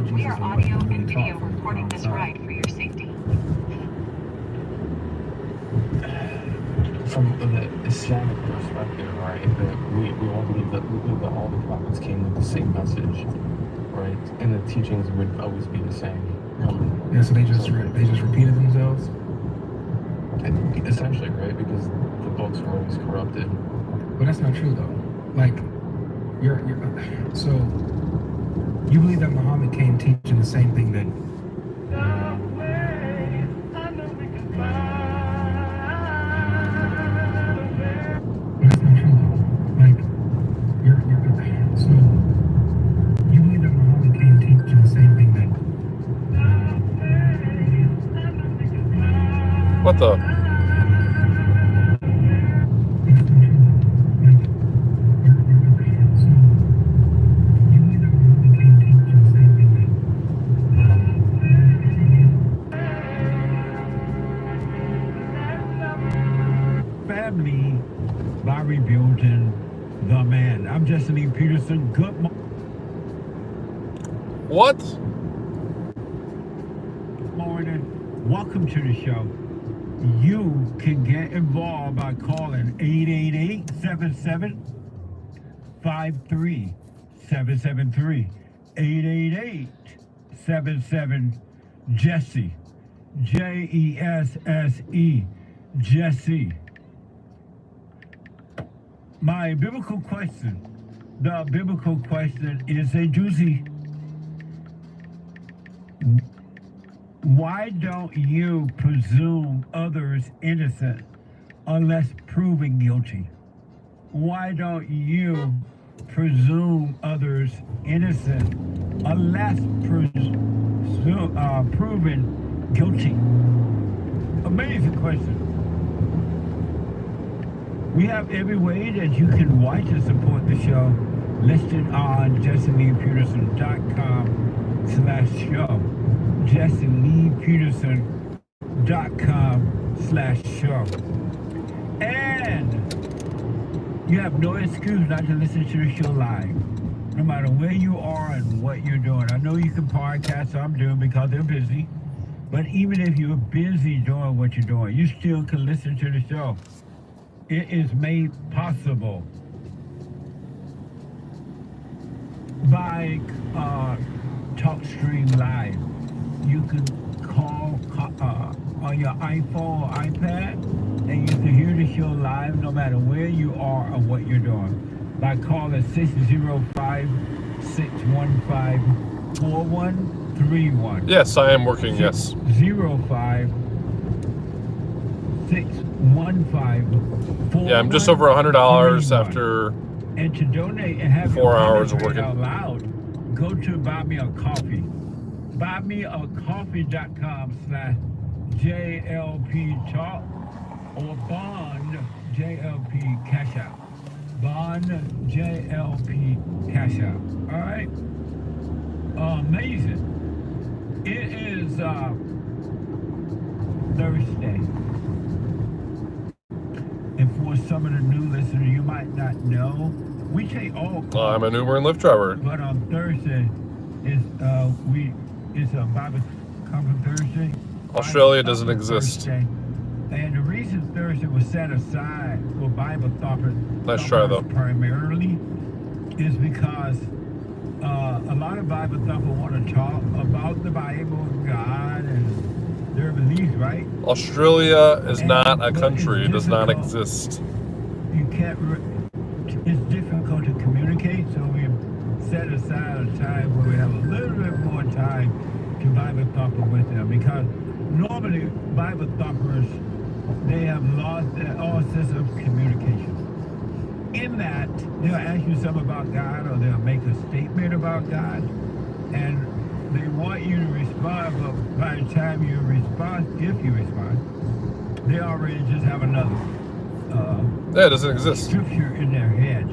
Jesus We are or what he audio really and video taught from recording this outside. ride for your safety. From the Islamic perspective, right, that we all believe that all the prophets came with the same message, right, and the teachings would always be the same. Yeah, so they just repeated themselves. Essentially, right, because the books were always corrupted. But that's not true though. Like, you're so you believe that Muhammad came teaching the same thing that. But that's not true though. Like, you're so you believe that Muhammad came teaching the same thing that. What the? Family by rebuilding the man. I'm Jesse Peterson. Good What? morning. Welcome to the show. You can get involved by calling 888-77-53773. 888-77-JESSE. Jesse. Jesse. My biblical question. The biblical question is a doozy. Why don't you presume others innocent unless proven guilty? Why don't you presume others innocent unless proven guilty? Amazing question. We have every way that you can watch and support the show listed on JesseLeePeterson.com/show. JesseLeePeterson.com/show. And you have no excuse not to listen to the show live, no matter where you are and what you're doing. I know you can podcast, I'm doing because they're busy, but even if you're busy doing what you're doing, you still can listen to the show. It is made possible by TalkStream Live. You can call on your iPhone or iPad, and you can hear the show live no matter where you are or what you're doing by calling 605-615-4131. Yes, I am working, yes. 605-615-4131. Yeah, I'm just over $100 after And to donate and have 4 hours of working working. out loud, go to Buy Me a Coffee. BuyMeACoffee.com/JLP Talk or Bond JLP Cash Out. Bond JLP Cash Out. All right. Amazing. It is Thursday. And for some of the new listeners, you might not know, we take all calls. I'm an Uber and Lyft driver. But on Thursday it's a Bible Conference Thursday. Australia Bible doesn't Conference exist. Thursday. And the reason Thursday was set aside for Bible Conference Let's try though. primarily is because a lot of Bible thumpers want to talk about the Bible, God, and their beliefs, right? Australia is not a country. It does not difficult. exist. You can't. It's difficult to communicate, so we set aside a time where we have a little bit more time to Bible thumper with them, because normally Bible thumpers, they have lost all sense of communication. In that, they'll ask you something about God, or they'll make a statement about God, and they want you to respond, but by the time you respond, if you respond, they already just have another Yeah, it doesn't exist. scripture in their head.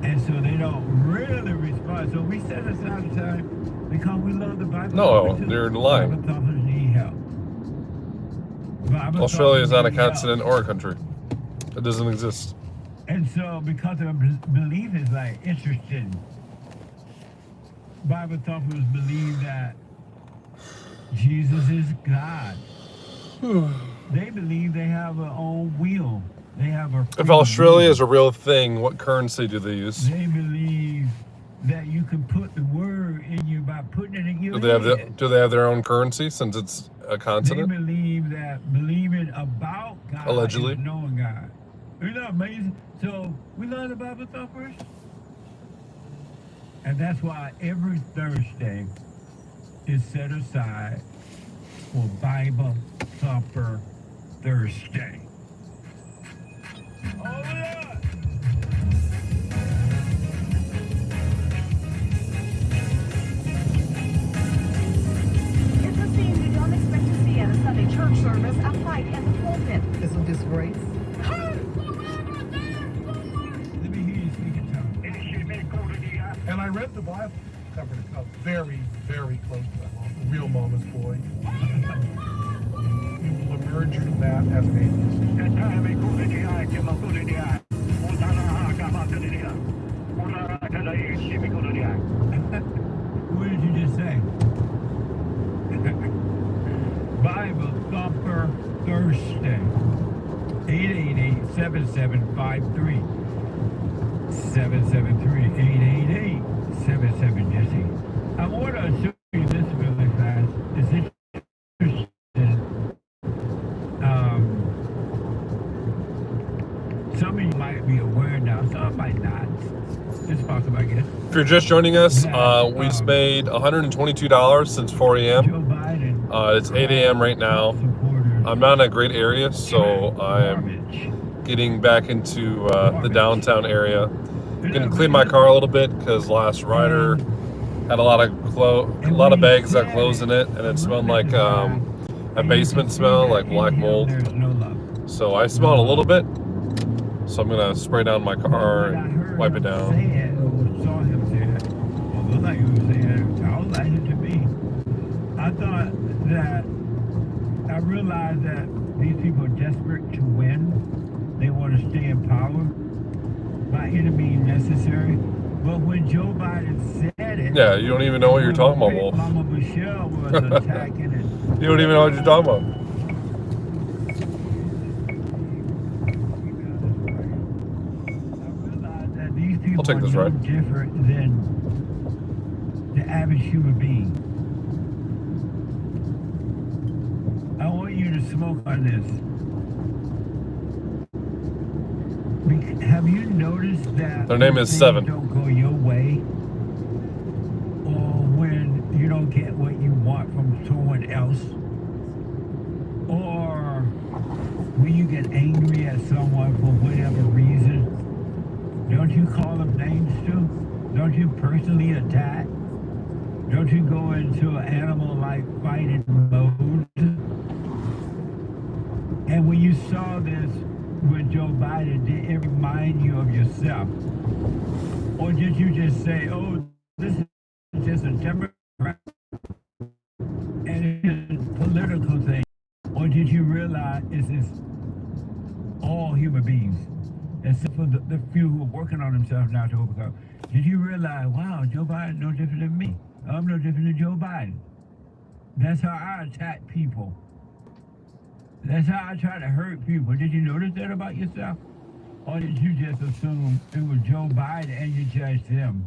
And so they don't really respond. So we set aside a time because we love the Bible. No, they're lying. Bible thumpers need help. Bible Australia is not a thumpers need help. continent or a country. It doesn't exist. And so because their belief is like interesting, Bible thumpers believe that Jesus is God. They believe they have their own will. They have a free If Australia will. is a real thing, what currency do they use? They believe that you can put the word in you by putting it in your Do they have their own currency since it's a They continent? believe that believing about God Allegedly. is knowing God. Isn't that amazing? So we love the Bible thumpers. And that's why every Thursday is set aside for Bible Thumper Thursday. Oh, yeah. It's a scene you don't expect to see at a Sunday church service, a fight in the pulpit. It's a disgrace. Let me hear you speak in tongues. And I read the Bible cover to cover, very, very close to that mom, the real mama's boy. You will emerge from that as an atheist. What did you just say? Bible Thumper Thursday. 888-7753. 773-888-77 Jesse. I want to show you this really fast. It's interesting. Some of you might be aware now, some might not. It's possible, I guess. If you're just joining us, we've made $122 since 4 a.m. Joe Biden. It's 8 a.m. right now. I'm not in a great area, so I'm getting back into the downtown area. I'm gonna clean my car a little bit because last rider had a lot of bags of clothes in it, and it smelled like a basement smell, like black mold. So I smelled a little bit. So I'm gonna spray down my car and wipe it down. I thought that I realized that these people are desperate to win. They want to stay in power by any means necessary. But when Joe Biden said it, Yeah, you don't even know what you're talking about, Wolf. Mama Michelle was attacking it. You don't even know what you're talking about. I'll take this ride. Different than the average human being. I want you to smoke on this. Have you noticed that Their name is things Seven. don't go your way, or when you don't get what you want from someone else, or when you get angry at someone for whatever reason? Don't you call them names too? Don't you personally attack? Don't you go into an animal-like fighting mode? And when you saw this with Joe Biden, did it remind you of yourself? Or did you just say, oh, this is just a Democrat and it's a political thing? Or did you realize it's all human beings? Except for the few who are working on themselves now to overcome. Did you realize, wow, Joe Biden no different than me? I'm no different than Joe Biden. That's how I attack people. That's how I try to hurt people. Did you notice that about yourself? Or did you just assume it was Joe Biden and you judged him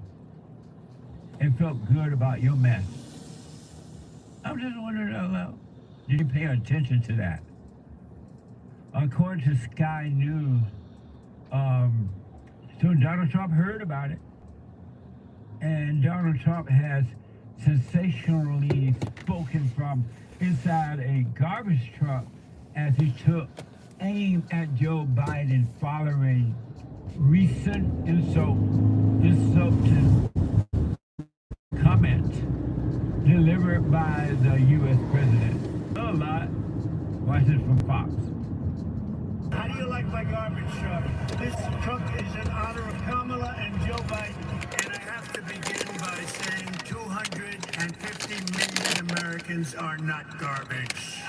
and felt good about your mess? I'm just wondering out loud. Did you pay attention to that? According to Sky News, so Donald Trump heard about it, and Donald Trump has sensationally spoken from inside a garbage truck as he took aim at Joe Biden following recent insulting comment delivered by the U.S. president. A lot. Watch this from Fox. How do you like my garbage truck? This truck is in honor of Kamala and Joe Biden. And I have to begin by saying 250 million Americans are not garbage.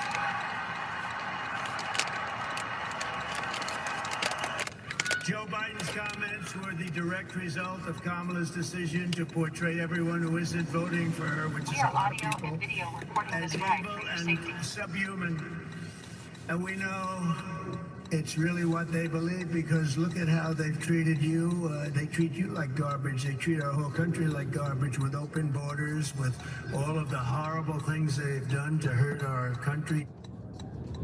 Joe Biden's comments were the direct result of Kamala's decision to portray everyone who isn't voting for her, which is a lot of people, as evil and subhuman. And we know it's really what they believe, because look at how they've treated you. They treat you like garbage. They treat our whole country like garbage, with open borders, with all of the horrible things they've done to hurt our country.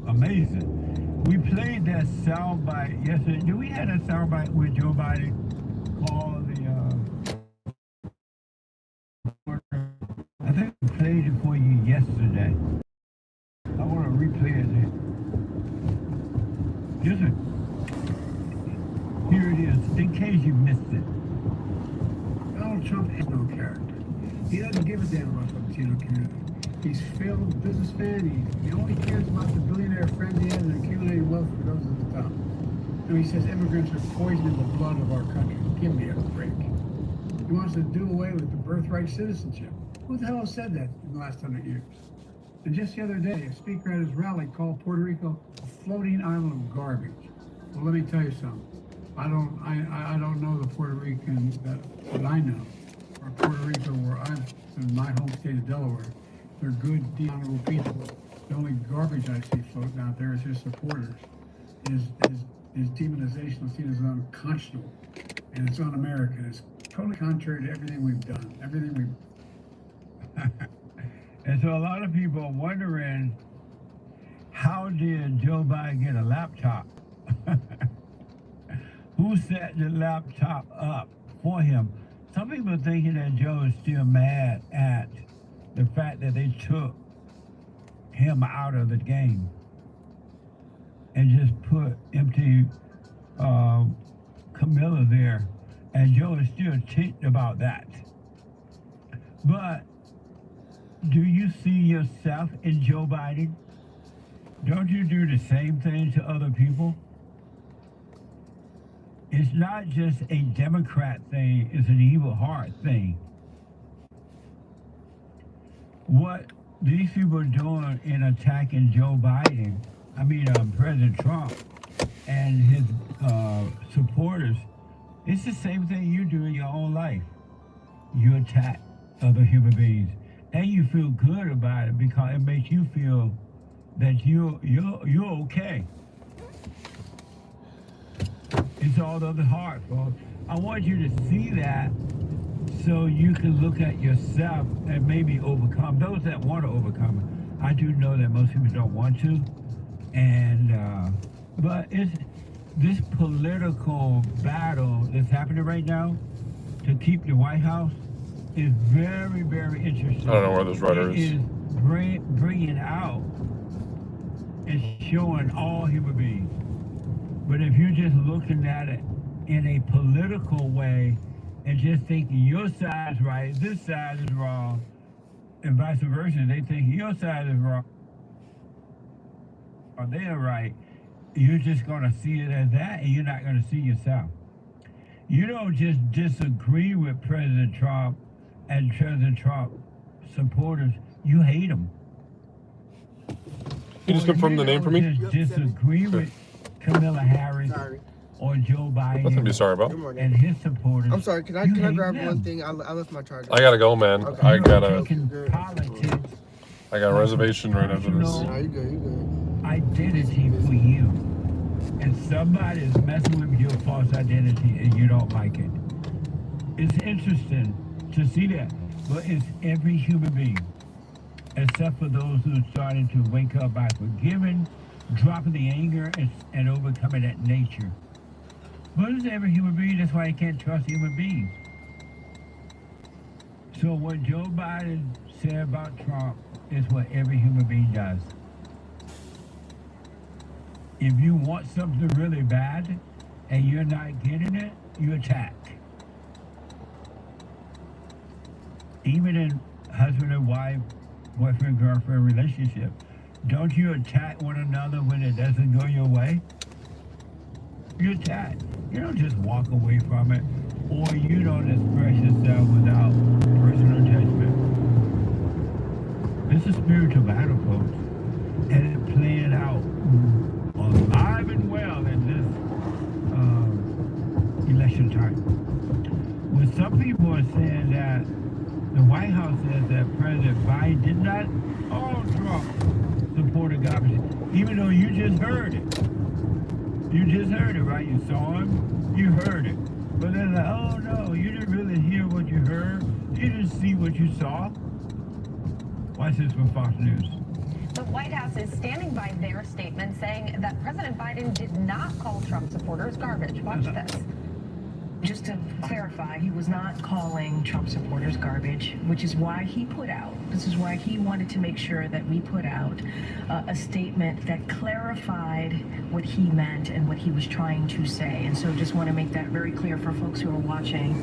Amazing. We played that soundbite yesterday. Do we have that soundbite with Joe Biden called I think we played it for you yesterday. I want to replay it then. Listen. Here it is, in case you missed it. Donald Trump is no character. He doesn't give a damn about the Latino community. He's failed businessman. He only cares about the billionaire friends he has and accumulating wealth for those at the top. And he says immigrants are poisoning the blood of our country. Give me a break. He wants to do away with the birthright citizenship. Who the hell has said that in the last 100 years? And just the other day, a speaker at his rally called Puerto Rico a floating island of garbage. Well, let me tell you something. I don't know the Puerto Rican that I know, or Puerto Rico where I'm in my home state of Delaware. They're good, honorable people. The only garbage I see floating out there is his supporters. His demonization is seen as unconscionable, and it's un-American. It's totally contrary to everything we've done, everything we've. And so a lot of people are wondering, how did Joe Biden get a laptop? Who set the laptop up for him? Some people are thinking that Joe is still mad at the fact that they took him out of the game and just put empty Camilla there. And Joe is still ticked about that. But do you see yourself in Joe Biden? Don't you do the same thing to other people? It's not just a Democrat thing, it's an evil heart thing. What these people are doing in attacking Joe Biden, President Trump and his supporters, it's the same thing you do in your own life. You attack other human beings, and you feel good about it because it makes you feel that you're okay. It's all of the heart, folks. I want you to see that so you can look at yourself and maybe overcome. Those that want to overcome it. I do know that most people don't want to. And but it's this political battle that's happening right now to keep the White House is very, very interesting. I don't know where this rudder is. It is bringing out and showing all human beings. But if you're just looking at it in a political way and just thinking your side is right, this side is wrong, and vice versa, they think your side is wrong or they're right, you're just going to see it as that, and you're not going to see yourself. You don't just disagree with President Trump and President Trump supporters, you hate them. You just confirm the name for me? Just disagree with Kamala Harris or Joe Biden. Nothing to be sorry about. And his supporters. I'm sorry, can I grab one thing? I left my charger. I gotta go, man. Okay. I got a reservation right after this. No, you good. Identity for you. And somebody is messing with your false identity and you don't like it. It's interesting to see that. But it's every human being, except for those who are starting to wake up by forgiving, dropping the anger, and overcoming that nature. But it's every human being. That's why you can't trust human beings. So what Joe Biden said about Trump is what every human being does. If you want something really bad and you're not getting it, you attack. Even in husband and wife, boyfriend, girlfriend relationship, don't you attack one another when it doesn't go your way? You attack. You don't just walk away from it, or you don't express yourself without personal judgment. It's a spiritual battle, folks, and it's playing out alive and well in this election time. White House says that President Biden did not call Trump supported garbage, even though you just heard it. You just heard it, right? You saw him, you heard it. But they're like, oh no, you didn't really hear what you heard. You didn't see what you saw. Watch this from Fox News. The White House is standing by their statement saying that President Biden did not call Trump supporters garbage. Watch this. Just to clarify, he was not calling Trump supporters garbage, which is why he put out, this is why he wanted to make sure that we put out a statement that clarified what he meant and what he was trying to say. And so just want to make that very clear for folks who are watching.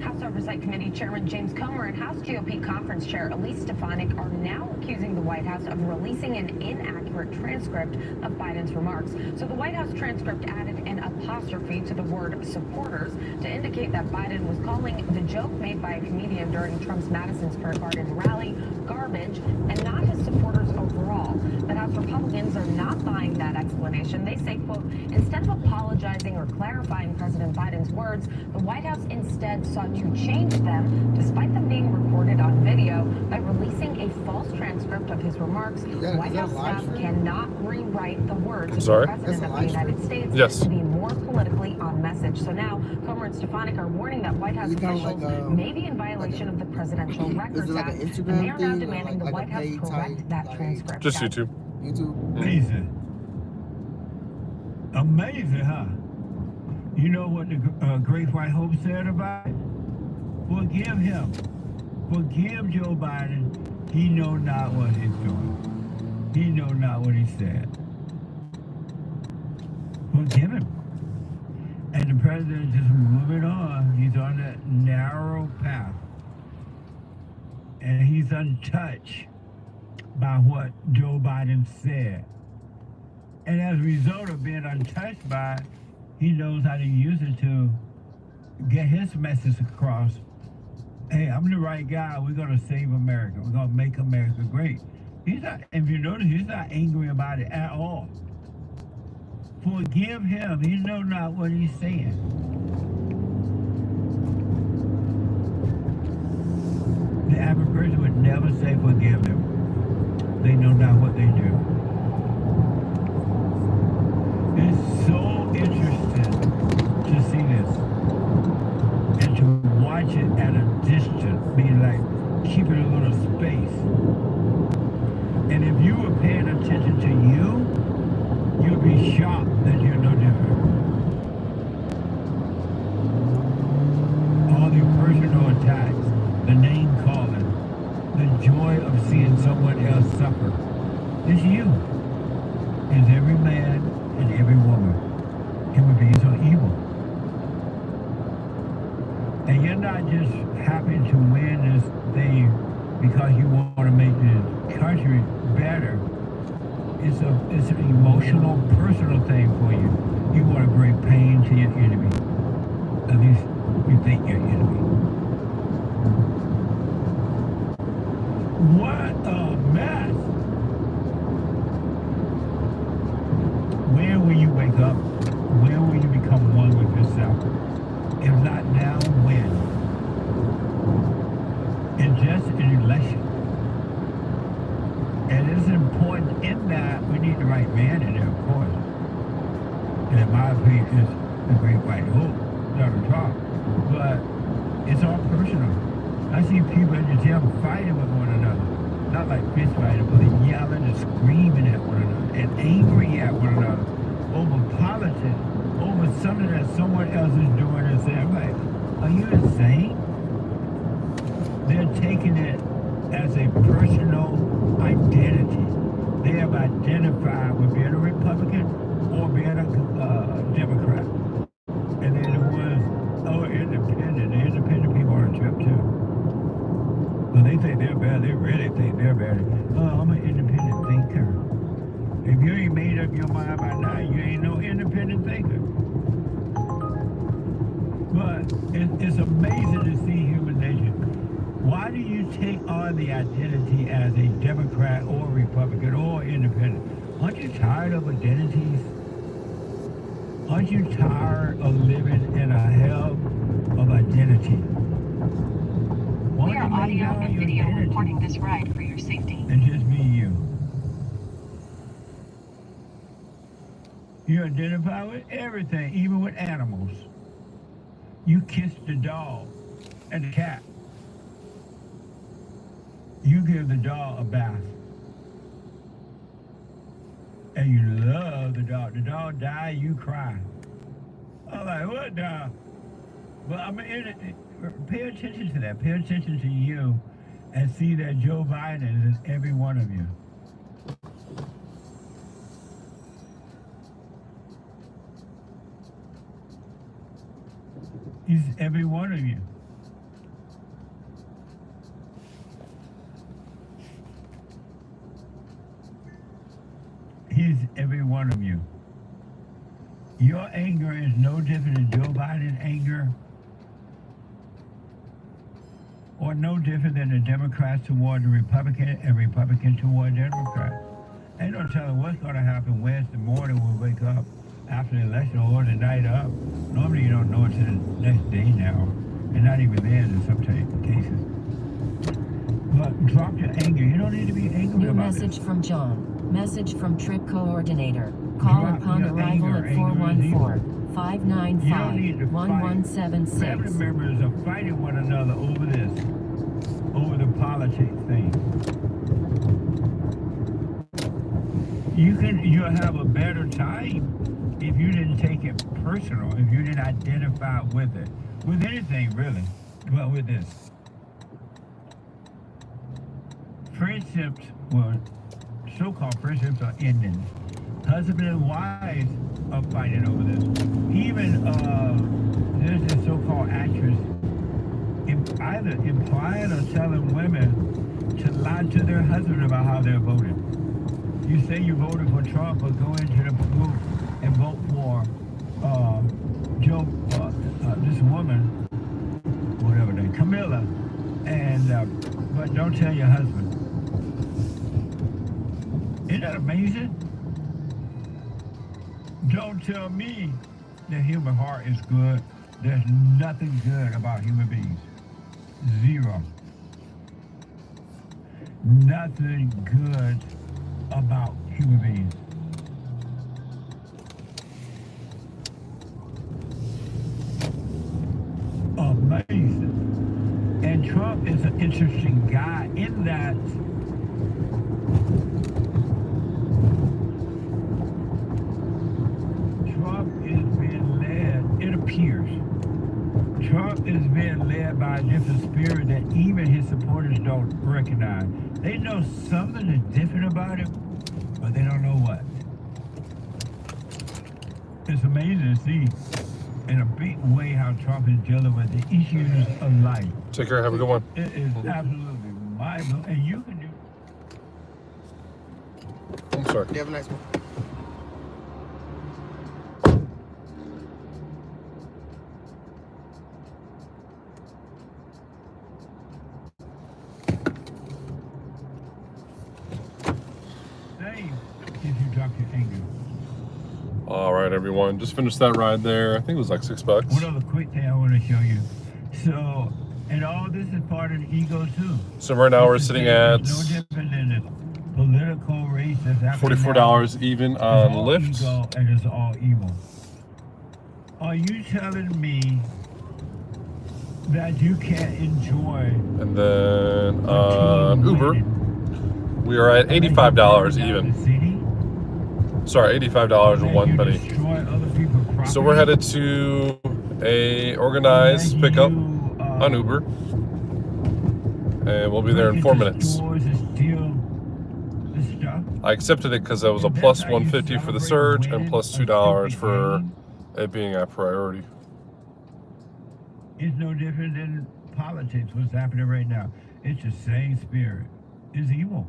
House Oversight Committee Chairman James Comer and House GOP Conference Chair Elise Stefanik are now accusing the White House of releasing an inaccurate transcript of Biden's remarks. So the White House transcript added an apostrophe to the word supporters to indicate that Biden was calling the joke made by a comedian during Trump's Madison Square Garden rally garbage and not his supporters overall. But House Republicans are not buying that explanation. They say, quote, instead of apologizing or clarifying President Biden's words, the White House instead sought to change them, despite them being recorded on video, by releasing a false transcript of his remarks. White House staff cannot rewrite the words of the President of the United States to be more politically on message. So now, Comer and Stefanik are warning that White House officials may be in violation of the Presidential Records Act, and they are now demanding the White House correct that transcript. Just YouTube. Amazing. Amazing, huh? You know what the Great White Hope said about it? Forgive him. Forgive Joe Biden. He know not what he's doing. He know not what he said. Forgive him. And the president just moving on. He's on that narrow path. And he's untouched by what Joe Biden said. And as a result of being untouched by it, he knows how to use it to get his message across. Hey, I'm the right guy. We're going to save America. We're going to make America great. He's not, if you notice, he's not angry about it at all. Forgive him. He knows not what he's saying. The average person would never say forgive them. They know not what they do. It's so interesting to see this and to watch it at a distance, meaning like keeping a little space. And if you were paying attention to you, you'd be shocked that you're no different. All the personal attacks, the name calling, the joy of seeing someone else suffer. It's you. It's every man and every woman. It would be so evil. And you're not just happy to win this thing because you want to make the country better. It's an emotional, personal thing for you. You want to bring pain to your enemy. At least you think you're enemy. What a mess! When will you wake up? When will you become one with yourself? If not now, when? It's just an election. And it's important in that we need the right man in there, of course. And in my opinion, it's the Great White Hope, Donald Trump. But it's all personal. I see people in the gym fighting with one another. Not like fist fighting, but yelling and screaming at one another and angry at one another over politics, over something that someone else is doing and saying, like, are you insane? They're taking it as a personal identity. They have identified with being a Republican or being a Democrat. And they're the ones, oh, independent. The independent people on a trip too. Well, they think they're bad. They really think they're bad. Oh, I'm an independent thinker. If you ain't made up your mind by now, you ain't no independent thinker. But it's amazing to see human nature. Why do you take on the identity as a Democrat or Republican or independent? Aren't you tired of identities? Aren't you tired of living in a hell of identity? We are audio and video recording this ride for your safety. And just me and you. You identify with everything, even with animals. You kiss the dog and the cat. You give the dog a bath. And you love the dog. The dog dies, you cry. I'm like, what dog? But I mean, pay attention to that. Pay attention to you and see that Joe Biden is every one of you. He's every one of you. He's every one of you. Your anger is no different than Joe Biden's anger, or no different than the Democrats toward the Republican and Republican toward Democrats. Ain't no telling what's going to happen Wednesday morning when we wake up after the election or the night up. Normally you don't know until the next day now, and not even then in some cases. But drop your anger. You don't need to be angry New about message it. from John. Message from trip coordinator. Call Drop upon your arrival anger. at Anger is evil. 414-595-1176. Family members are fighting one another over this, over the politics thing. You'll have a better time if you didn't take it personal, if you didn't identify with it, with anything really, but with this. Friendships, well, so-called friendships are ending. Husband and wives are fighting over this. Even there's this so-called actress either implying or telling women to lie to their husband about how they're voting. You say you voted for Trump, but go into the booth and vote for this woman, whatever name, Camilla, and but don't tell your husband. Isn't that amazing? Don't tell me the human heart is good. There's nothing good about human beings. Zero. Nothing good about human beings. Amazing. And Trump is an interesting guy in that Trump is being led, it appears, Trump is being led by a different spirit that even his supporters don't recognize. They know something is different about him, but they don't know what. It's amazing to see in a big way how Trump is dealing with the issues of life. Take care. Have a good one. It is absolutely mind-blowing, and you can do. I'm sorry. You have a nice one. Same if you drop your anger. All right, everyone. Just finished that ride there. I think it was like $6. One other quick thing I want to show you. So, and all this is part of the ego too. So right now we're sitting at no different than the political race that's happening $44 even now. on It's all Lyft. ego and it's all evil. Are you telling me that you can't enjoy? And then on Uber, we are at $85 even. Sorry, $85 and 1 penny. So we're headed to a organized pickup on Uber, and we'll be there in 4 minutes. I accepted it because it was a plus $150 for the surge and plus $2 for it being a priority. It's no different than politics, what's happening right now. It's the same spirit. It's evil.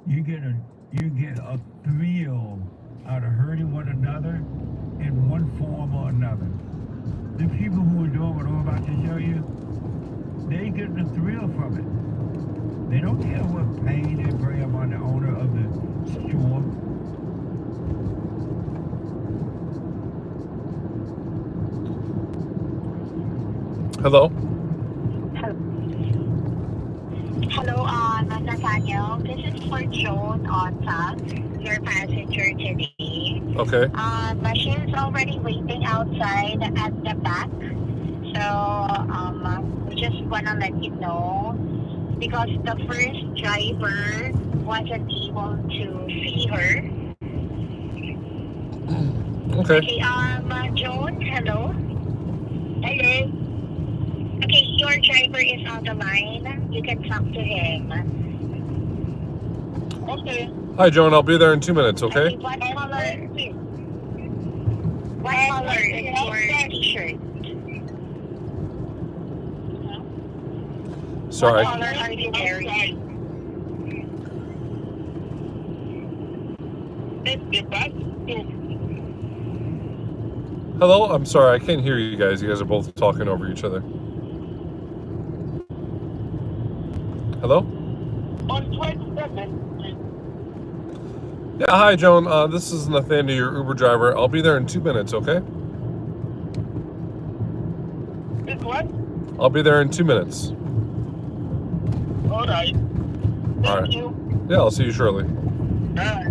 You get a thrill out of hurting one another in one form or another. The people who are doing what I'm about to show you, they get the thrill from it. They don't care what pain they bring upon the owner of the store. Hello? Hello, Nathaniel. This is for Joan Onta, your passenger today. Okay. She's already waiting outside at the back. So, we just wanna let you know because the first driver wasn't able to see her. Okay. Okay, Joan, hello? Hello? Okay, your driver is on the line. You can talk to him. Okay. Hi, Joan. I'll be there in 2 minutes, okay? What color is your t-shirt? Sorry. What color are you wearing? Hello? I'm sorry. I can't hear you guys. You guys are both talking over each other. Hello? On 27th. Yeah, hi, Joan. This is Nathaniel, your Uber driver. I'll be there in 2 minutes, okay? It's what? I'll be there in 2 minutes. All right. Thank you. Yeah, I'll see you shortly. Bye.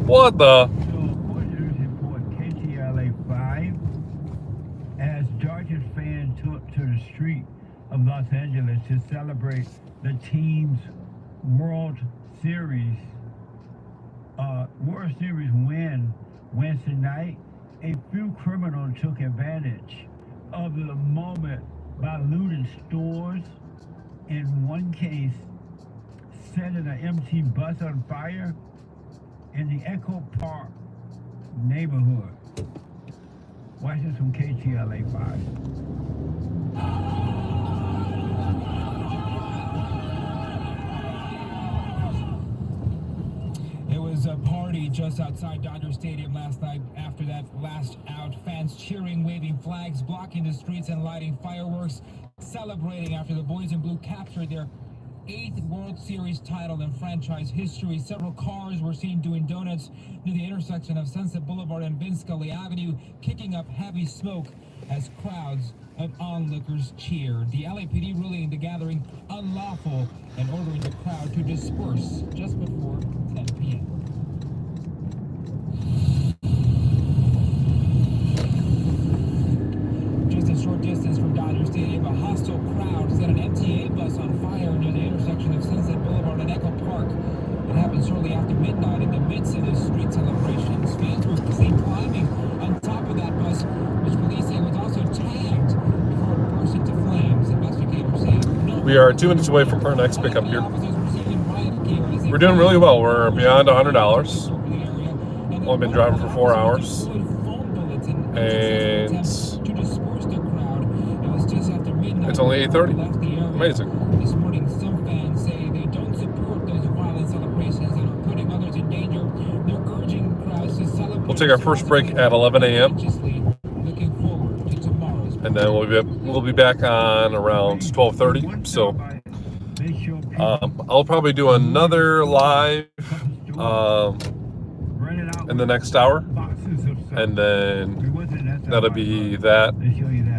What the? So, according to this report, KTLA 5, as Dodgers fans took to the street of Los Angeles to celebrate the team's World Series win Wednesday night, a few criminals took advantage of the moment by looting stores. In one case, setting an empty bus on fire in the Echo Park neighborhood. Watch this from KTLA 5. It was a party just outside Dodger Stadium last night. After that last out, fans cheering, waving flags, blocking the streets and lighting fireworks, celebrating after the boys in blue captured their 8th World Series title in franchise history. Several cars were seen doing donuts near the intersection of Sunset Boulevard and Vince Scully Avenue, kicking up heavy smoke as crowds of onlookers cheered. The LAPD ruling the gathering unlawful and ordering the crowd to disperse just before 10 p.m. Just a short distance from Dodger Stadium, a hostile crowd set an MTA bus on fire near the intersection of Sunset Boulevard and Echo Park. It happened shortly after midnight in the midst of the street celebrations. Fans were seen climbing on top of that bus, which police say was also tagged before it burst into flames. Investigators say We are 2 minutes away from our next pickup here. We're doing really well. We're beyond $100. Only been driving for 4 hours. And it's only 8:30. Amazing. This morning, some fans say they don't support those violent celebrations that are putting others in danger. They're urging crowds to celebrate. We'll take our first break at 11 a.m. Looking forward to tomorrow's. And then we'll be back on around 12:30. So I'll probably do another live in the next hour, and then that'll be that.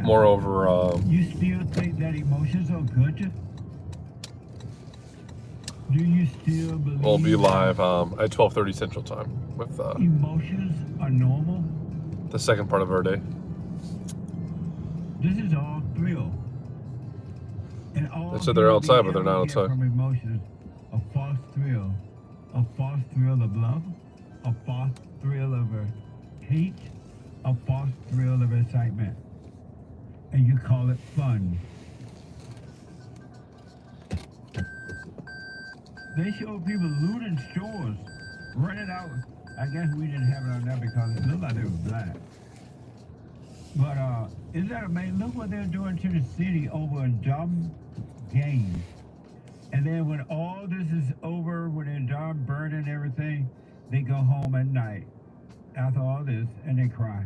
Moreover, you still think that emotions are good? Do you still believe we'll be live at 12:30 Central Time with emotions are normal? the second part of our day. This is all thrill. And all They said they're outside, thrill but they're not we get outside. From emotions, a false thrill of love, a false thrill of hate, a false thrill of excitement, and you call it fun. They show people looting stores, running out. I guess we didn't have it on there because it looked like it was black. But isn't that amazing? Look what they're doing to the city over a dumb game. And then when all this is over, when they're done burning everything, they go home at night after all this and they cry.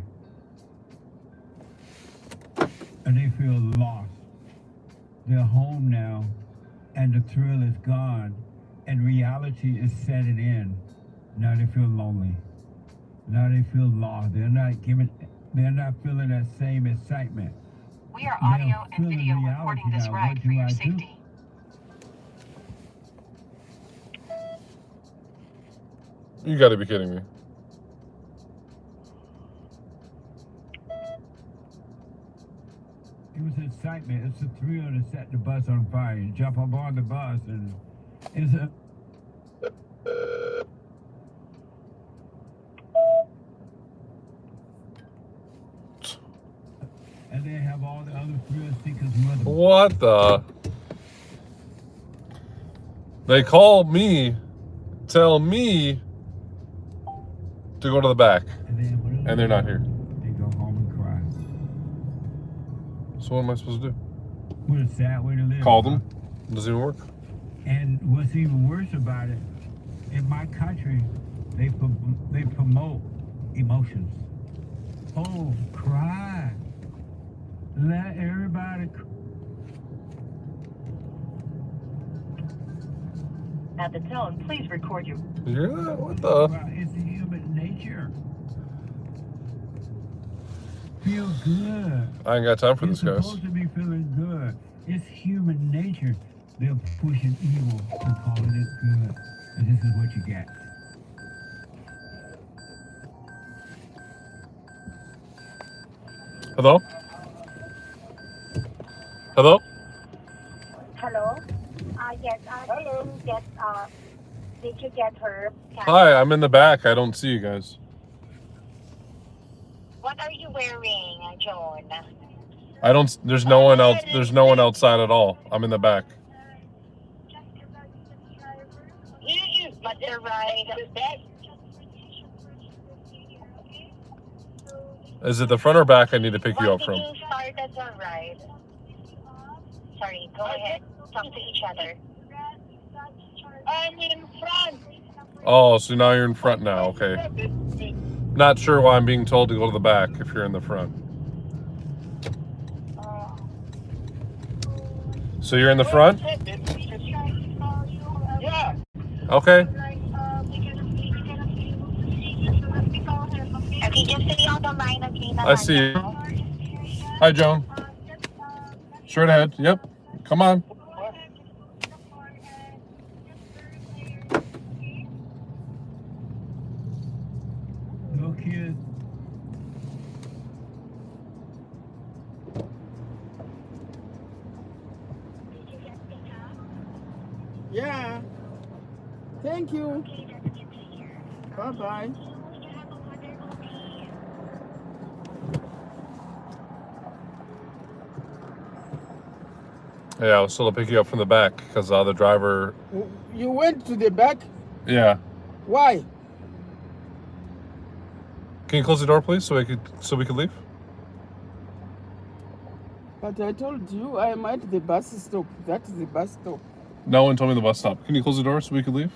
And they feel lost. They're home now and the thrill is gone and reality is setting in. Now they feel lonely. Now they feel lost. They're not feeling that same excitement We are audio and feeling video reality recording this now. ride What for do your I do? safety. You got to be kidding me. It was excitement. It's a thrill to set the bus on fire. You jump up on the bus and it's a... And they have all the other thrill seekers with them. What the? They call me, tell me to go to the back, and they're not here. They go home and cry. So what am I supposed to do? What a sad way to live. Call them? Doesn't even work. And what's even worse about it, in my country, they promote emotions. Oh, cry. Let everybody cry. At the tone, please record your... Did you hear that? What the? It's human nature. Feel good. I ain't got time for this, You're guys. supposed to be feeling good. It's human nature. They're pushing evil and calling it good. And this is what you get. Hello? Hello? Hello? Yes, did you get her? Hi, I'm in the back. I don't see you guys. What are you wearing, Joan? I don't. There's no one else. There's no one outside at all. I'm in the back. But the ride... Is it the front or back I need to pick you up from? When did you start the ride? Sorry, go ahead. Talk to each other. I'm in front. Oh, so now you're in front now. Okay. Not sure why I'm being told to go to the back if you're in the front. So you're in the front? Yeah. Okay. Okay, just stay on the line, okay? I see you. Hi, Joan. Straight ahead. Yep. Come on. No kids. Yeah. Thank you. Bye-bye. Yeah, I was still to pick you up from the back because the other driver. You went to the back? Yeah. Why? Can you close the door, please, so we could leave? But I told you I am at the bus stop. That is the bus stop. No one told me the bus stop. Can you close the door so we could leave?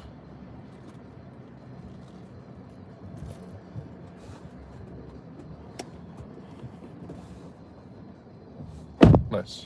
Nice.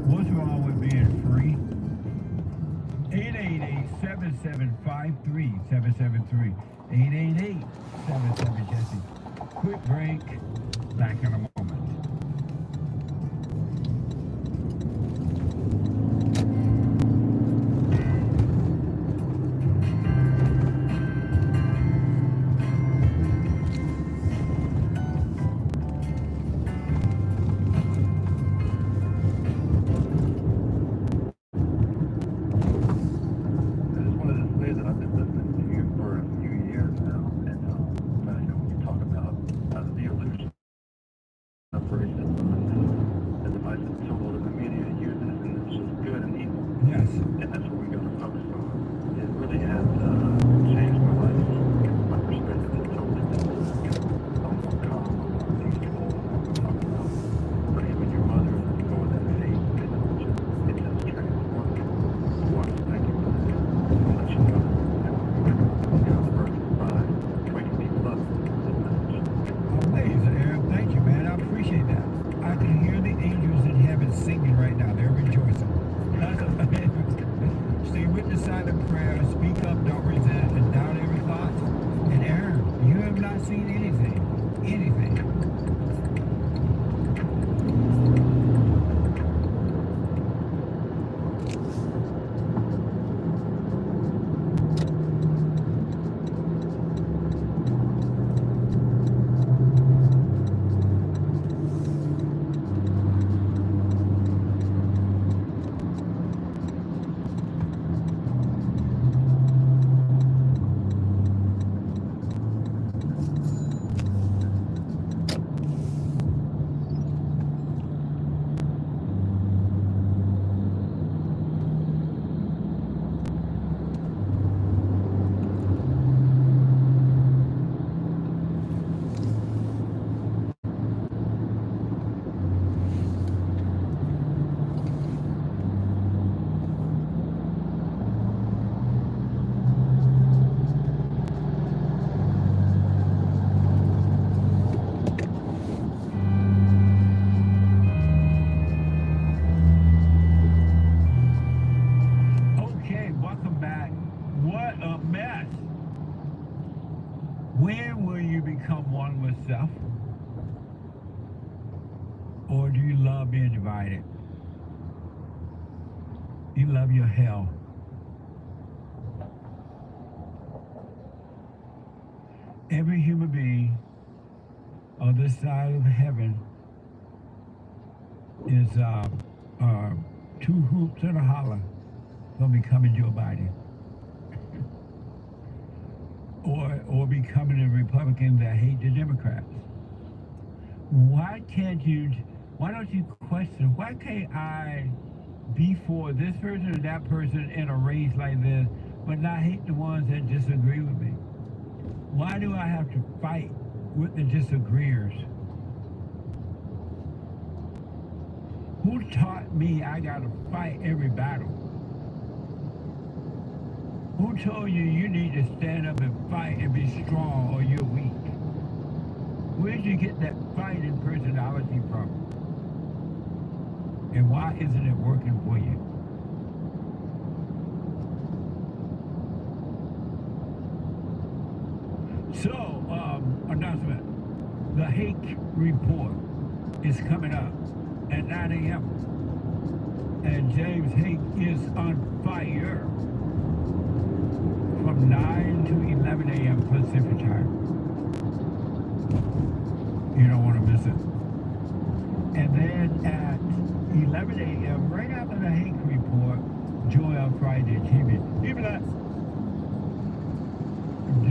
What's wrong with being free? 888-7753-773. 888-77-JESSE. Quick break. Back in a moment. anything. Anything. Okay, welcome back. What a mess. When will you become one with self? Or do you love being divided? You love your hell. Every human being on this side of heaven is two hoops and a holler from becoming Joe Biden. Or becoming a Republican that hate the Democrats. Why don't you question, why can't I be for this person or that person in a race like this, but not hate the ones that disagree with me? Why do I have to fight with the disagreeers? Who taught me I gotta fight every battle? Who told you you need to stand up and fight and be strong or you're weak? Where'd you get that fighting personality from? And why isn't it working for you? So, announcement. The Hake Report is coming up at 9 a.m. And James Hake is on fire from 9 to 11 a.m. Pacific time. You don't want to miss it. And then at 11 a.m., right after the Hake Report, Joel Friday TV. Even that.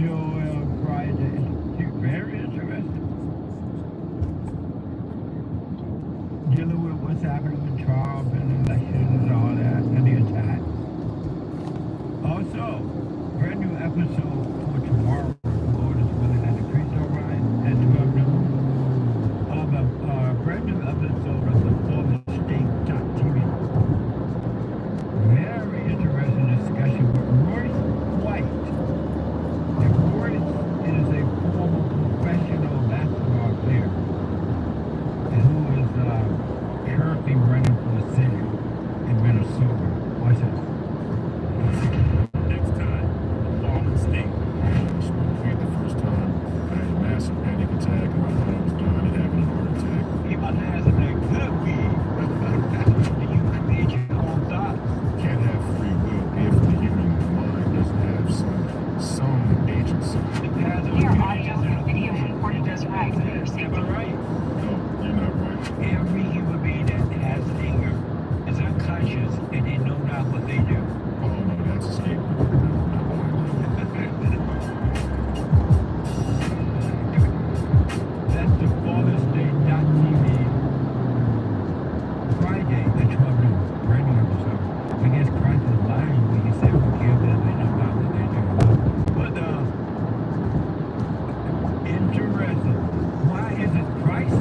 Joel Friday. Very interesting. Dealing with what's happening with Trump and elections and all that, and the attack. Also, brand new episode for tomorrow, Lord is willing, and the Creek All Right at 12 noon. Brand new episode of the Fallen State TV. Very interesting discussion with Royce White. And Royce is a former professional basketball player and who is currently running for the city in Minnesota. Watch this. Next time, Fallen State. Smoked weed the first time. I had a massive panic attack and I thought I was done and having a heart attack. He must have some that good weed. And you create your own thoughts. Can't have free will if the human mind doesn't have some agency. Your audio and video recording is right for your safety. Am I right? No, you're not right. Every human being that has anger is unconscious and they know not what they do. Oh no, that's a statement. That's the Fallen State.tv Friday at 12 noon. Brand new episode. I guess Christ is lying when he said forgive them, they know not what they do. But interesting. Why isn't Christ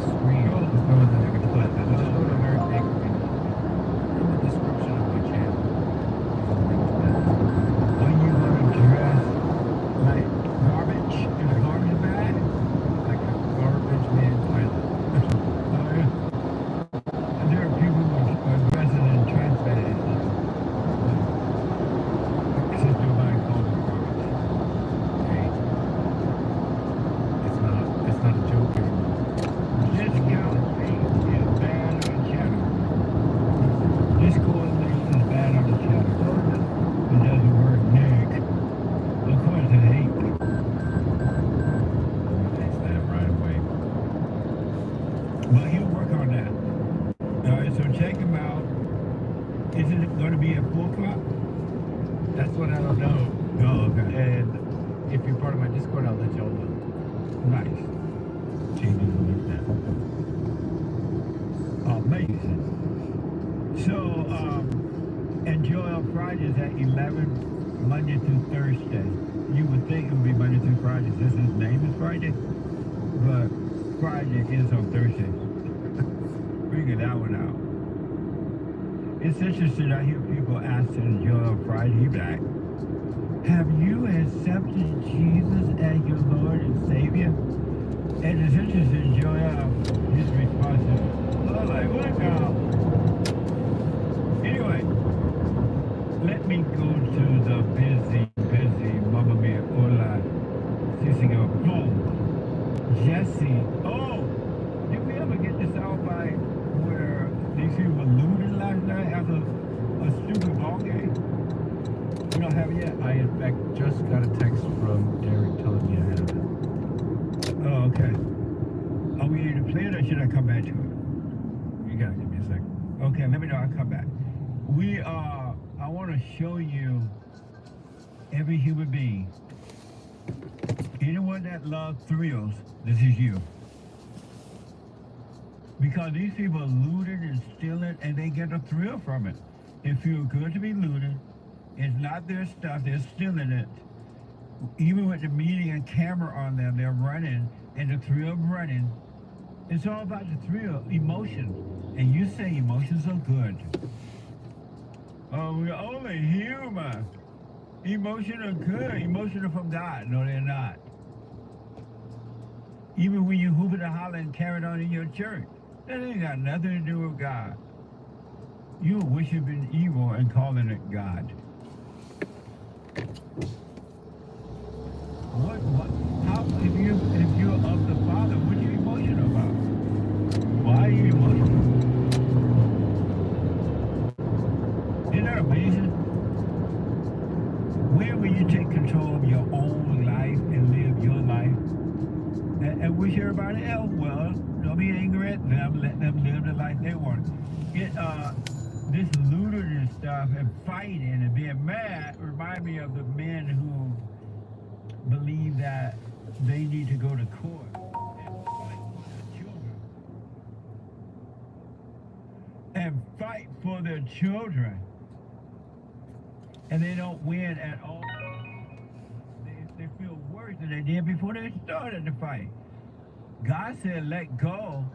screen. There was a different clip. I just showed a very big video in the description of my channel. Are you gonna dress like garbage in a garbage bag? Like a garbage man pilot. Oh yeah. And there are people who are dressing in trash bags. Except nobody calls them garbage. Okay. It's not a joke anymore. This galaxy is bad on shadow. This coordination is bad on the shadow. It doesn't work, Nick. Of course it ain't. Fix that right away. Well, he'll work on that. Alright, so check him out. Is it going to be at 4 o'clock? That's what I don't know. Oh, okay. And if you're part of my Discord, I'll let y'all know. Nice. Changing the link now. Amazing. So, enjoy on Fridays at 11, Monday through Thursday. You would think it would be Monday through Friday since his name is Friday, but Friday is on Thursday. Figure that one out. It's interesting, I hear people ask to enjoy on Friday back. Have you accepted Jesus as your Lord and Savior? And it's interesting, Joel, his response is, oh, like, what now? Anyway, let me go to the busy Mamma Mia, hola, Sisigo, boom, Jesse. Oh, did we ever get this out by where these people looted last night after a stupid ball game? You don't have it yet? I, in fact, just got a text from Derek telling me I have it. Oh, okay. Are we able to play it or should I come back to it? You gotta give me a second. Okay, let me know, I'll come back. I want to show you every human being. Anyone that loves thrills, this is you. Because these people are looting and stealing and they get a thrill from it. It feels good to be looted. It's not their stuff, they're stealing it. Even with the media and camera on them, they're running, and the thrill of running. It's all about the thrill, emotion. And you say emotions are good. Oh, we're only human. Emotions are good. Emotions are from God. No, they're not. Even when you hoop and holler and carry it on in your church, that ain't got nothing to do with God. You're worshiping evil and calling it God. How, if you're of the Father, what are you emotional about? Why are you emotional? Isn't that amazing? Where will you take control of your own life and live your life? And wish everybody else well. Don't be angry at them. Let them live the life they want. This looting and stuff and fighting and being mad remind me of the men who believe that they need to go to court and fight for their children. And fight for their children. And they don't win at all. They feel worse than they did before they started the fight. God said, let go,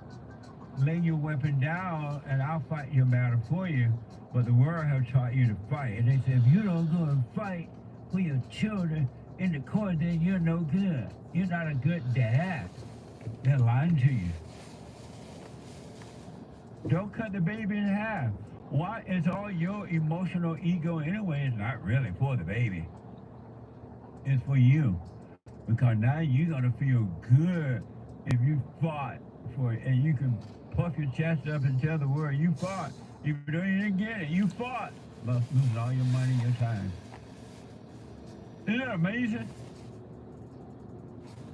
lay your weapon down, and I'll fight your battle for you. But the world have taught you to fight. And they said, if you don't go and fight for your children in the court, then you're no good. You're not a good dad. They're lying to you. Don't cut the baby in half. Why? It's all your emotional ego anyway. It's not really for the baby. It's for you. Because now you're going to feel good if you fought for it. And you can puff your chest up and tell the world you fought. Even though you didn't get it, you fought. But losing all your money and your time. Isn't that amazing?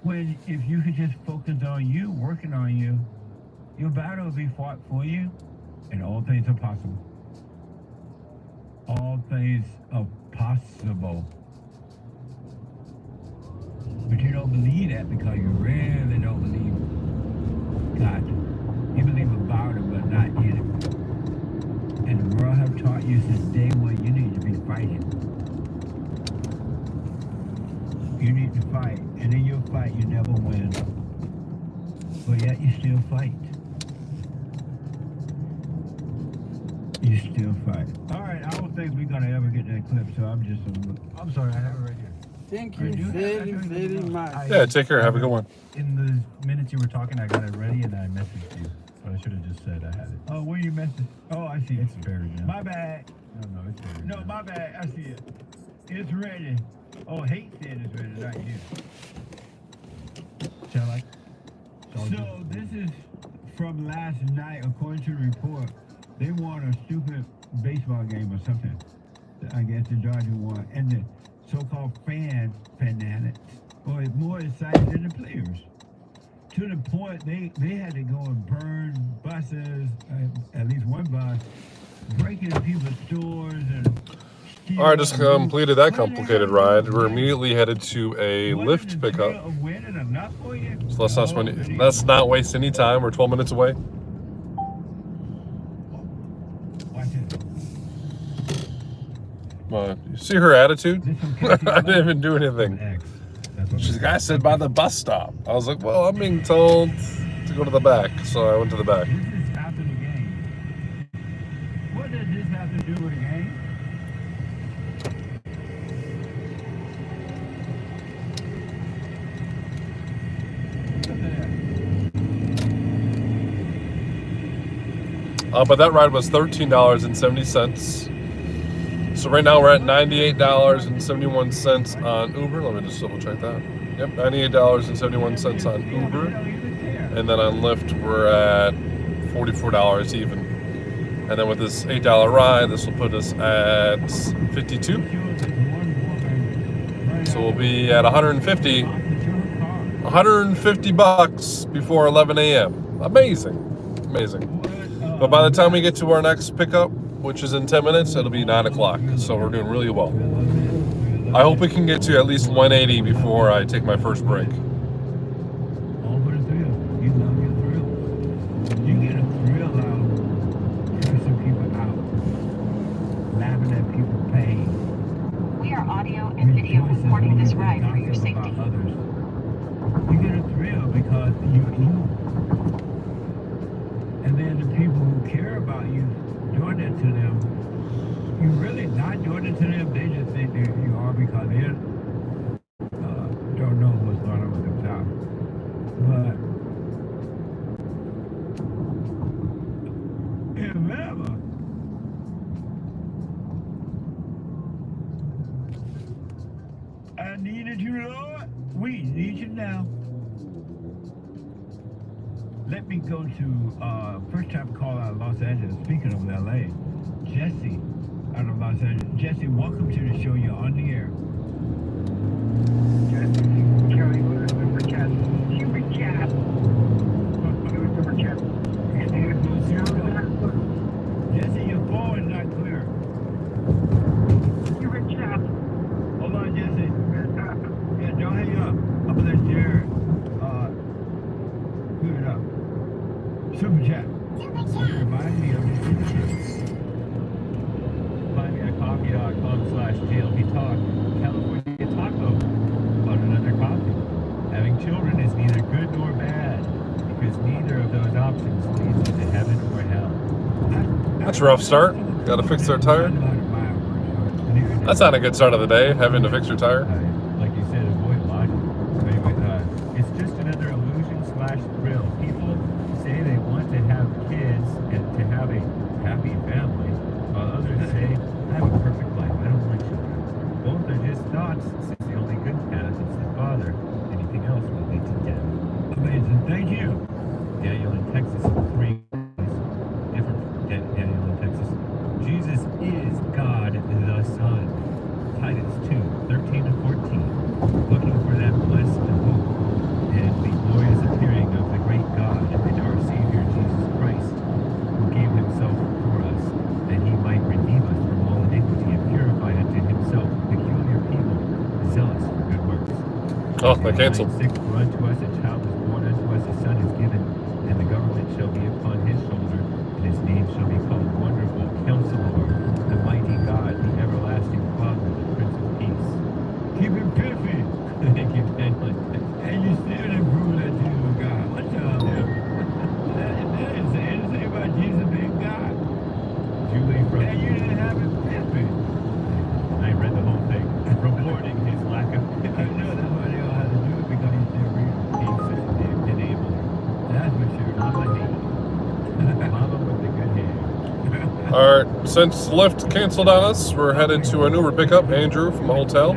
When if you could just focus on you, working on you, your battle will be fought for you, and all things are possible. All things are possible. But you don't believe that because you really don't believe God. You believe about it, but not in it. And the world have taught you since day one you need to be fighting. You need to fight, and in your fight you never win. but yet you still fight. You still fight. All right, I don't think we're gonna ever get that clip, so I'm sorry, I have it right here. Thank you very, very much. Yeah, take care. Have a good one. In the minutes you were talking, I got it ready and I messaged you. So I should have just said I had it. Oh, where you message? Oh, I see it. It's buried now. My bad. No, it's buried No, now. my bad. I see it. It's ready. Oh, Hate said it's ready, not you. Shall I? So this is from last night, according to the report. They won a stupid baseball game or something. I guess the Dodgers won, and the so-called fanatics were more excited than the players. To the point they had to go and burn buses, at least one bus, breaking into people's stores and. All right, just completed that complicated ride. We're immediately headed to a Lyft pickup. So let's not waste any time. We're 12 minutes away. You see her attitude? I didn't even do anything. She's like, I said by the bus stop. I was like, well, I'm being told to go to the back, so I went to the back. This is after the game. What does this have to do with the game? But that ride was $13.70. So right now we're at $98.71 on Uber. Let me just double check that. Yep, $98.71 on Uber. And then on Lyft we're at $44 even. And then with this $8 ride, this will put us at $52. So we'll be at $150 before 11 a.m. Amazing. But by the time we get to our next pickup, which is in 10 minutes, it'll be 9 o'clock. So we're doing really well. I hope we can get to at least 180 before I take my first break. All for the thrill. You love your thrill. You get a thrill out cursing people out, laughing at people's pain. We are audio and video recording this ride for your safety. Others. You get a thrill because you're evil. And then the people who care about you doing it to them, you're really not doing it to them. They just think that you are because they don't know what's going on with themselves. But remember, I needed you, Lord. We need you now. Let me go to first time call out of Los Angeles. Speaking of LA, Jesse out of Los Angeles. Jesse, welcome to the show. You're on the air. Jesse, Kelly, what is super chat? Super chat. Super chat. Jesse, your phone is not clear. Super chat. Hold on, Jesse. Yeah, don't hang up. I'm gonna let Jared clear it up. Super chat. Remind me of your super chat. Find me at coffee.com/JLB Talk, California Taco, about another coffee. Having children is neither good nor bad, because neither of those options leads you to heaven or hell. That's a rough start. Got to fix their tire. That's not a good start of the day, having to fix your tire. Like you said, avoid logic. It's just another illusion/thrill. People say they want to have kids and to have a happy family, while others say, I have a perfect life, I don't want children. Both are just thoughts, since the only good path is the Father. Anything else will lead to death. Amazing. Thank you. Daniel in Texas, 3 different Daniel in Texas. Jesus is God the Son. Titus 2:13 and 14. Looking for that blessed hope and the glorious appearing of the great God and our Savior Jesus Christ, who gave himself for us, that he might redeem us from all iniquity and purify unto himself peculiar people, zealous for good works. Oh, I canceled. 6, for unto us a child is born, unto us a son is given, and the government shall be upon his shoulder, and his name shall be called Wonderful, Counselor, the Mighty God, the Everlasting Father, the Prince of Peace. Keep it piffy. Thank you, Daniel. And you still improve that to God. What's up? All right, since Lyft canceled on us, we're headed to an Uber pickup Andrew from a hotel.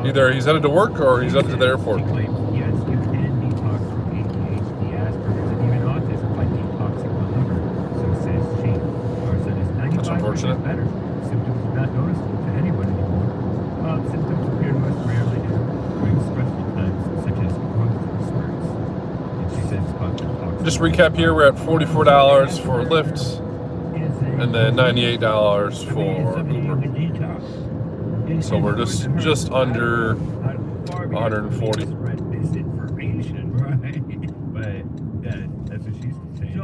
Either he's headed to work or he's headed to the airport. Yes, you can detox from ADHD, Asperger's, and even autism by detoxing the liver, so says she. Our son is 95% better. Symptoms are not noticeable to anyone anymore. Symptoms appear to us rarely during stressful times, such as growth spurts. And she says toxic. Just recap here, we're at $44 for Lyft, and then $98 for Uber. So we're just under 140. But that's what she's saying.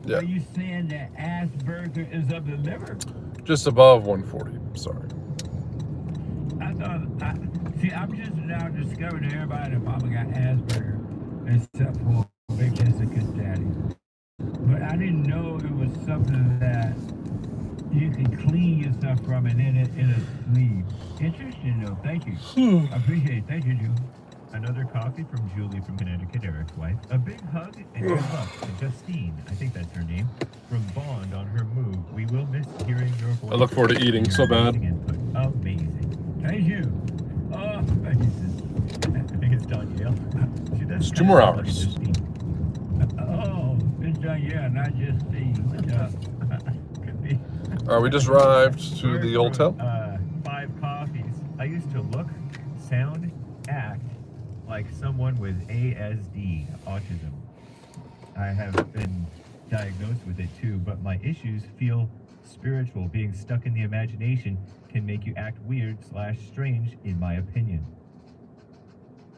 Yeah. Are you saying that Asperger is of the liver? Just above 140. Sorry. I thought. I'm just now discovering that everybody in mama got Asperger, except for Big Jessica's daddy. But I didn't know it was something that you can clean yourself from and in a sleeve. Interesting though. Thank you. I appreciate it. Thank you, Julie. Another coffee from Julie from Connecticut, Eric's wife. A big hug and good luck to Justine, I think that's her name, from Bond on her move. We will miss hearing your voice. I look forward to eating so bad. Amazing. Thank you. Oh, amazing. I think it's Danielle. It's 2 more hours. Oh, it's Danielle, not Justine. Good job. Could be. All right, we just arrived to the hotel. 5 coffees. I used to look, sound, act like someone with ASD, autism. I have been diagnosed with it too, but my issues feel spiritual. Being stuck in the imagination can make you act weird / strange, in my opinion.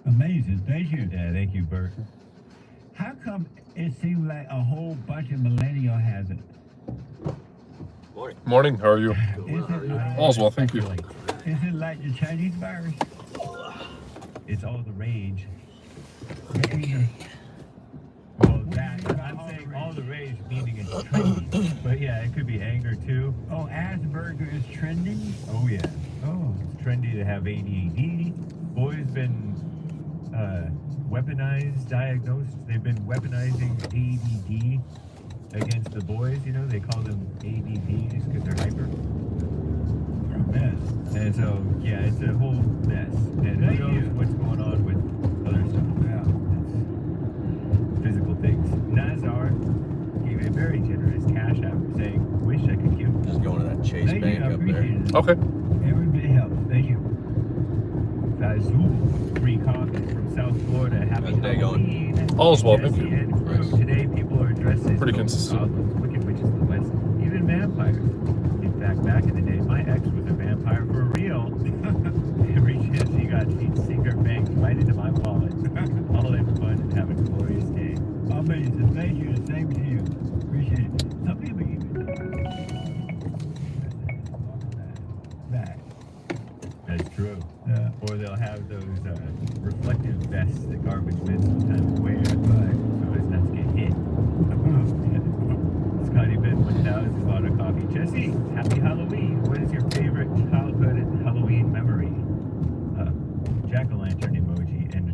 Amazing. Thank you. Yeah, thank you, Bert. How come it seems like a whole bunch of millennials has it? Morning, how are you? All's well, thank you. Is it like the Chinese virus? It's all the rage. Anger. Well, I'm saying all the rage, meaning it's trendy. But yeah, it could be anger too. Oh, Asperger is trending? Oh yeah. Oh. It's trendy to have ADD. Boys been weaponized, diagnosed. They've been weaponizing ADD against the boys. You know, they call them ADDs because they're hyper. They're a mess. And so, yeah, it's a whole mess. And who knows what's going on with other stuff. Yeah. It's physical things. Nazar gave a very generous cash app saying, wish I could give. Just going to that Chase Thank Bank you, I up there. appreciate it. Okay. Every bit helps. Thank you. Fazul, 3 copies from South Florida. Happy Halloween. All's well, thank you. Today, people are dressed as Pretty consistent. goblins, wicked witches of the West, even vampires. In fact, back in the day, my ex was a vampire for real. Every chance she got, she'd sink her fangs right into my wallet. All in fun and have a glorious day. Amazing. Thank you. The same to you. Appreciate it. Some people even back. That's true. Yeah. Or they'll have those reflective vests that garbage men sometimes wear, so as not to get hit. Scotty Ben 1000 bought a coffee. Jesse, happy Halloween. What is your favorite childhood Halloween memory? Jack-o'-lantern emoji and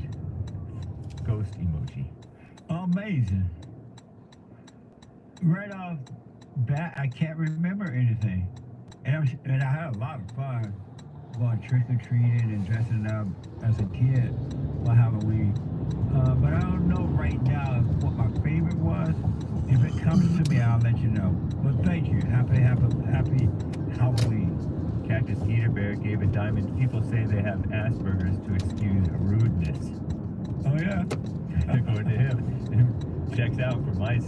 ghost emoji. Amazing. Right off bat, I can't remember anything. And I had a lot of fun going trick-or-treating and dressing up as a kid for Halloween. But I don't know right now what my favorite was. If it comes to me, I'll let you know. But thank you. Happy Halloween. Cactus Eater Bear gave a diamond. People say they have Asperger's to excuse rudeness. Oh yeah? According to him. Checks out for my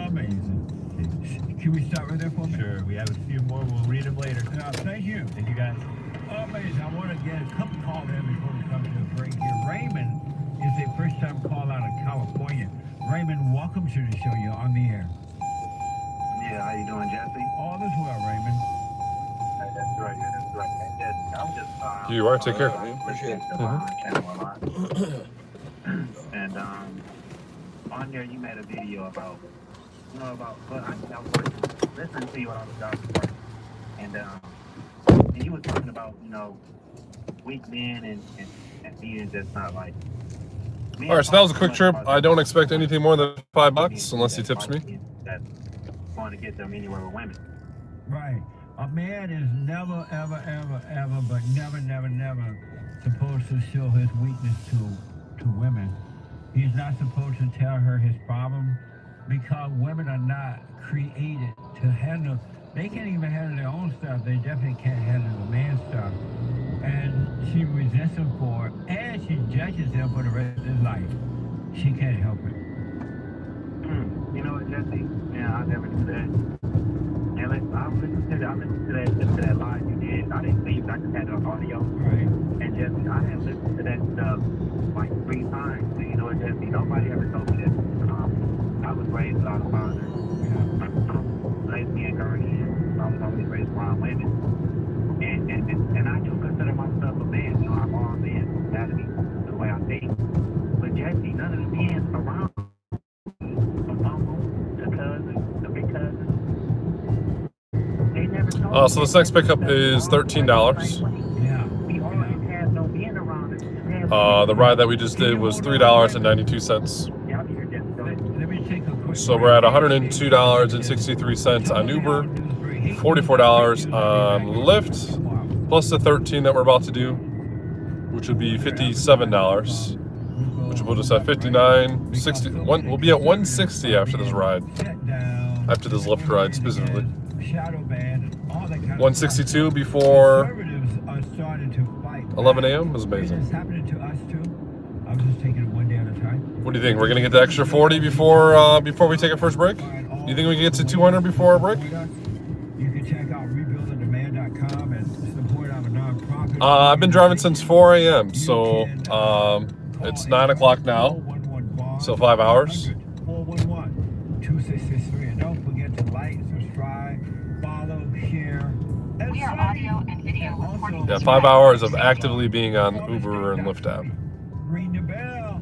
Amazing. Can we start right there for a minute? Sure, we have a few more. We'll read them later. Thank you. Thank you, guys. Amazing. I want to get a couple calls in before we come to the break here. Raymond is a first-time call out of California. Raymond, welcome to the show. You're on the air. Yeah, how you doing, Jesse? All is well, Raymond. That's right. That's right. I'm just. You are. Take care. Appreciate it. Channel a lot. And on there, you made a video about, well, I was listening to you when I was out at work, and you were talking about, weak men and being just not like. All right, so that was a quick trip. I don't expect anything more than $5 unless he tips me. that want to get them anywhere with women. Right. A man is never, ever, ever, ever, but never, never, never supposed to show his weakness to women. He's not supposed to tell her his problem because women are not created to handle. They can't even handle their own stuff. They definitely can't handle the man's stuff. And she resents him for it, and she judges him for the rest of his life. She can't help it. You know what, Jesse? Yeah, I never do that. And I listened to that live you did. I didn't see you. I just had it on audio. Right. And Jesse, I had listened to that stuff like 3 times. So you know what, Jesse? Nobody ever told me this. I was raised without a father. Lesbian guardian. I was always raised around women. And I do consider myself a man. You know, I'm all men. That's the way I think. But Jesse, none of the men around the uncle, the cousin, the big cousin, they never told me. So this next pickup is $13. We always had no men around us. The ride that we just did was $3.92. Let me take a quick So we're at $102.63 on Uber, $44 on Lyft, plus the $13 that we're about to do, which would be $57, which will just have $59, $60. We'll be at $160 after this ride, after this Lyft ride specifically. $162 before 11 a.m. was amazing. I'm just taking it one day at a time. What do you think? We're gonna get the extra 40 before we take our first break? You think we can get to 200 before our break? You can check out rebuildingdemand.com and support our nonprofit. I've been driving since 4 a.m. So it's 9 o'clock now. So 5 hours. 411-2663. And don't forget to like, subscribe, follow, share. We are audio and video recording. Yeah, 5 hours of actively being on Uber and Lyft app. Ring the bell.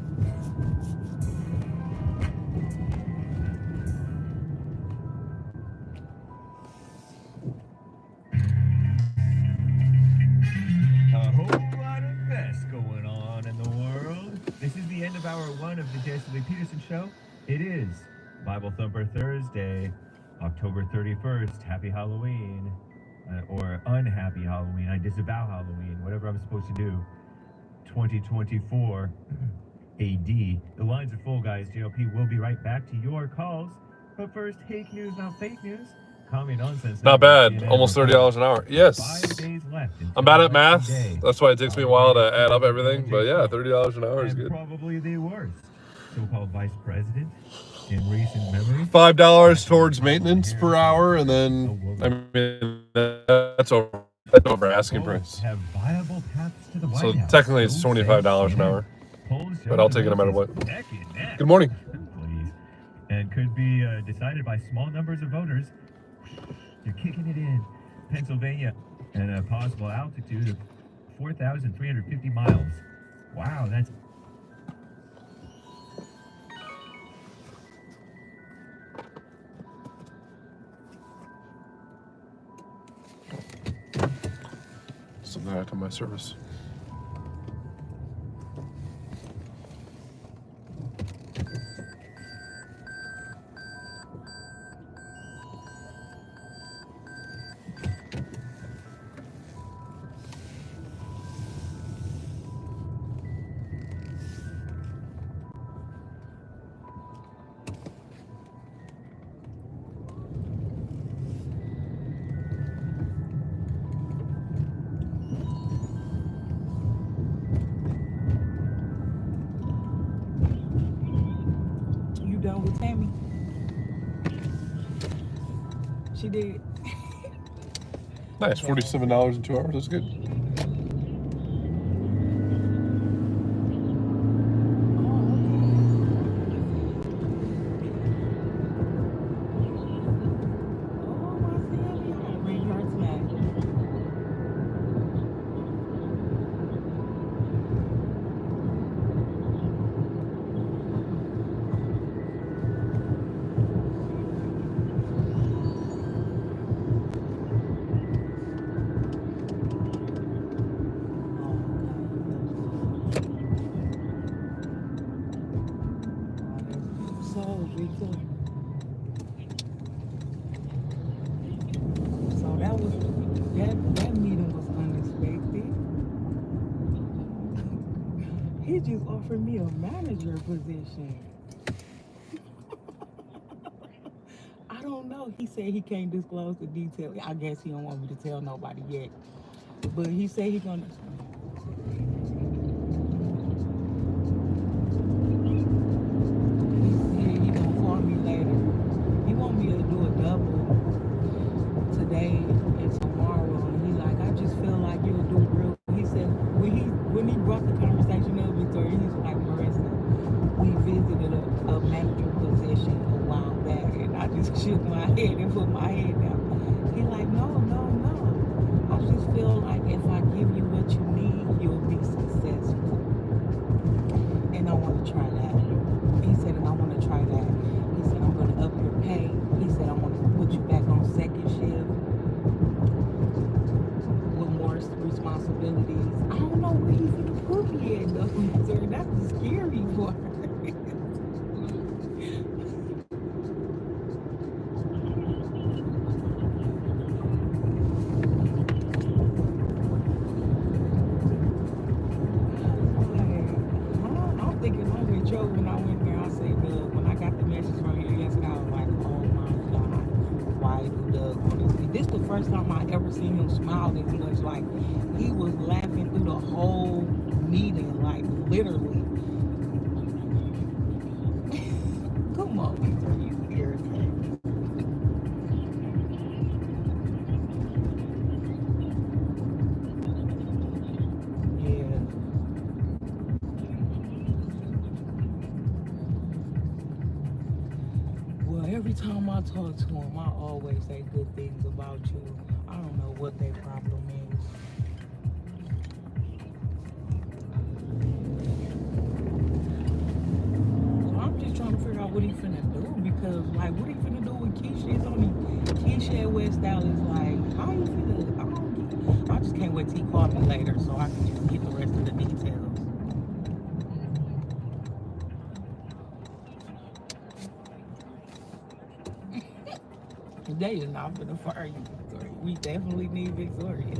A whole lot of mess going on in the world. This is the end of hour 1 of the Jesse Lee Peterson Show. It is Bible Thumper Thursday, October 31st. Happy Halloween. Or unhappy Halloween. I disavow Halloween. Whatever I'm supposed to do. 2024 AD. The lines are full, guys. JLP will be right back to your calls. But first, fake news, not fake news. Common nonsense. Not bad. Almost $30 an hour. Yes. 5 days left. I'm bad at math. That's why it takes me a while to add up everything. But yeah, $30 an hour is good. Probably the worst. So-called vice president in recent memory. $5 towards maintenance per hour, and then I mean that's over asking price. Have viable paths to the White So House. technically it's $25 an hour, but I'll take it no matter what. Good morning. Please. And could be decided by small numbers of voters. You're kicking it in. Pennsylvania, and a possible altitude of 4,350 miles. Wow, that's... Something out of my service. Done with Tammy. She did. Nice, $47 in 2 hours. That's good. He just offered me a manager position. I don't know. He said he can't disclose the details. I guess he don't want me to tell nobody yet. But he said he's gonna. He gonna call me later. He want me to do a double today and tomorrow. And he like, I just feel like you'll do real. He said when he brought the conversation up, Victoria, he's like, Marissa, we visited a manager position a while back, and I just shook my head and put my head down. He like, no. I just feel like if I give you what you need, you'll be successful. And I want to try that. He said, and I want to try that. He said, I'm going to up your pay. He said, I want to put you back on second shift with more responsibilities. I don't know where he's going to put me at, though. Sir, that's the scary part. When I went there, I said, Doug, when I got the message from you yesterday, I was like, oh my God, why do Doug want to see? This is the first time I ever seen him smile this much. Like, he was laughing through the whole meeting, like, literally. Come on, Victor, you irritating. Every time I talk to him, I always say good things about you. I don't know what their problem is. So I'm just trying to figure out what he finna do, because, like, what he finna do with Keisha? It's only Keisha at West Dallas. Like, how you finna? I just can't wait till he call me later so I can just get the rest of the details. They is not gonna fire you, Victoria. We definitely need Victoria.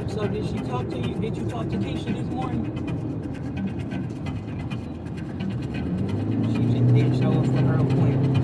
So did she talk to you? Did you talk to Keisha this morning? She just didn't show up for her appointment.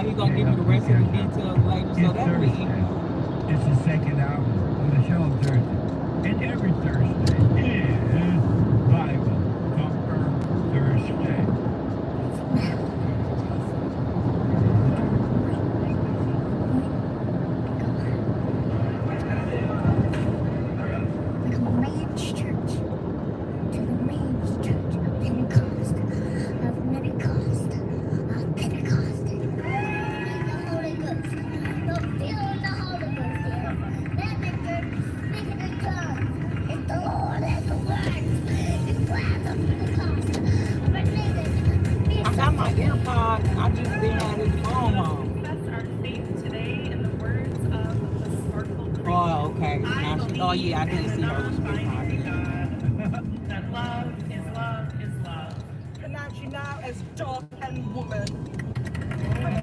he gonna give you the rest of the details later. So It's that was Thursday. It's the second album of the show on Thursday. And every Thursday is Bible Thumper Thursday. I got my AirPods. I just didn't have his phone on. Oh, okay. Now she, oh yeah, I did see her with some AirPods. That love is love is love. Pronounce you now as dog and woman.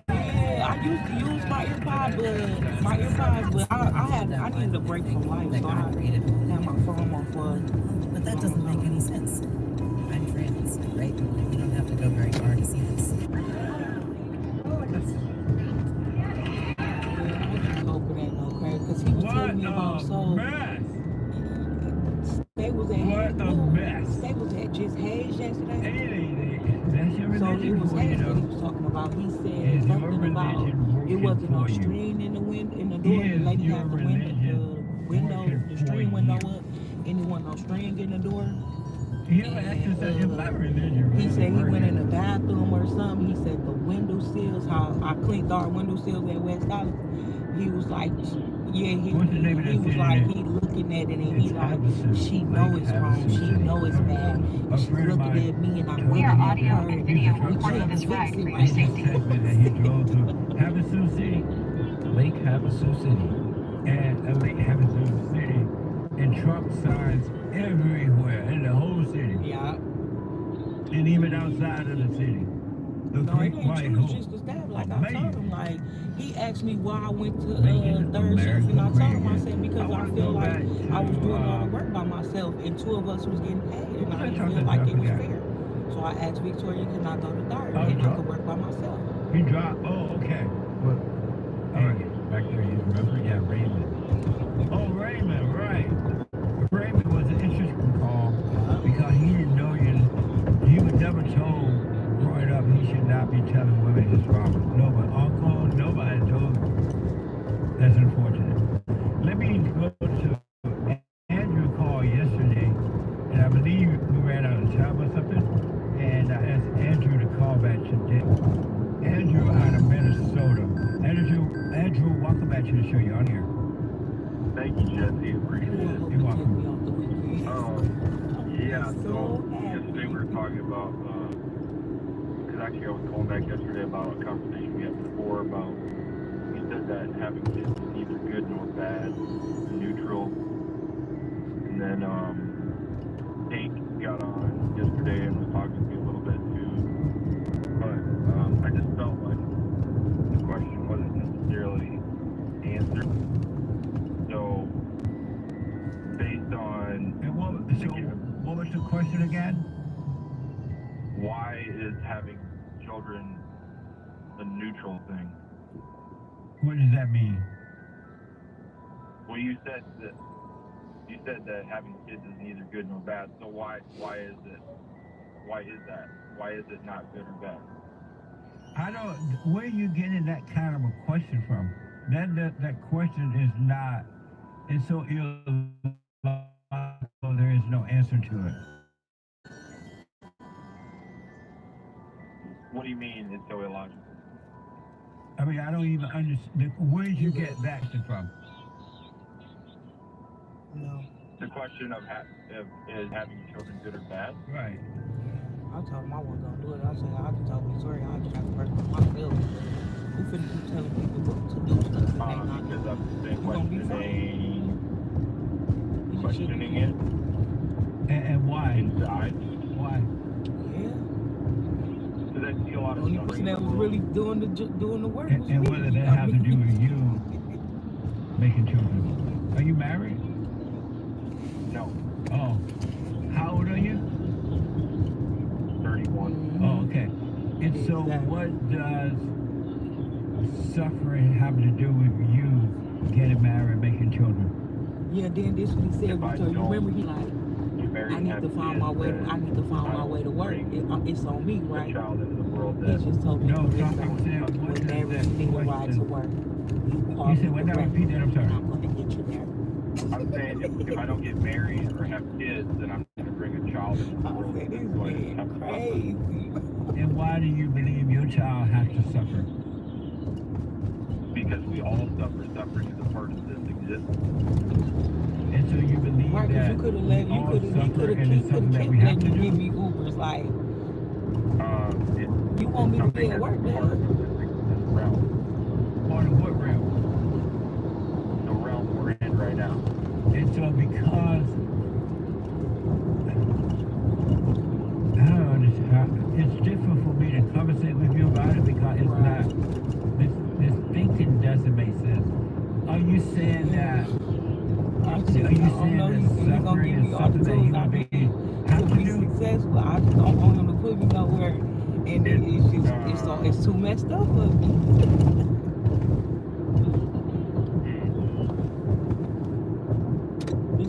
Yeah, I used to use my AirPods, but I needed a break from life, so I had my phone on for. But that doesn't make any sense. I'm trans, right? You don't have to go very far to see this. Hope it ain't no crazy, because he was telling me about they was at just Hayes yesterday. So it was Hayes that he was talking about. He said something about it wasn't no string in the door. The lady had the string window up, and there wasn't no string in the door. He said he went in the bathroom or something. He said the window sills, how I cleaned our window sills at West Hollywood. He was like, yeah, he was like, he looking at it and he like, she know it's wrong, she know it's bad. And she's looking at me and I'm looking at her. And we can't fix it right now. He drove to Havasu City, Lake Havasu City, and Lake Havasu City, and Trump signs everywhere in the whole city. Yeah. And even outside of the city. The Great White Hope. Just the staff. Like I told him, like he asked me why I went to third shift, and I told him, I said because I feel like I was doing all the work by myself, and two of us was getting paid, and I didn't feel like it was fair. So I asked Victoria, can I go to third, and I could work by myself. He dropped. Oh, okay. Well, all right. Back there, you remember? Yeah, Raymond. Oh, Raymond, right. Raymond was an interesting call because he didn't know he was never told growing up he should not be telling women his problems. No, but uncle, nobody told him. That's unfortunate. Let me go to Andrew called yesterday, and I believe we ran out of time or something, and I asked Andrew to call back today. Andrew out of Minnesota. Andrew, welcome back to the show. You're on here. Thank you, Jesse. Appreciate it. You're welcome. Yeah, so yesterday we were talking about, because actually I was calling back yesterday about a conversation we had before about, you said that having kids is neither good nor bad, neutral. And then Hank got on yesterday and was talking to me a little bit too. But I just felt like the question wasn't necessarily answered. So, based on... And what was the question again? Why is having children a neutral thing? What does that mean? Well, you said that having kids is neither good nor bad. So why is it? Why is that? Why is it not good or bad? I don't. Where are you getting that kind of a question from? That question is not. It's so illogical. There is no answer to it. What do you mean it's so illogical? I mean, I don't even understand. Where did you get that from? No. The question of is having children good or bad? Right. I told him I wasn't gonna do it. I said I just told Victoria I just have to work for myself. We finna keep telling people what to do stuff that they not Because doing. I've been questioning it. And why? Inside. Why? Yeah. Because I see a lot of the only person that was really doing the work was And me. what does that have to do with you making children? Are you married? No. Oh. How old are you? 31. Oh, okay. And so what does suffering having to do with you getting married, making children? Yeah, then this what he said. So you remember he like, I need to find my way. I need to find my way to work. It's on me, right? He just told me No, it's something on said, what when does married, that you need a ride to question? work. You said, what now? Repeat that, I'm sorry. I'm going to get you there. I'm saying if I don't get married or have kids, then I'm going to bring a child into the world. This that's going to man have to suffer. crazy. And why do you believe your child has to suffer? Because we all suffer. Suffering is a part of this existence. And so you believe Right, that you could have let, we all suffer and it's something that we kept have to letting you do? give me Ubers. Like, It's you want me to be at work, part of Dad? this realm. Part of what realm? The realm we're in right now. And so because I don't understand, it's difficult for me to conversate with you about it because it's not, this thinking doesn't make sense. Are you saying that, are you saying that suffering is something that human beings have to be do? successful? I just don't want him to put me nowhere, and it's too messed up for me.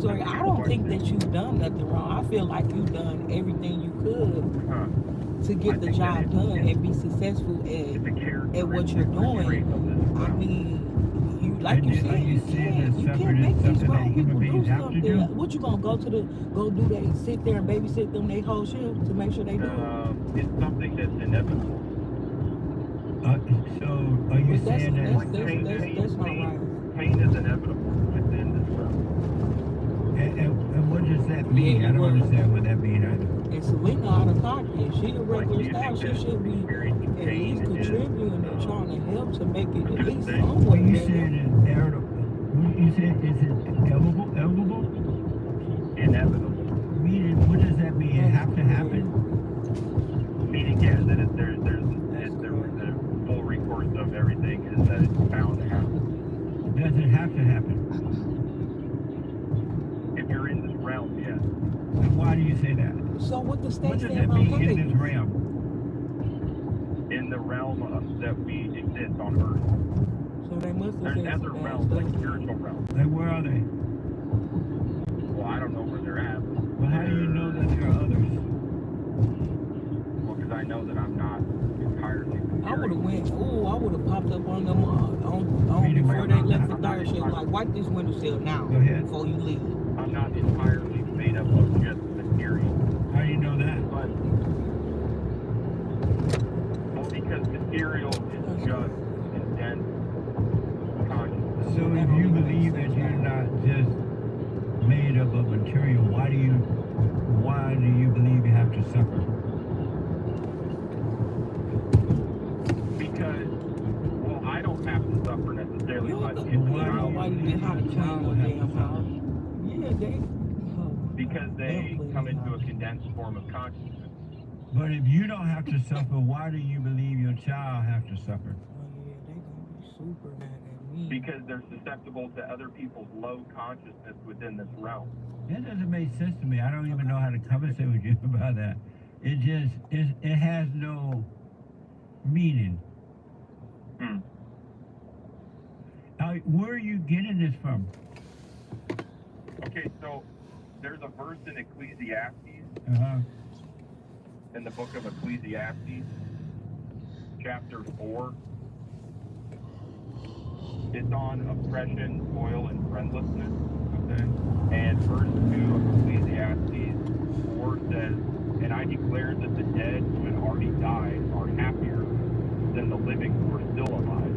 Sorry, I don't think that you've done nothing wrong. I feel like you've done everything you could to get the job done and be successful at what you're doing. I mean, you like you said, you can't make these grown people do something. What you gonna go do? They sit there and babysit them they whole shift to make sure they do it? It's something that's inevitable. So are you saying that's not right. Pain is inevitable within this world. And what does that mean? I don't understand what that means either. And Selena out of pocket. She a regular staff. She should be at least contributing and trying to help to make it at least somewhere. What you said is you said is it inevitable? Inevitable. Meaning, what does that mean? It have to happen? Meaning, yeah, that there's the full recourse of everything is that it's bound to happen. Does it have to happen? If you're in this realm, yes. And why do you say that? So what the state What does say that about mean money? in this realm? In the realm that we exist on Earth. So they must have There's said other some bad realms, like stuff. spiritual realms. Like, where are they? Well, I don't know where they're at. Well, how do you know that there are others? Well, because I know that I'm not entirely I would have went, I would have popped up on them before they left the third shift. Like, wipe this windowsill now before you leave. I'm not entirely made up of just material. How do you know that? But, well, because material is just intense consciousness. So if you believe that you're not just made up of material, why do you believe you have to suffer? Because, well, I don't have to suffer necessarily, but Why you didn't have to clean no damn house? Yeah, because they come into a condensed form of consciousness. But if you don't have to suffer, why do you believe your child have to suffer? Super mad at me. Because they're susceptible to other people's low consciousness within this realm. That doesn't make sense to me. I don't even know how to conversate with you about that. It has no meaning. Where are you getting this from? Okay, so there's a verse in Ecclesiastes, in the book of Ecclesiastes, chapter 4. It's on oppression, toil, and friendlessness. Okay. And verse 2 of Ecclesiastes 4 says, "And I declare that the dead who had already died are happier than the living who are still alive.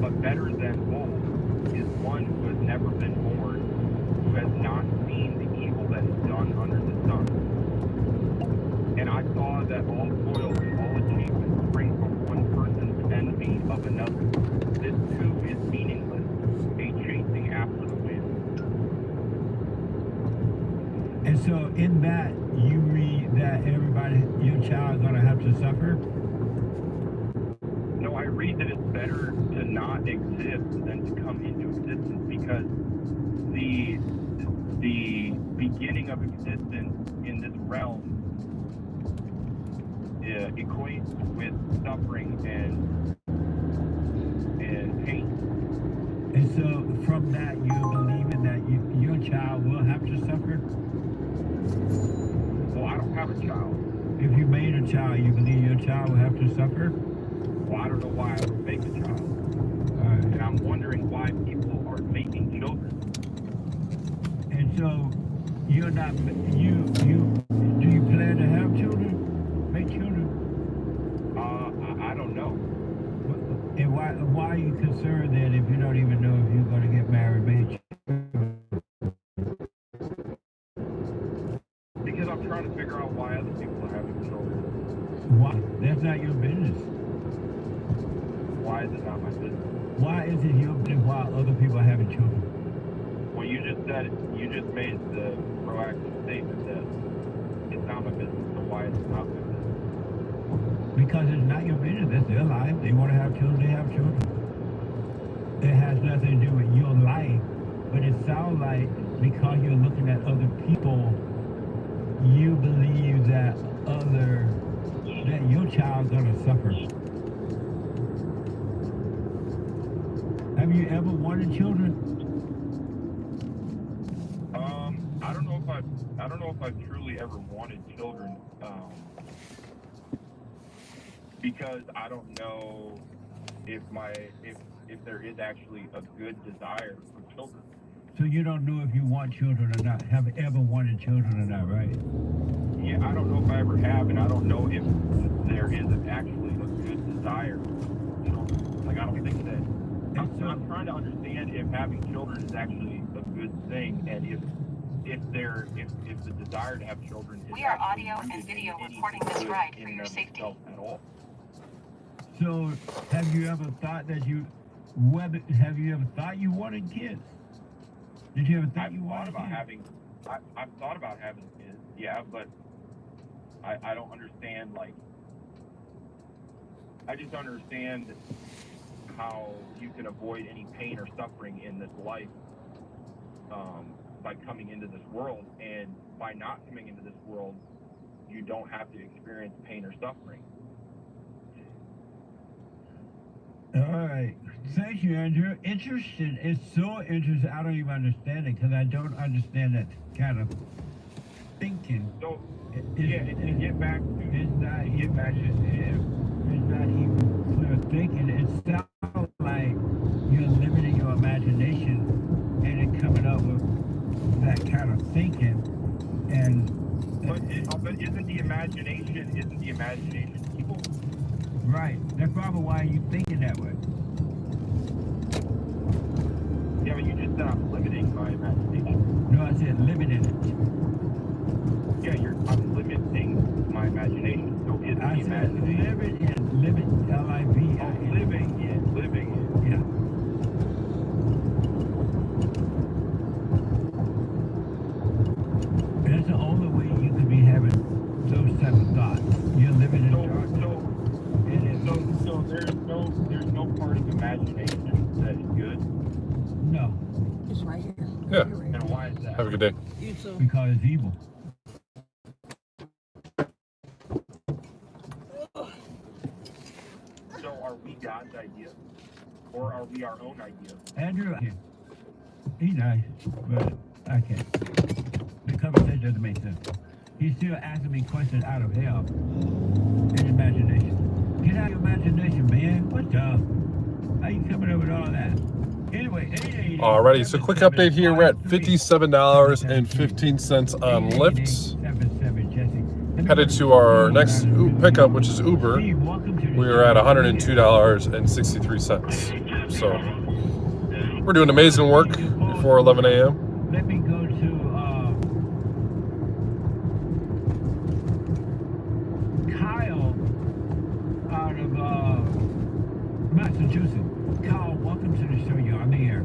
But better than both is one who has never been born, who has not seen the evil that is done under the sun. And I saw that all toil and all achievement spring from one person's envy of another. This too is meaningless, a chasing after the wind." And so in that, you read that your child is going to have to suffer? No, I read that it's better to not exist than to come into existence, because the beginning of existence in this realm equates with suffering and So from that, you believing that your child will have to suffer? Well, I don't have a child. If you made a child, you believe your child will have to suffer? Well, I don't know why I would make a child. And I'm wondering why people are making children. And so you're not, do you plan to have children? Make children? I don't know. And why are you concerned then if you don't even know if you're going to get married, make children? Because I'm trying to figure out why other people are having children. Why? That's not your business. Why is it not my business? Why is it your business while other people are having children? Well, you just made the proactive statement that it's not my business, so why is it not my business? Because it's not your business. That's their life. They want to have children, they have children. It has nothing to do with your life, but it sounds like because you're looking at other people, you believe that your child's gonna suffer. Have you ever wanted children? I don't know if I've truly ever wanted children, because I don't know if there is actually a good desire for children. So you don't know if you want children or not, have ever wanted children or not, right? Yeah, I don't know if I ever have, and I don't know if there is actually a good desire for children. Like, I don't think that. I'm trying to understand if having children is actually a good thing, and if the desire to have children is We are audio and video recording this ride for your safety. At all. So have you ever thought you wanted kids? Did you ever think you wanted kids? I've thought about having kids, yeah, but I don't understand, like, I just understand how you can avoid any pain or suffering in this life by coming into this world, and by not coming into this world, you don't have to experience pain or suffering. All right. Thank you, Andrew. Interesting. It's so interesting. I don't even understand it because I don't understand that kind of thinking. So, to get back to... It's not even clear thinking. It sounds like you're limiting your imagination and it coming up with that kind of thinking. But isn't the imagination evil? Right. That's probably why you're thinking that way. Yeah, but you just said I'm limiting my imagination. No, I said limiting it. Yeah, I'm limiting my imagination. So is the imagination... Limit, L-I-V-I. Oh, living it. Yeah. That's the only way you could be having those type of thoughts. You're living in So there's no part of imagination that is good? No. It's right here. Yeah. And why is that? Have a good day. You too. Because it's evil. So are we God's idea? Or are we our own idea? Andrew, he's nice, but I can't. The conversation doesn't make sense. He's still asking me questions out of hell and imagination. Get out of your imagination, man. What the? How you coming up with all that? Anyway, Alrighty, so quick update here. We're at $57.15 on Lyft. Headed to our next pickup, which is Uber. We are at $102.63. So we're doing amazing work before 11 a.m. Let me go to Kyle out of Massachusetts. Kyle, welcome to the show. You're on the air.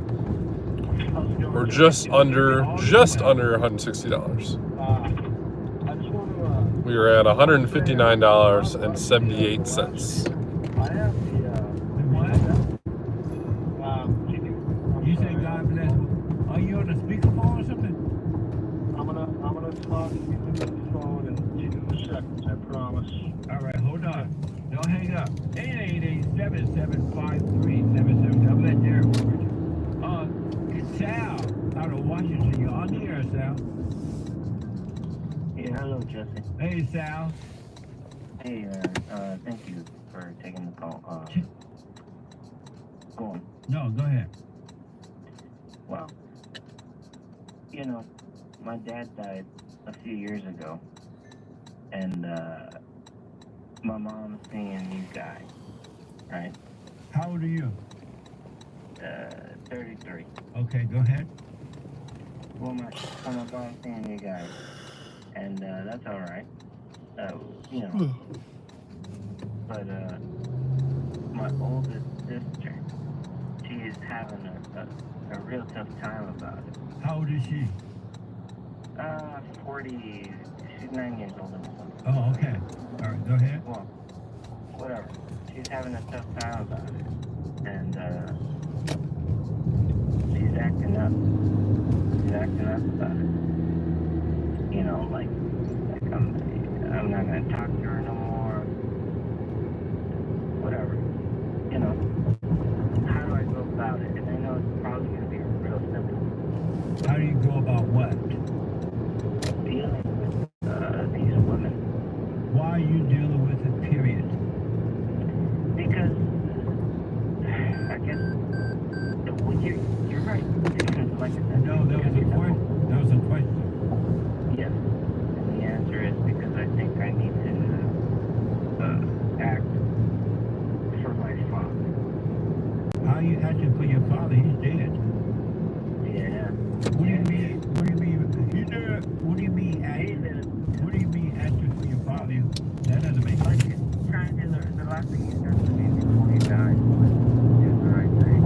We're just under $160. We are at $159.78. I have what? You say God bless. Are you on the speakerphone or something? I'm gonna talk to you on the phone in 2 seconds, I promise. All right, hold on. Don't hang up. 888-775-3777. I'm letting Derek work with you. Jesse. Hey, Sal. Hey, thank you for taking the call. Go on. No, go ahead. Well, you know, my dad died a few years ago, and my mom's seeing a new guy, right? How old are you? 33. Okay, go ahead. Well, my mom's seeing a new guy, and that's all right. You know. But my oldest sister, she is having a real tough time about it. How old is she? 40. She's 9 years older than me. Oh, okay. All right, go ahead. Well, whatever. She's having a tough time about it, and she's acting up. She's acting up about it. You know, like I'm not gonna talk to her no more. Whatever. You know. How do I go about it? And I know it's probably gonna be real simple. How do you go about what? Dealing with these women. Why are you dealing with it, period? Because I guess you're right. Because like I said, No, that was a question. That was a question. Yes. And the answer is because I think I need to act for my father. How are you acting for your father? He's dead. Yeah. What do you mean? What do you mean? You know, what do you mean acting? What do you mean acting for your father? That doesn't make sense. Trying to do the last thing he's done for me before he died was do the right thing.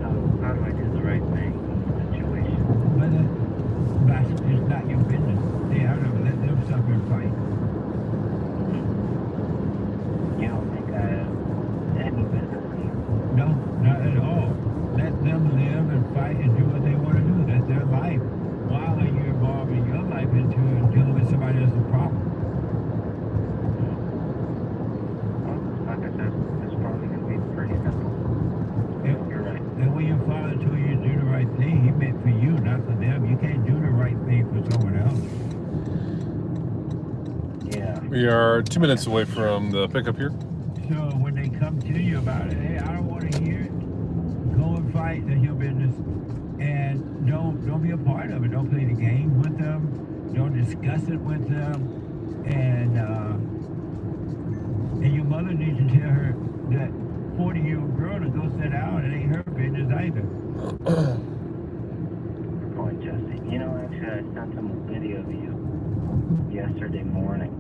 So how do I do the right thing in the situation? But it's not your business. They have to let them suffer and fight. You don't think I have any business in it? No, not at all. Let them live and fight and do what they want to do. That's their life. Why are you involving your life into dealing with somebody else's problem? Well, like I said, it's probably going to be pretty simple. You're right. And when your father told you to do the right thing, he meant for you, not for them. You can't do the right thing for someone else. Yeah. We are 2 minutes away from the pickup here. So when they come to you about it, hey, I don't want to hear it. Go and fight. That's your business. And don't be a part of it. Don't play the game with them. Don't discuss it with them. And your mother needs to tell her that 40-year-old girl to go sit down. It ain't her business either. Good point, Jesse. You know, actually, I sent him a video of you yesterday morning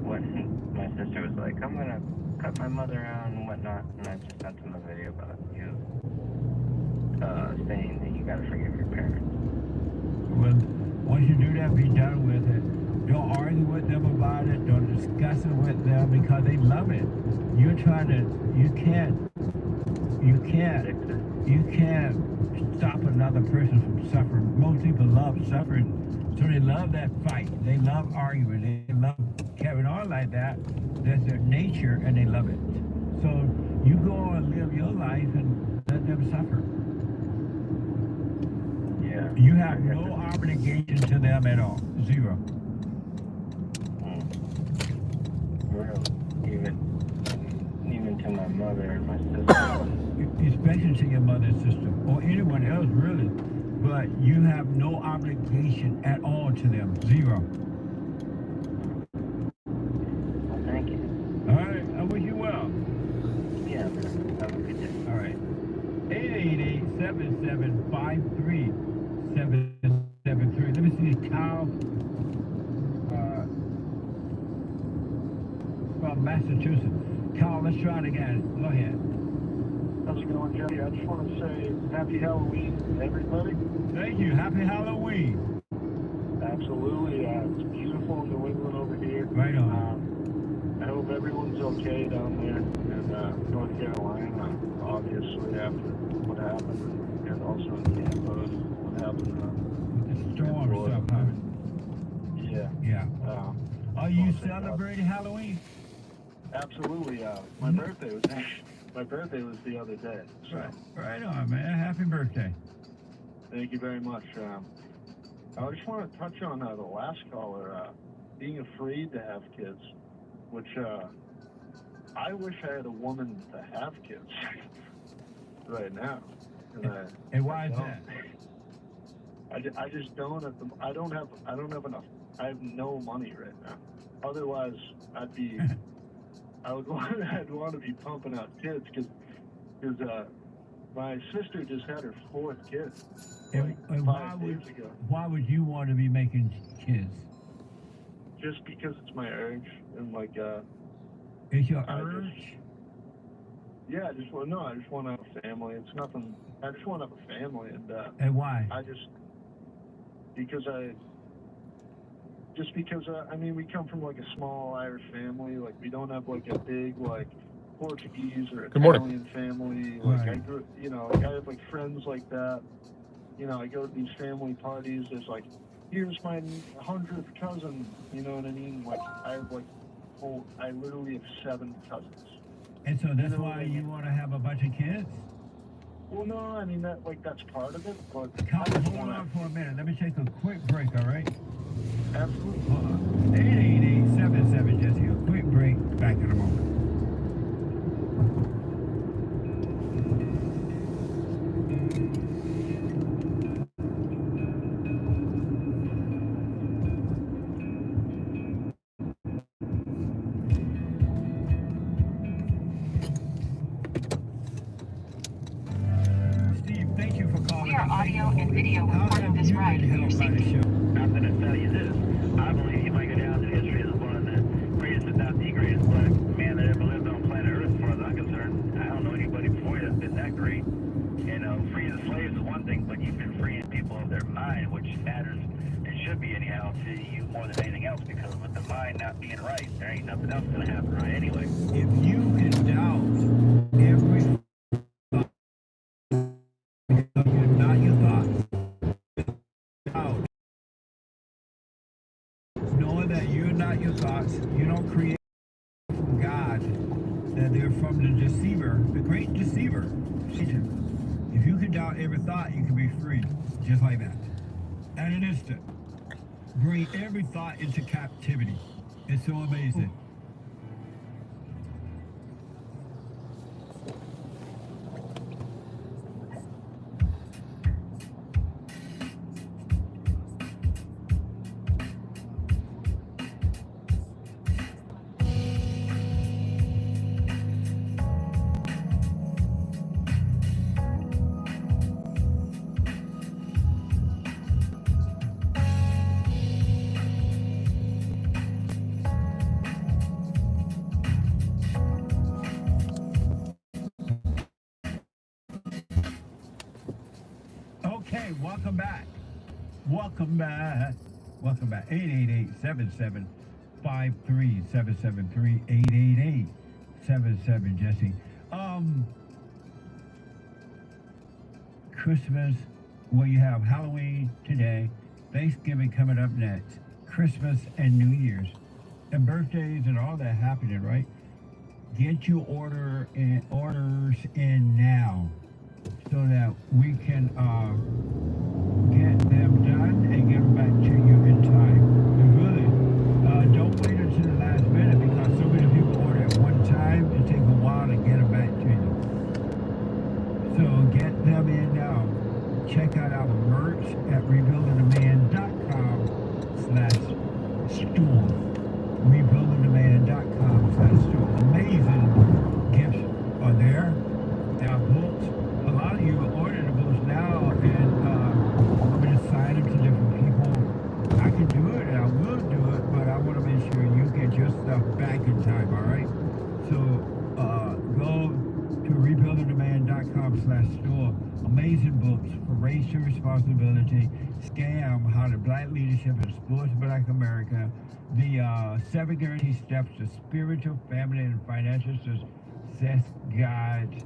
when my sister was like, I'm going to cut my mother out and whatnot. And I just sent him a video about you saying that you got to forgive your parents. Well, once you do that, be done with it. Don't argue with them about it. Don't discuss it with them because they love it. You're trying to, you can't stop another person from suffering. Most people love suffering, so they love that fight. They love arguing. They love carrying on like that. That's their nature, and they love it. So you go on and live your life and let them suffer. Yeah. You have no obligation to them at all. Zero. Really? Even to my mother and my sister. Especially to your mother and sister, or anyone else really. But you have no obligation at all to them. Zero. Well, thank you. All right. I wish you well. Yeah, man. Have a good day. All right. 888-775-3773. Let me see. Kyle from Massachusetts. Kyle, let's try it again. Go ahead. How's it going, Jody? I just want to say Happy Halloween to everybody. Thank you. Happy Halloween. Absolutely. It's beautiful in New England over here. Right on. I hope everyone's okay down there in North Carolina, obviously, after what happened, and also in Tampa, what happened. The storm stuff, huh? Yeah. Yeah. Are you celebrating Halloween? Absolutely. My birthday was the other day. So. Right on, man. Happy birthday. Thank you very much. I just want to touch on the last caller, being afraid to have kids, which I wish I had a woman to have kids right now. And why is that? I just don't at the. I don't have enough. I have no money right now. Otherwise, I'd want to be pumping out kids because my sister just had her 4th kid. And why would you want to be making kids? Just because it's my urge and It's your urge? Yeah, I just want to have a family. It's nothing. I just want to have a family And why? Because I mean, we come from a small Irish family. We don't have a big Portuguese or Italian family. Right. I grew, I have friends like that. I go to these family parties. There's here's my 100th cousin. You know what I mean? I literally have 7 cousins. And so that's why you want to have a bunch of kids? Well, no, I mean that's part of it. But hold on for a minute. Let me take a quick break. All right? Absolutely. 888-77 Jesse. A quick break. Back in a moment. We are audio and video recording this ride for your safety. I'm going to tell you this. I believe you might go down to history as one of the greatest, if not the greatest black man that ever lived on planet Earth, as far as I'm concerned. I don't know anybody before you that's been that great. Freeing the slaves is one thing, but you've been freeing people of their mind, which matters and should be anyhow to you more than anything else, because with the mind not being right, there ain't nothing else going to happen right anyway. If you can doubt every not your thoughts, doubt, knowing that you're not your thoughts, you don't create from God, that they're from the deceiver, the great deceiver, Satan. If you can doubt every thought, you can be free, just like that. At an instant. Bring every thought into captivity. It's so amazing. Okay, welcome back. Welcome back. 888-77-53773. 888-77 Jesse. Christmas, well, you have Halloween today, Thanksgiving coming up next, Christmas and New Year's, and birthdays and all that happening, right? Get your orders in now, so that we can get them done and get them back to you in time. And really, don't wait until the last minute, because so many people order at one time. It takes a while to get them back to you. So get them in now. Check out our merch at rebuildingtheman.com/store. rebuildingtheman.com/store. Amazing gifts are there. Our books. A lot of you are ordering the books now, and I'm going to sign them to different people. I can do it, and I will do it, but I want to make sure you get your stuff back in time, all right? So go to rebuildingtheman.com/store. Amazing books for racial responsibility, scam, how to black leadership in sports black America, the 7 guarantee steps to spiritual, family, and financial success guides.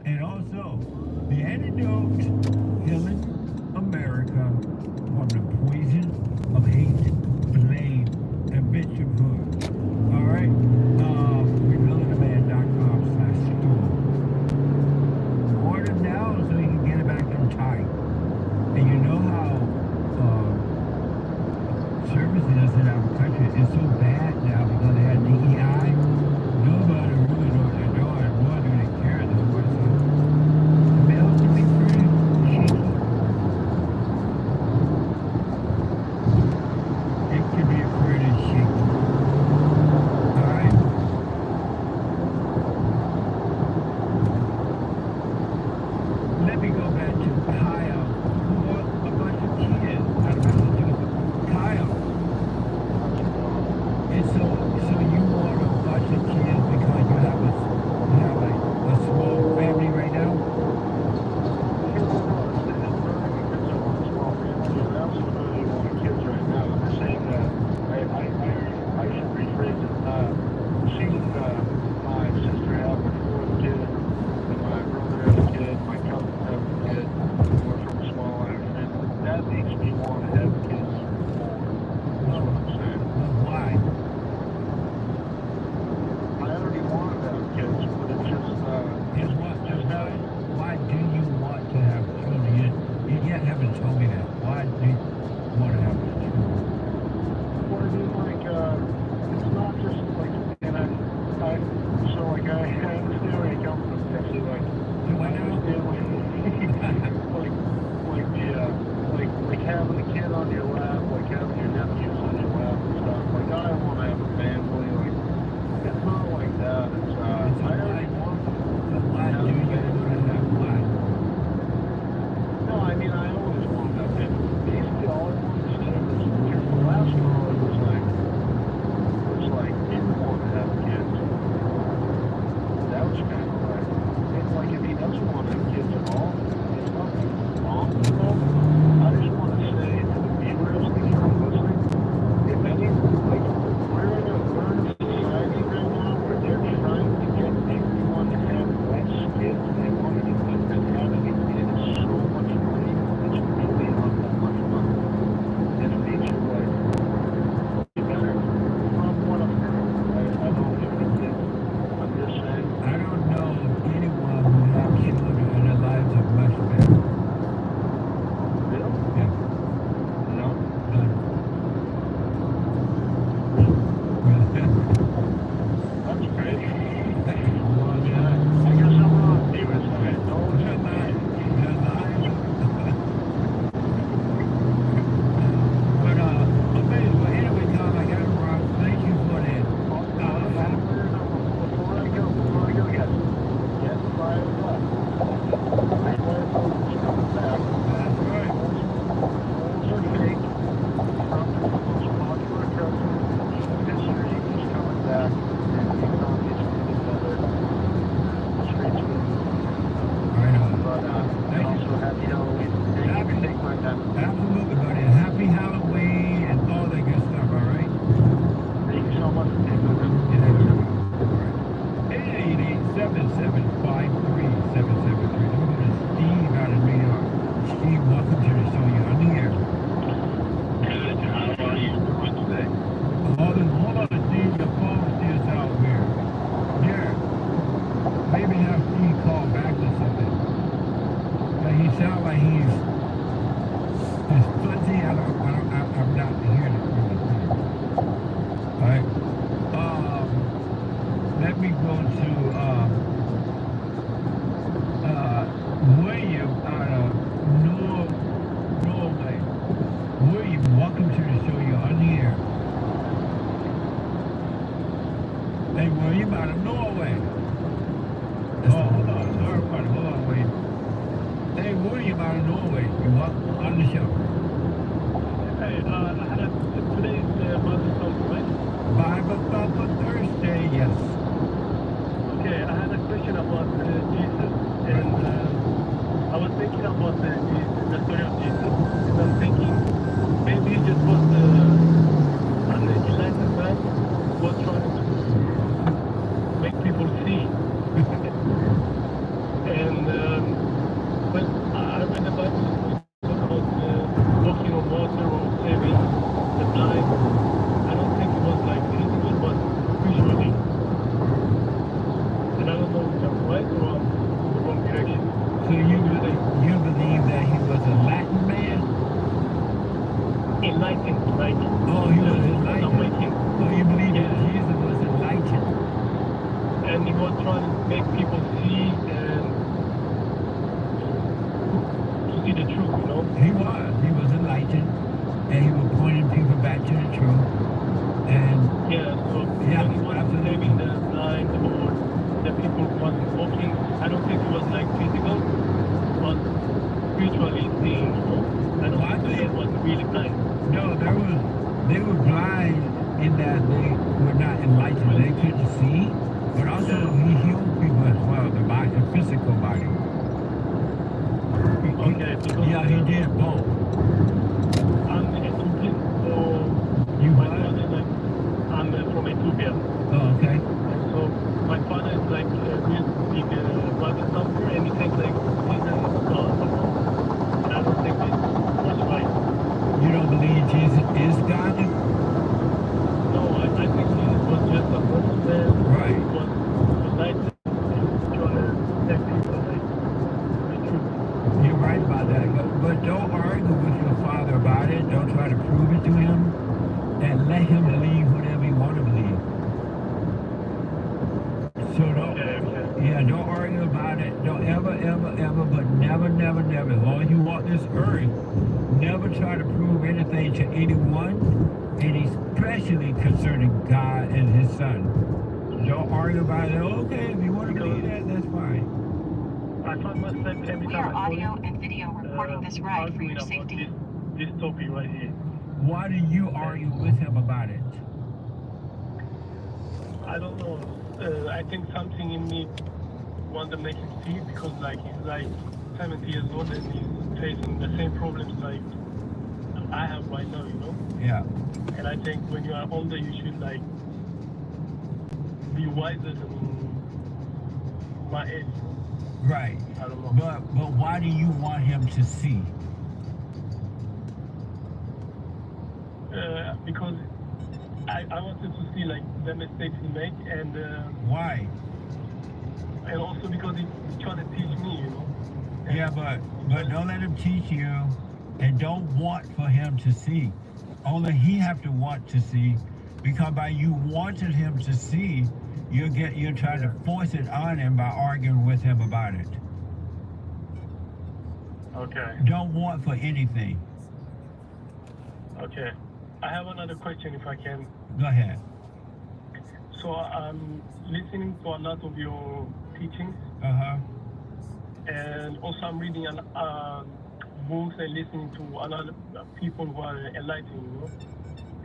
And also, the antidote, healing America from the poison of hate, blame, and victimhood. All right? rebuildingtheman.com/store. Order now so you can get it back in time. And you know how sounds like he's fuzzy. I'm not hearing it really clear. All right. Let me go to William out of Norway. William, welcome to the show. You're on the air. Hey, William out of Norway. Hold on. Sorry, buddy. Hold on, William. Hey, William out of Norway. You're welcome on the show. Hey, today's Bible Talk, right? Bible Talk for Thursday, yes. Okay, I had a question about Jesus, and I was thinking about the story of Jesus, and I'm thinking maybe he just was an enlightened man who was trying to make people see. And when I read the Bible, it talks about walking on water or saving the blind. I don't think it was like physical, but visually. And I don't know if I'm right or I'm in the wrong direction. So you believe that he was a Latin man? Enlightened. Oh, he was enlightened. Awakened. Oh, you believe that Jesus was enlightened? And he was trying to make people see and to see the truth, you know? He was enlightened, and he was pointing people back to the truth. And yeah, so when he was saving the blind or the people who wasn't walking, I don't think it was like physical, but spiritually seeing, you know? I don't think they was really blind. No, they were blind in that they were not enlightened. They couldn't see, but also he healed people as well, the physical body. Okay, because yeah, he did both. I'm Ethiopian, so my father is like, I'm from Ethiopia. Oh, okay. And so my father is like a real big Bible thumper, and he thinks like Jesus is God. And I don't think it was right. You don't believe Jesus is God? No, I think Jesus was just a normal man. Right. He was enlightened and trying to protect people like the truth. You're right about that, but don't argue with your father about it. Don't try to prove it to him, and let him believe whatever he want to believe. So don't argue about it. Don't ever, but never, as long as you walk this earth, never try to prove anything to anyone, and especially concerning God and His Son. Don't argue about it. Okay, if you want to believe that, that's fine. I find myself every We time are audio and video recording this ride for your safety. This topic right here. Why do you argue with him about it? I don't know. I think something in me wants to make him see it because like he's like 70 years old and he's facing the same problems like I have right now, you know? Yeah. And I think when you are older, you should like be wiser than my age. Right. I don't know. But why do you want him to see? Because I wanted to see like the mistakes he make and why? And also because he's trying to teach me, you know. Yeah, but don't let him teach you, and don't want for him to see. Only he have to want to see, because by you wanting him to see, you're trying to force it on him by arguing with him about it. Okay. Don't want for anything. Okay. I have another question if I can. Go ahead. So I'm listening to a lot of your teachings. Uh-huh. And also I'm reading books and listening to a lot of people who are enlightened, you know.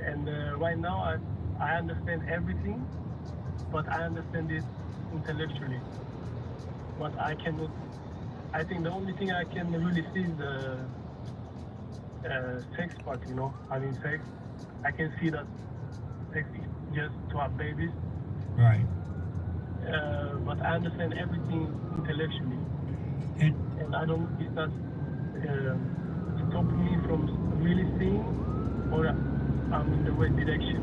And right now I understand everything, but I understand it intellectually. But I think the only thing I can really see is the sex part, you know, having sex. I can see that sex is just to have babies. Right. But I understand everything intellectually. And I don't, it's not stopping me from really seeing, or I'm in the right direction.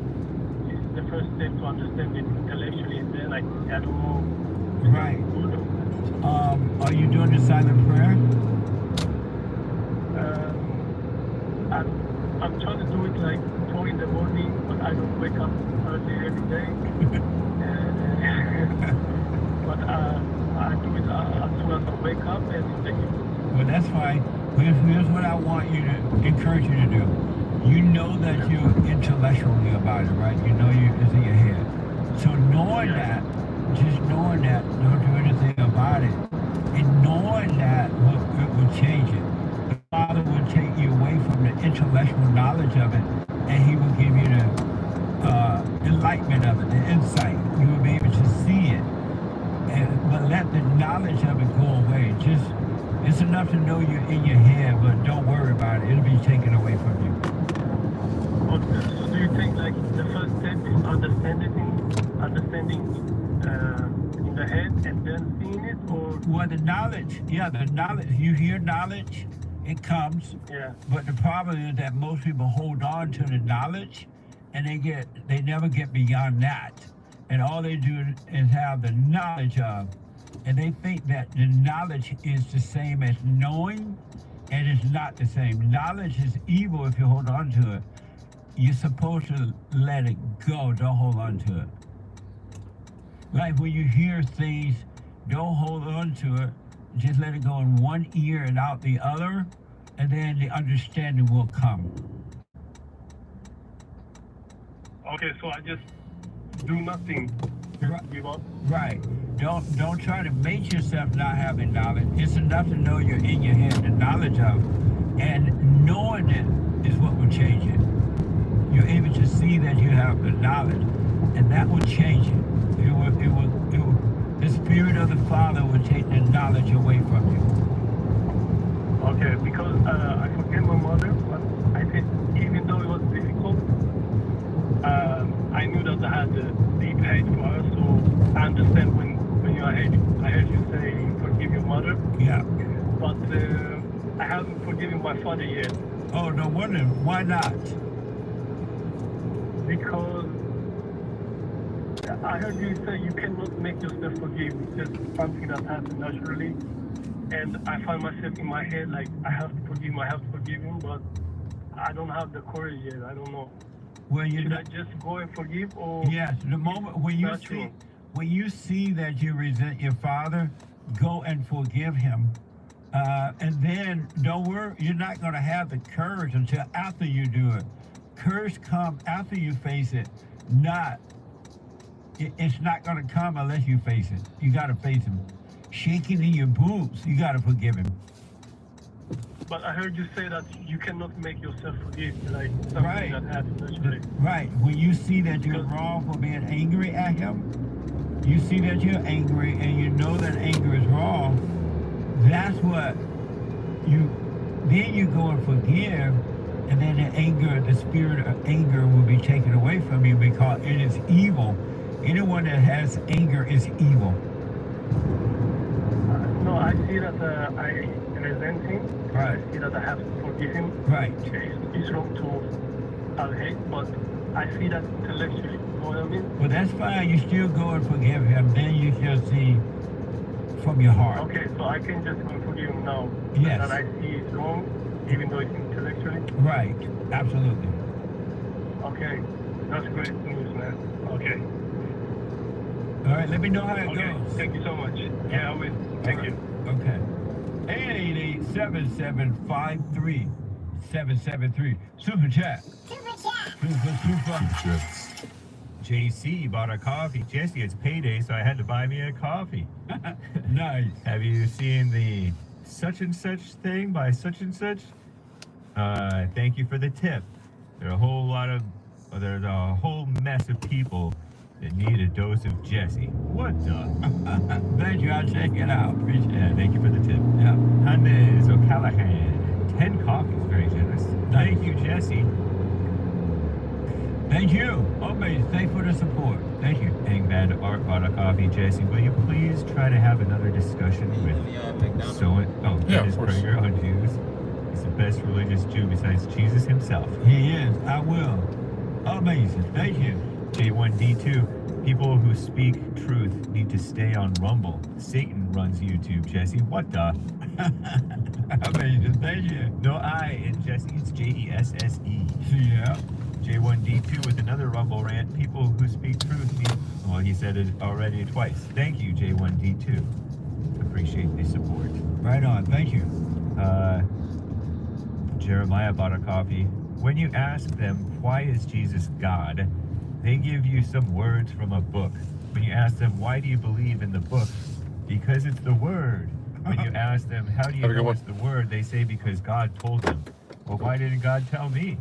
It's the first step to understand it intellectually, and then I don't know. Right. Are you doing the silent prayer? wake up and it's like, Well, that's fine. Here's what I want you to encourage you to do. You know that you're intellectually about it, right? You know it's in your head. So knowing that, just knowing that, don't do anything about it. And knowing that it will change it. The Father will take you away from the intellectual knowledge of it, and He will give you the enlightenment of it, the insight. You will be able to see it. But let the knowledge of it go away. It's enough to know you're in your head, but don't worry about it. It'll be taken away from you. okay, so do you think like the first step is understanding in the head and then seeing it, or? Well, the knowledge, you hear knowledge, it comes. Yeah. But the problem is that most people hold on to the knowledge, and they never get beyond that. And all they do is have the knowledge of, and they think that the knowledge is the same as knowing, and it's not the same. Knowledge is evil if you hold on to it. You're supposed to let it go, don't hold on to it. Like when you hear things, don't hold on to it. Just let it go in one ear and out the other, and then the understanding will come. Okay, so I just do nothing. Just give up. Right. Don't try to make yourself not having knowledge. It's enough to know you're in your head, the knowledge of, and knowing it is what will change it. You're able to see that you have the knowledge, and that will change it. The Spirit of the Father will take the knowledge away from you. Okay, because I forgave my mother, but I think even though it was difficult, I knew that I had a deep hate for her, so I understand when you are hating. I heard you say forgive your mother. Yeah. But I haven't forgiven my father yet. Oh, no wonder. Why not? Because I heard you say you cannot make yourself forgive. It's just something that happens naturally. And I find myself in my head like I have to forgive him, but I don't have the courage yet. I don't know. Well, should I just go and forgive, or? Yes, the moment when you see that you resent your father, go and forgive him. And then don't worry, you're not going to have the courage until after you do it. Courage comes after you face it, it's not going to come unless you face it. You got to face him. Shaking in your boots, you got to forgive him. But I heard you say that you cannot make yourself forgive, like something that happens naturally. Right. When you see that you're wrong for being angry at him, you see that you're angry and you know that anger is wrong, that's what then you go and forgive, and then the spirit of anger will be taken away from you because it is evil. Anyone that has anger is evil. No, I see that I resent him. Right. I see that I have to forgive him. Right. It's wrong to have hate, but I see that intellectually. You know what I mean? Well, that's fine. You still go and forgive him. Then you shall see from your heart. Okay, so I can just go and forgive him now. Yes. That I see it's wrong, even though it's intellectually. Right. Absolutely. Okay. That's great news, man. Okay. All right, let me know how it goes. Thank you so much. Yeah, I will. Thank you. Okay. 888-7753-773. Super chat. Super. JC bought a coffee. Jesse, it's payday, so I had to buy me a coffee. Nice. Have you seen the such and such thing by such and such? Thank you for the tip. There's a whole mess of people that need a dose of Jesse. What the? Thank you. I'll check it out. Appreciate it. Yeah, thank you for the tip. Yeah. Hannes O'Callahan. 10 coffees. Very generous. Thank you, Jesse. Thank you. Always. Thanks for the support. Thank you. Hangman Art bought a coffee. Jesse, will you please try to have another discussion with Dennis Prager on Jews? He's the best religious Jew besides Jesus himself. He is. I will. Amazing. Thank you. J1D2. People who speak truth need to stay on Rumble. Satan runs YouTube, Jesse. What the? Amazing. Thank you. No I in Jesse. It's Jesse. Yeah. J1D2 with another Rumble rant. People who speak truth need... Well, he said it already twice. Thank you, J1D2. Appreciate the support. Right on. Thank you. Jeremiah bought a coffee. When you ask them, why is Jesus God? They give you some words from a book. When you ask them, why do you believe in the book? Because it's the word. When you ask them, how do you know it's the word? They say, because God told them. Well, why didn't God tell me?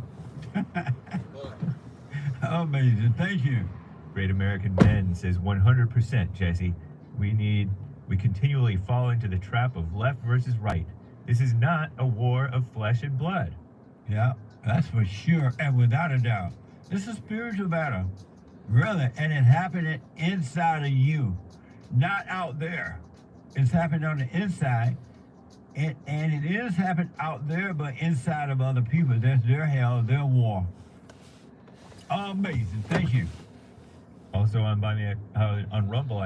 Amazing. Thank you. Great American Men says 100%, Jesse. We continually fall into the trap of left versus right. This is not a war of flesh and blood. Yeah, that's for sure, and without a doubt. It's a spiritual battle. Really, and it happening inside of you, not out there. It's happening on the inside, and it is happening out there, but inside of other people. That's their hell, their war. Amazing. Thank you. Also on Rumble,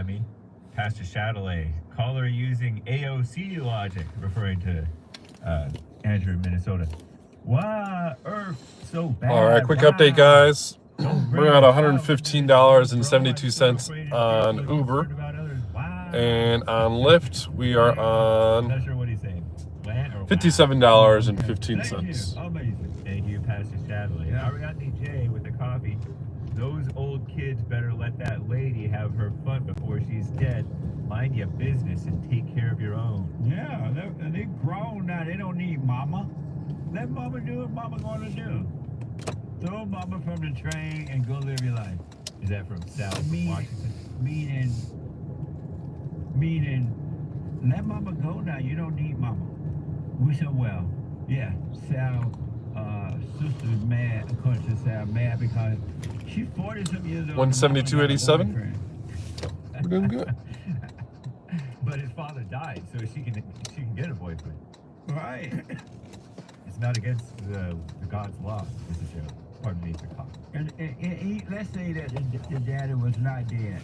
Pastor Chatelet, caller using AOC logic, referring to Andrew in Minnesota. Why Earth so bad? All right, quick update, guys. We're at $115.72 on Uber, and on Lyft we are on $57.15. Thank you, Pastor Chatelet. Ariadne J with the coffee. Those old kids better let that lady have her fun before she's dead. Mind your business and take care of your own. Yeah, they're grown now. They don't need mama. Let mama do what mama gonna do. Throw mama from the train and go live your life. Is that from South Washington? Meaning, let mama go now. You don't need mama. Wish her well. Yeah, Sal, sister's mad, according to Sal, mad because she's 40-some years old. 172.87. We're doing good. But his father died, so she can get a boyfriend. Right. It's not against the God's law, necessarily. Pardon me for talking. And let's say that the daddy was not dead,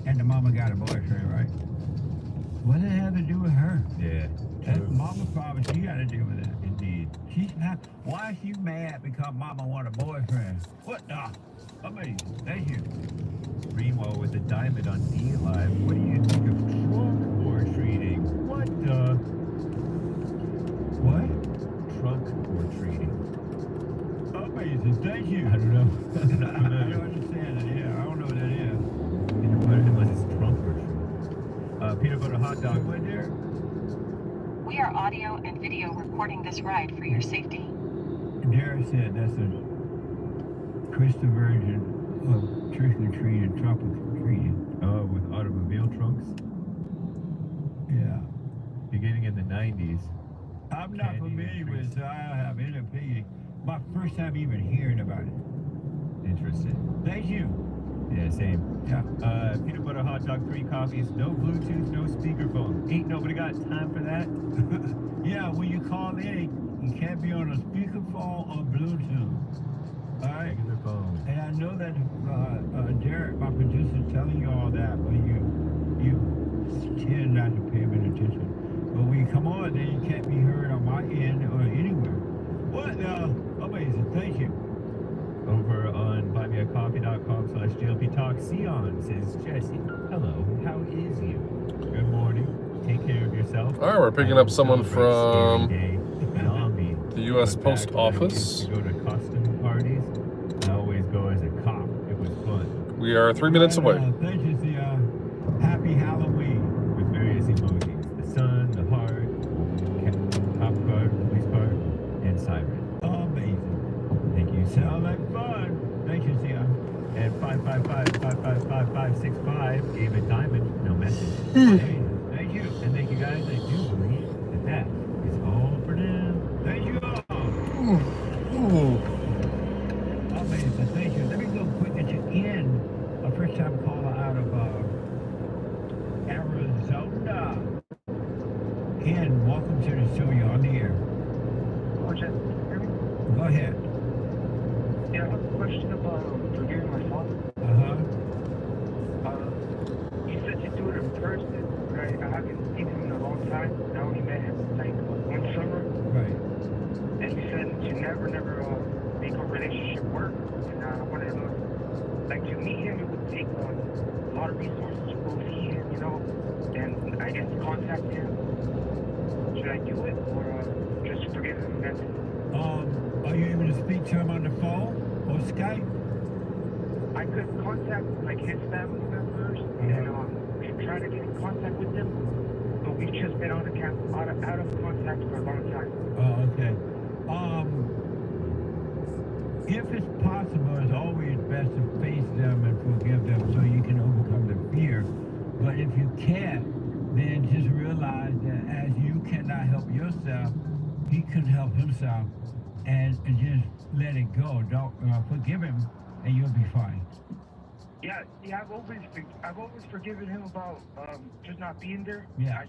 and the mama got a boyfriend, right? What does it have to do with her? Yeah. That's mama's problem. She got to deal with that. Indeed. She's not. Why is she mad because mama want a boyfriend? What the? Amazing. Thank you. Remo with a diamond on D Live. What do you think of trunk or treating? What the? What? Trunk or treating. Amazing. Thank you. I don't know. I don't understand it. Yeah, I don't know what that is. Unless it's trunk or treating. Peanut butter hot dog. What there? We are audio and video recording this ride for your safety. Derek said that's a Christian version of trick or treat and trunk or treating. Oh, with automobile trunks? Yeah. Beginning in the 90s. I'm not familiar with it, so I don't have any opinion. My first time even hearing about it. Interesting. Thank you. Yeah, same. Yeah. Peanut butter hot dog, 3 coffees, no Bluetooth, no speakerphone. Ain't nobody got time for that. Yeah, when you call in, you can't be on a speakerphone or Bluetooth. All right. Regular phone. And I know that Derek, my producer, is telling you all that, but you tend not to pay any attention. But when you come on, then you can't be heard on my end or anywhere. What? Amazing. Thank you. Over on buymeacoffee.com/GLP Talk, Sion says, Jesse, hello, how is you? Good morning. Take care of yourself. All right, we're picking up someone from the U.S. Post Office. To go to costume parties. I always go as a cop. It was fun. We are 3 minutes away. Thank you, Sion. Happy Halloween. With various emojis. The sun, the heart, cop car, police car, and siren. Amazing. Thank you. Sound like fun. Thank you, Sion. And 555-555-565 gave a diamond, no message. Thank you. And thank you guys. I do believe that is all for now. Thank you all. Ooh. Amazing. Thank you. Let me go quick at you in. A first time caller out of Arizona. And welcome to the show. You're on the air. Go ahead. Yeah, I have a question about forgiving my father. You said you do it in person, right? I haven't seen him in a long time. I only met him like one summer. Right. And you said you never make a relationship work. And I wanted to, like, to meet him, it would take a lot of resources to go see him, you know. And I guess contact him? Should I do it or just forgive him and that's it? Are you able to speak to him on the phone or Skype? I could contact like his family members and try to get in contact with them, but we've just been out of contact for a long time. Oh, okay. If it's possible, it's always best to face them and forgive them so you can overcome the fear. But if you can't, then just realize that as you cannot help yourself, he couldn't help himself, and just let it go. Don't forgive him, and you'll be fine. Yeah, I've always forgiven him about just not being there. Yeah.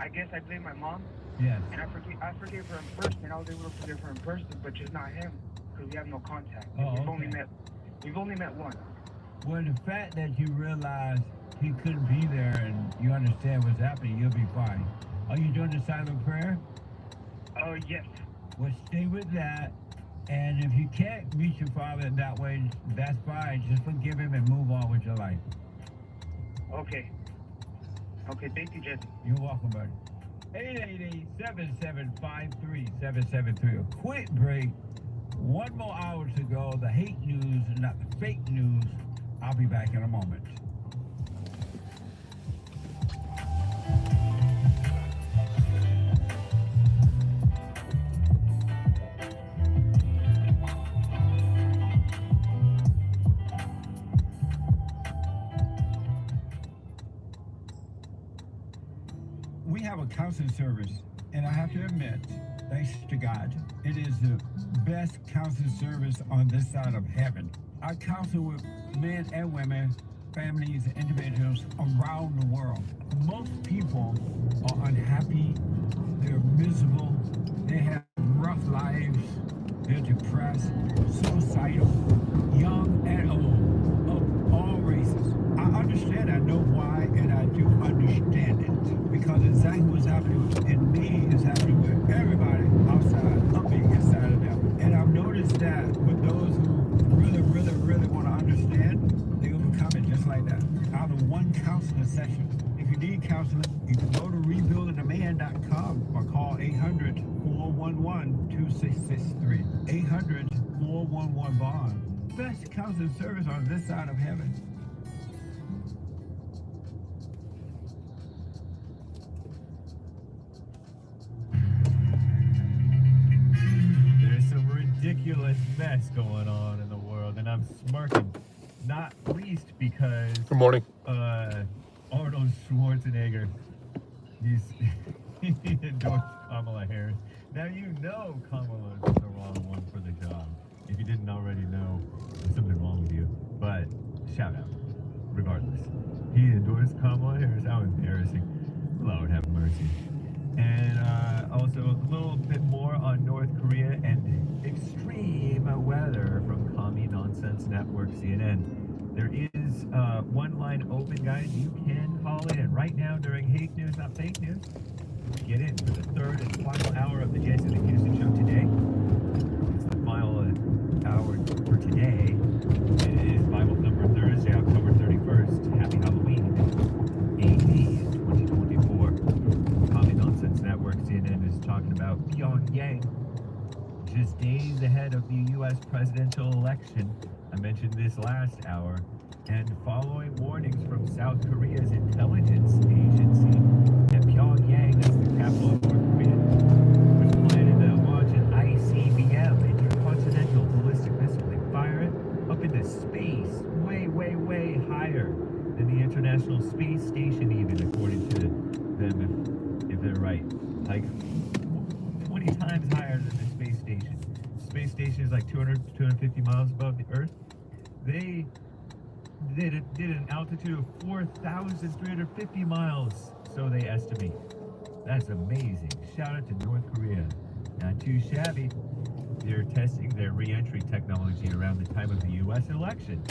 I guess I blame my mom. Yes. And I forgave her in person. I was able to forgive her in person, but just not him, because we have no contact. Oh, We've only met once. Well, the fact that you realize he couldn't be there and you understand what's happening, you'll be fine. Are you doing the silent prayer? Yes. Well, stay with that. And if you can't reach your father in that way, that's fine. Just forgive him and move on with your life. Okay. Okay, thank you, Jesse. You're welcome, buddy. 888-7753-773. A quick break. One more hour to go. The hate news, not the fake news. I'll be back in a moment. We have a counseling service, and I have to admit, thanks to God, it is the best counseling service on this side of heaven. I counsel with men and women, families, and individuals around the world. Most people are unhappy, they're miserable, they have rough lives, they're depressed, suicidal, young and old, of all races. I understand, I know why, and I do understand it. Because exactly what's happening in me is happening with everybody outside of me, inside of them. And I've noticed that with those who really want to understand, they overcome it just like that. Out of one counseling session. If you need counseling, you can go to rebuildingaman.com or call 800-411-2663. 800-411-BOND. Best counseling service on this side of heaven. Ridiculous mess going on in the world, and I'm smirking, not least because Good morning. Arnold Schwarzenegger, he endorsed Kamala Harris. Now you know Kamala's the wrong one for the job. If you didn't already know, there's something wrong with you. But shout out, regardless. He endorsed Kamala Harris. How embarrassing. Lord have mercy. And also a little bit more on North Korea and extreme weather from Commie Nonsense Network, CNN. There is one line open, guys. You can call in right now during hate news, not fake news. Get in for the third and final hour of the Jason and Houston show today. It's the final hour for today. It is Bible Thumper Thursday, October 31st. Happy Halloween. AD 2024. Commie Nonsense Network, CNN, is talking about Pyongyang. Just days ahead of the U.S. presidential election. I mentioned this last hour. And following warnings from South Korea's intelligence agency, that Pyongyang, that's the capital of North Korea, was planning to launch an ICBM, intercontinental ballistic missile. They fire it up into space, way higher than the International Space Station, even, according to them, if they're right. Like 20 times higher than the space station. Space station is like 250 miles above the Earth. They did an altitude of 4,350 miles, so they estimate. That's amazing. Shout out to North Korea. Not too shabby. They're testing their re-entry technology around the time of the U.S. election.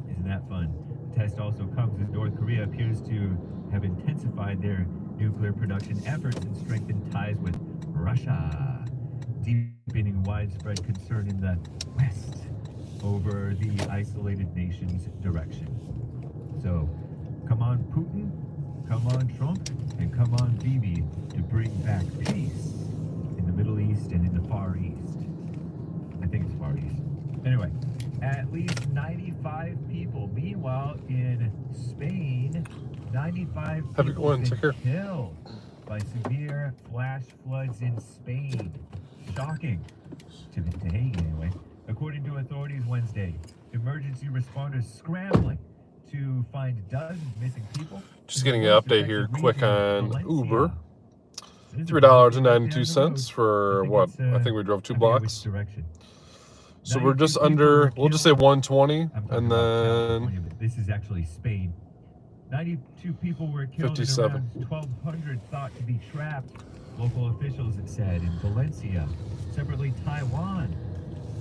Isn't that fun? The test also comes as North Korea appears to have intensified their nuclear production efforts and strengthened ties with Russia, deepening widespread concern in the West over the isolated nation's direction. So, come on, Putin, come on Trump and come on Bibi to bring back peace in the Middle East and in the Far East. I think it's Far East. Anyway, at least 95 people. Meanwhile, in Spain, 95 Have a good people one. been Take care. killed by severe flash floods in Spain. Shocking. To Hague, anyway. According to authorities Wednesday, emergency responders scrambling to find dozens of missing people. Just getting an update here quick on Uber. $3.92 for what? I think we drove 2 blocks. So we're just under, we'll just say 120, and then this is actually Spain. 92 people were killed 57. and around 1,200 thought to be trapped, local officials had said in Valencia. Separately, Taiwan.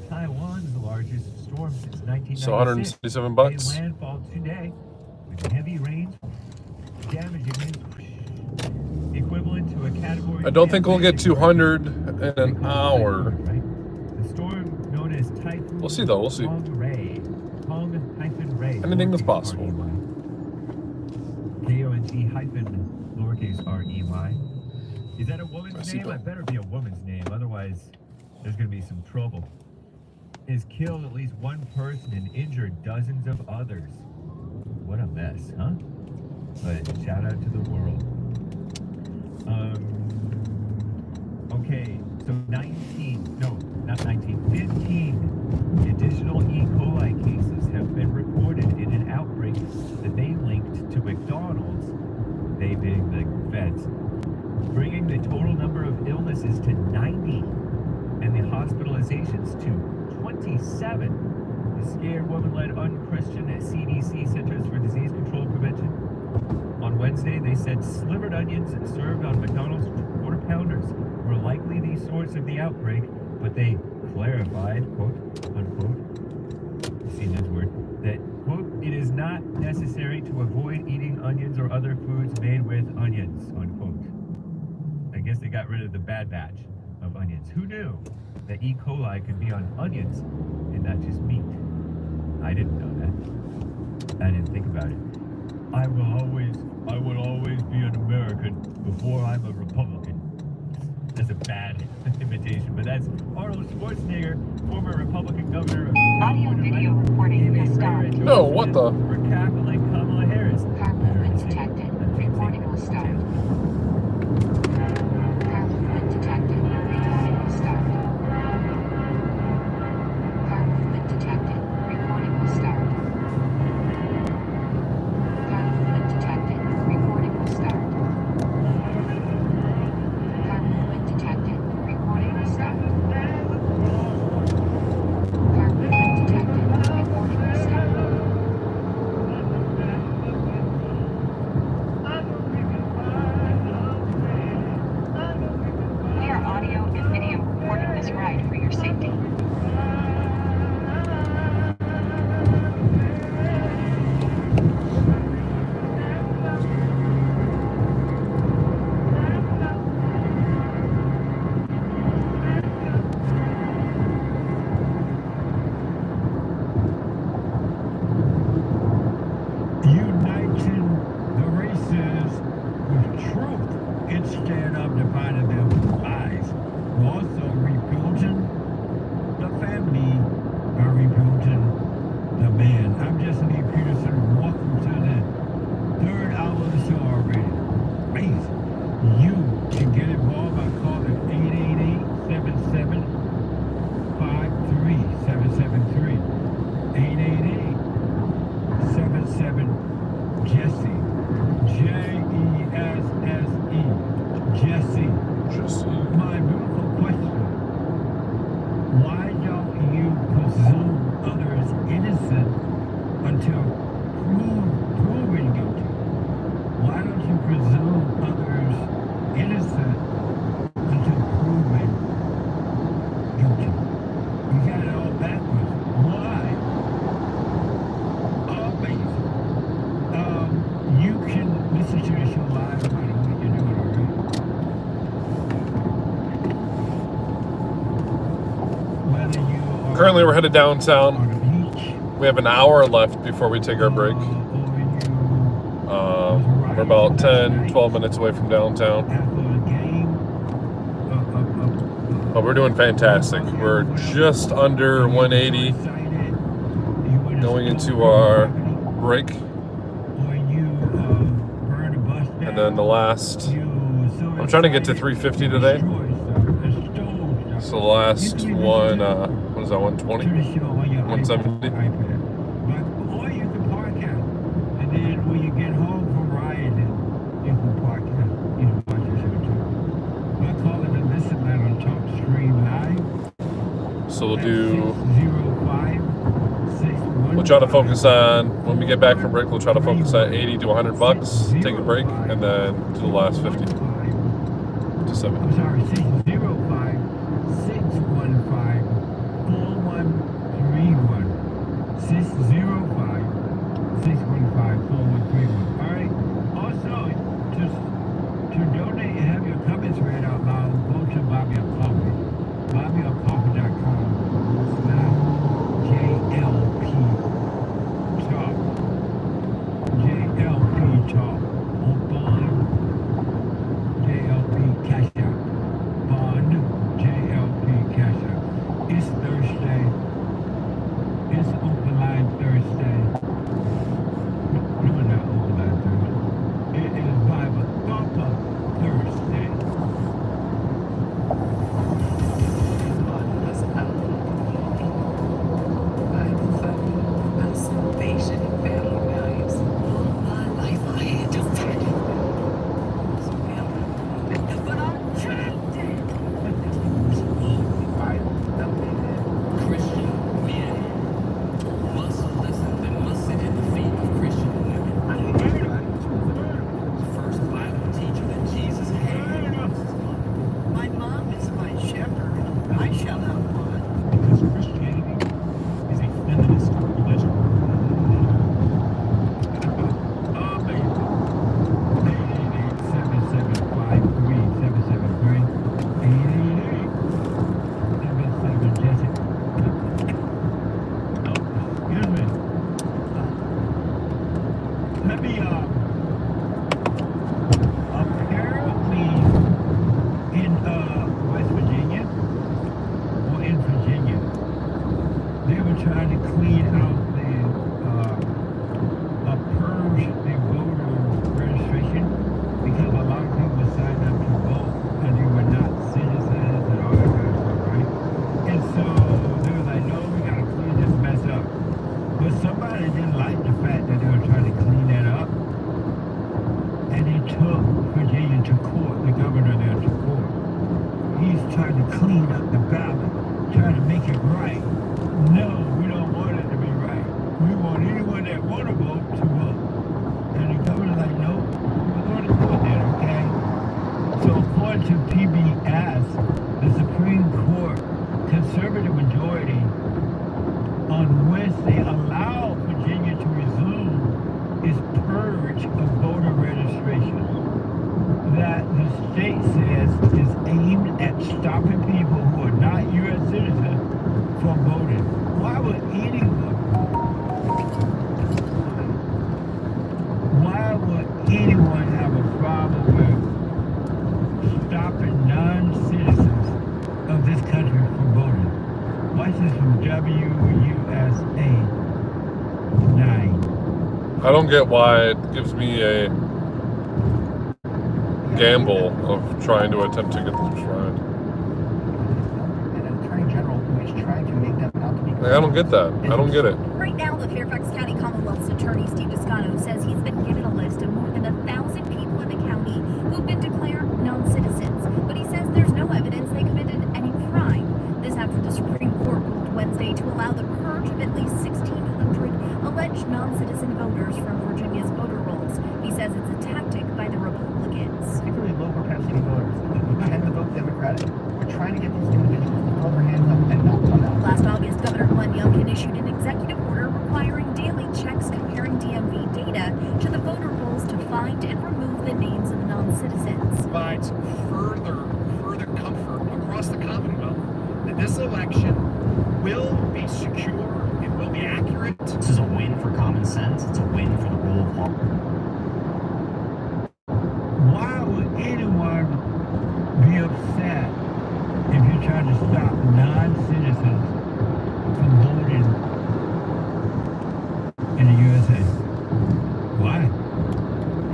Taiwan's largest storm since 1996. So $177. Made landfall today with heavy rains, damaging equivalent to a category. I don't think we'll get 200 in an hour. The storm known as Typhoon. We'll see though. We'll see. Hong-Ray. Anything is possible. KONG-lowercase-REY. Is that a woman's name? Though. It better be a woman's name, otherwise there's going to be some trouble. Has killed at least one person and injured dozens of others. What a mess, huh? But shout out to the world. Okay, so 15 additional E. coli cases have been reported in an outbreak that they linked to McDonald's, they being the feds, bringing the total number of illnesses to 90 and the hospitalizations to 27. The scared woman led unchristian CDC Centers for Disease Control and Prevention. On Wednesday, they said slivered onions served on McDonald's quarter pounders were likely the source of the outbreak, but they clarified, quote, unquote, see this word, that, quote, it is not necessary to avoid eating onions or other foods made with onions, unquote. I guess they got rid of the bad batch of onions. Who knew that E. coli could be on onions and not just meat? I didn't know that. I didn't think about it. I will always be an American before I'm a Republican. That's a bad imitation, but that's Arnold Schwarzenegger, former Republican governor of Audio video recording has stopped. No, what the? For cackling Kamala Harris. Car movement detected. Recording will start. Car movement detected. Recording will start. Car movement detected. Recording will start. Car movement detected. Recording will start. Car movement detected. Recording will start. Car movement detected. Recording will start. We are audio and video recording this ride for your safety. Uniting the races with truth instead of dividing them with lies. We're also rebuilding the family by rebuilding the man. I'm Jesse Lee Peterson. Welcome to the third hour of the show already. Please, you can get involved by calling 888-77-53773. 888-77-JESSE. J-E-S-S-E. Jesse. My beautiful question. Why don't you presume others innocent until proven guilty? Why don't you presume others innocent until proven guilty? You got it all backwards. Why? Amazing. You can listen to the show live no matter what you're doing, alright? Whether you are Currently, we're headed downtown. on the beach, We have an hour left before we take our break. or you We're We're about 10, 12 minutes away from downtown. But we're doing fantastic. We're just under 180 going into our break. And then the last, I'm trying to get to 350 today. So the last one, what is that, 120? 170? Or you can podcast. And then when you get home from riding, you can podcast. You can watch the show too. I call it a listen line on Talk Stream Live. So we'll do, we'll try to focus on, when we get back from break, we'll try to focus on 80 to 100 bucks, take a break, and then do the last 50 to 70. I'm sorry, 605-615-4131. 605-615-4131. All right. Also, to donate and have your comments read out loud, go to Buy Me a Coffee. BuyMeACoffee.com/JLP Talk. JLP Talk. On Bond. JLP Cash Out. Bond. JLP Cash Out. It's Thursday. It's Open Line Thursday. No, not Open Line Thursday. It is Bible Thumper Thursday. My mom is my shepherd. I shall not want. Because Christianity is a feminist religion. Let me, apparently in, West Virginia, or in Virginia, they were trying to clean out purge the voter registration because a lot of people signed up to vote and they were not citizens and all that kind of stuff, right? And so they were like, no, we gotta clean this mess up. But somebody didn't like the fact that they were trying to clean that up. And they took Virginia to court, the governor there to court. He's trying to clean up the ballot, trying to make it right. No, we don't want it to be right. We want anyone that want to vote to vote. And the governor's like, no, we're going to court then, okay? So according to PBS, the Supreme Court conservative majority on Wednesday allowed Virginia to resume its purge of voter registration that the state says is aimed at stopping people who are not U.S. citizens from voting. Why would anyone have a problem with stopping non-citizens of this country from voting? Watch this from WUSA 9. I don't get why it gives me a gamble of trying to attempt to get this right. An attorney general who is trying to make them out to be. I don't get that. I don't get it. Right now, the Fairfax County Commonwealth's attorney, Steve Descano, says he's been given a list of more than 1,000 people in the county who've been declared non-citizens. But he says there's no evidence they committed any crime. This after the Supreme Court ruled Wednesday to allow the purge of at least 1,600 alleged non-citizen voters from Virginia's voter rolls. He says it's a tactic by the Republicans. Particularly low propensity voters who tend to vote Democratic. We're trying to get these two individuals to throw their hands up and not come out. Last August, Governor Glenn Youngkin issued an executive order requiring daily checks comparing DMV data to the voter rolls to find and remove the names of non-citizens. Provides further comfort across the Commonwealth that this election will be secure, it will be accurate. This is a win for common sense. It's a win for the rule of law. trying to stop non-citizens from voting in the USA. Why?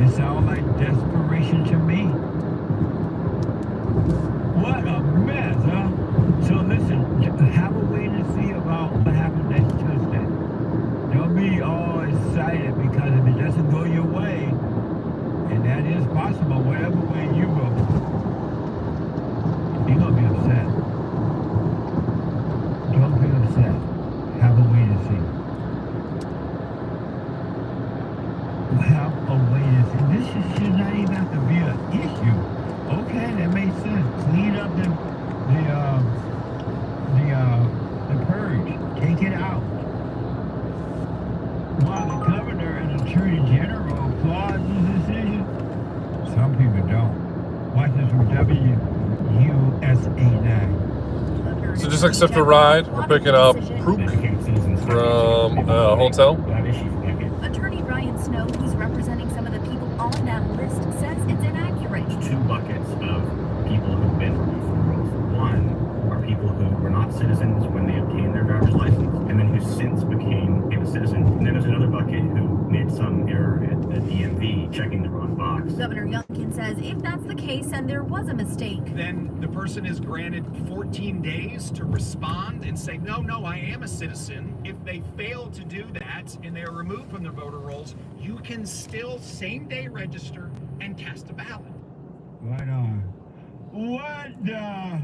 It sounds like desperation to me. What a mess, huh? So listen, have a wait and see about what happens next Tuesday. Don't be all excited because if it doesn't go your way, and that is possible, whatever way you go, you're gonna be upset. Don't be upset. Have a wait and see. Have a wait and see. This should not even have to be an issue. Okay, that makes sense. Clean up the purge. Take it out. While the governor and attorney general applaud this decision, some people don't. Watch this from WUSA 9. So just accept a ride. We're picking up Prook from a hotel. Attorney Ryan Snow, who's representing some of the people on that list, says it's inaccurate. 2 buckets of people who've been removed from the rolls. One are people who were not citizens when they obtained their driver's license, and then who since became a citizen. And then there's another bucket who made some error at the DMV checking the wrong box. Governor Youngkin says if that's the case and there was a mistake, then the person is granted 14 days to respond and say, no, I am a citizen. If they fail to do that and they are removed from the voter rolls, you can still same-day register and cast a ballot. Right on. What the?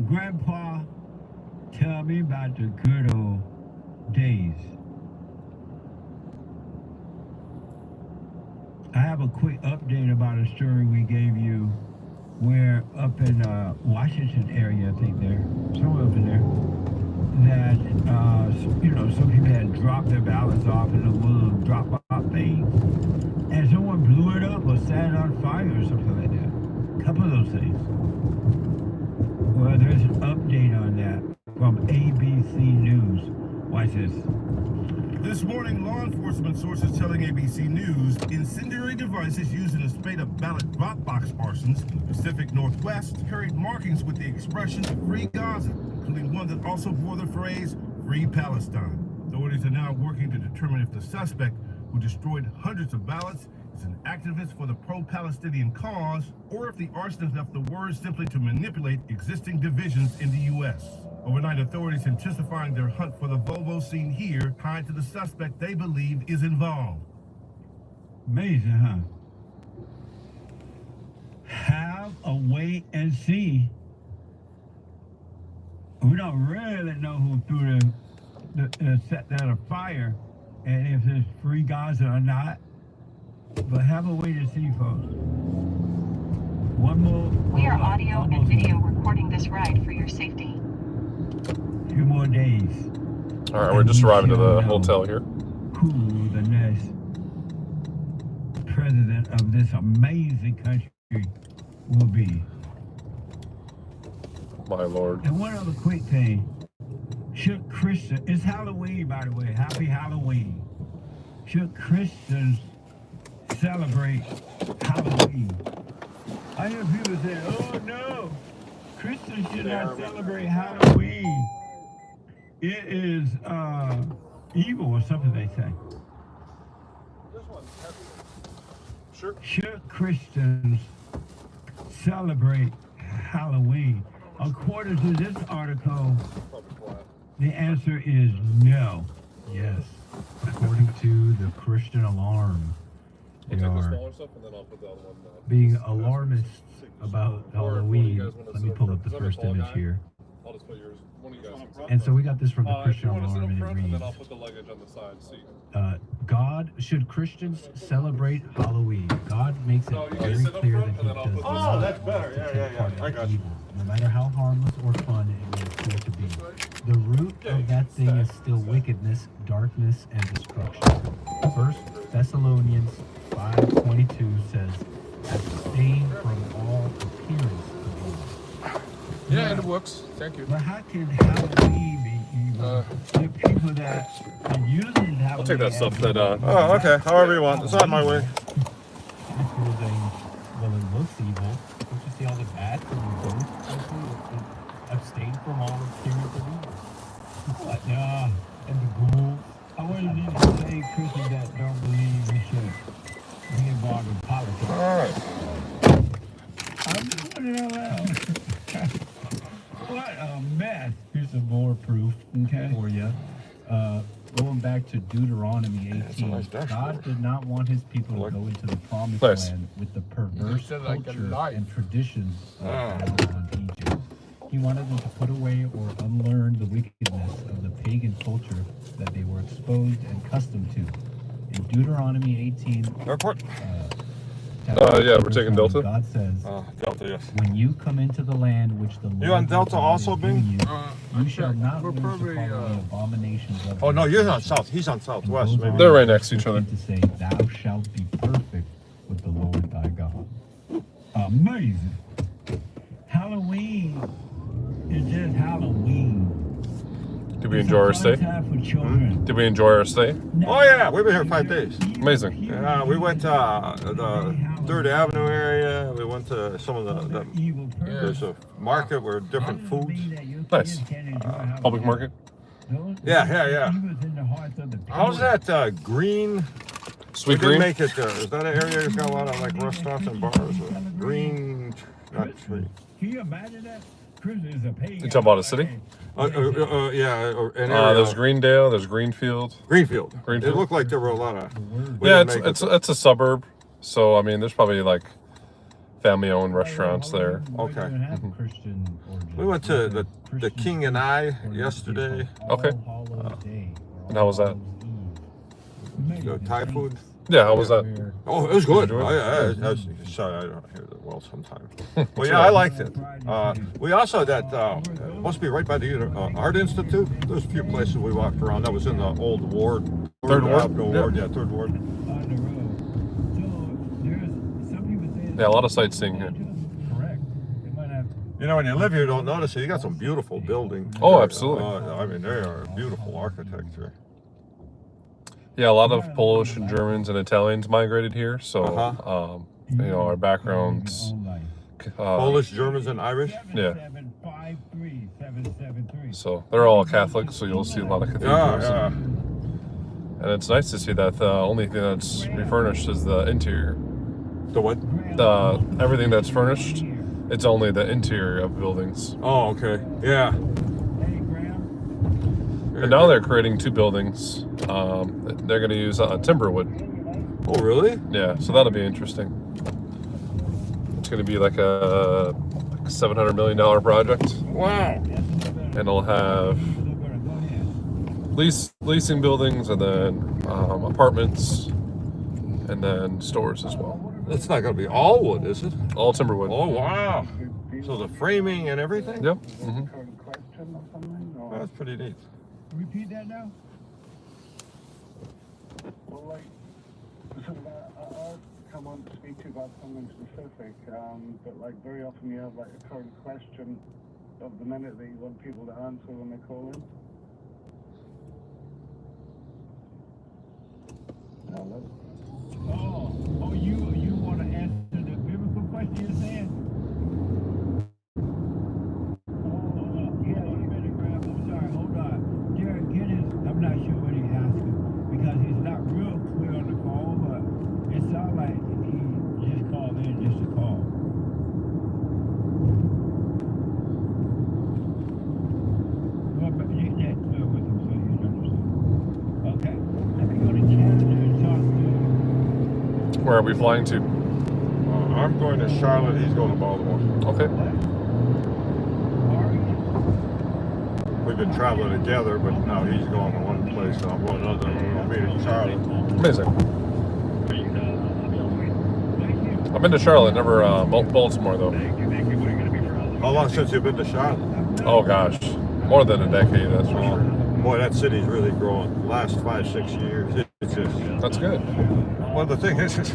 Grandpa, tell me about the good old days. I have a quick update about a story we gave you where up in Washington area, I think there, somewhere up in there, that, some people had dropped their ballots off in a little drop-off thing, and someone blew it up or set it on fire or something like that. A couple of those things. Well, there's an update on that from ABC News. Watch this. This morning, law enforcement sources telling ABC News incendiary devices used in a spate of ballot drop box arsons in the Pacific Northwest carried markings with the expression Free Gaza, including one that also bore the phrase Free Palestine. Authorities are now working to determine if the suspect, who destroyed hundreds of ballots, is an activist for the pro-Palestinian cause, or if the arsonist left the words simply to manipulate existing divisions in the U.S. Overnight, authorities intensifying their hunt for the Volvo seen here, tied to the suspect they believe is involved. Amazing, huh? Have a wait and see. We don't really know who threw set that afire, and if it's Free Gaza or not. But have a wait and see, folks. One more. We are audio and video recording this ride for your safety. 2 more days. All right, we're just arriving to the hotel here. Who the next president of this amazing country will be. My Lord. And one other quick thing. Should Christians, it's Halloween, by the way. Happy Halloween. Should Christians celebrate Halloween? I hear people say, oh no, Christians should not celebrate Halloween. It is evil or something they say. Sure. Should Christians celebrate Halloween? According to this article, the answer is no. Yes. According to the Christian Alarm, they are being alarmists about Halloween. Let me pull up the first image here. I'll just put yours. One of you guys. And so we got this from the Christian Alarm, and it and then I'll reads, put the luggage on the side. See. should Christians celebrate Halloween? God makes it very clear that he does not that's better. take part in I got you. evil, no matter how harmless or fun it may appear to be. The root of that thing is still wickedness, darkness, and destruction. 1 Thessalonians 5:22 says, abstain from all appearance of evil. Yeah, it works. Thank you. But how can Halloween be evil? The people that are using Halloween. I'll take that stuff that. Oh, okay. However you want. It's not my way. Well, it looks evil. Don't you see all the bats and the ghosts? It abstain from all appearance of evil. What? Yeah, and the ghouls. I wanted you to say, Christians that don't believe we should be involved in politics. All right. I'm just putting it out loud. What a mess. Here's some more proof for you. Going back to Deuteronomy 18, God did not want his people to go into the promised land with the perverse culture and traditions of Babylon and Egypt. He wanted them to put away or unlearn the wickedness of the pagan culture that they were exposed and accustomed to. In Deuteronomy 18, airport. yeah, we're taking Delta. God says, Delta, yes. when you come into the land which the Lord You on Delta also, Bing? you shall not learn to follow the abominations of Oh, no, you're on South. He's on Southwest, maybe. They're right next to each other. To say, thou shalt be perfect with the Lord thy God. Amazing. Halloween is just Halloween. Did we enjoy our stay? For children. Did we enjoy our stay? Oh, yeah. We've been here 5 days. Amazing. Yeah, we went to the 3rd Avenue area. We went to some of there's a market where different foods. Nice. Public market? Yeah. How's that green? Sweet we Green? Make it there. Is that an area that's got a lot of like restaurants and bars? Green, not tree. Can you imagine that? Chris is a pagan. You talking about a city? Yeah. An area. There's Greendale. There's Greenfield. Greenfield. It looked like there were a lot of. Yeah, it's a suburb. So I mean, there's probably like family-owned restaurants there. Okay. We went to the King and I yesterday. Okay. And how was that? Thai food. Yeah, how was that? Oh, it was good. Did you enjoy it? Sorry, I don't hear that well sometimes. Well, yeah, I liked it. We also must be right by the Art Institute. There's a few places we walked around. That was in the old ward. Third ward? Yeah, Third Ward. Yeah, a lot of sightseeing here. You know, when you live here, you don't notice it. You got some beautiful buildings. Oh, absolutely. I mean, they are beautiful architecture. Yeah, a lot of Polish and Germans and Italians migrated here. So, you know, our backgrounds. Polish, Germans, and Irish? Yeah. So they're all Catholic, so you'll see a lot of cathedrals. Yeah. And it's nice to see that the only thing that's refurnished is the interior. The what? Everything that's furnished, it's only the interior of buildings. Oh, okay. Yeah. And now they're creating 2 buildings. They're going to use timber wood. Oh, really? Yeah, so that'll be interesting. It's going to be like a $700 million project. Wow. And it'll have leasing buildings and then apartments and then stores as well. It's not going to be all wood, is it? All timber wood. Oh, wow. So the framing and everything? Yep. Oh, that's pretty neat. Repeat that now. Well, like, so I'll come on to speak to you about something specific, but like very often you have like a current question of the minute that you want people to answer when they call in. Hello? Oh, you want to answer the biblical question you're saying? I'm not sure what he's asking because he's not real clear on the phone, but it sounds like he just called in just to call. Well, but you get clear with him so he's understood. Okay, let me go to Canada and talk to. Where are we flying to? I'm going to Charlotte. He's going to Baltimore. Okay. We've been traveling together, but now he's going to one place and I'm going to another. We'll meet in Charlotte. Amazing. I've been to Charlotte, never Baltimore though. How long since you've been to Charlotte? Oh gosh, more than a decade, that's for sure. Boy, that city's really growing. The last 5-6 years, it's just. That's good. Well, the thing is, it's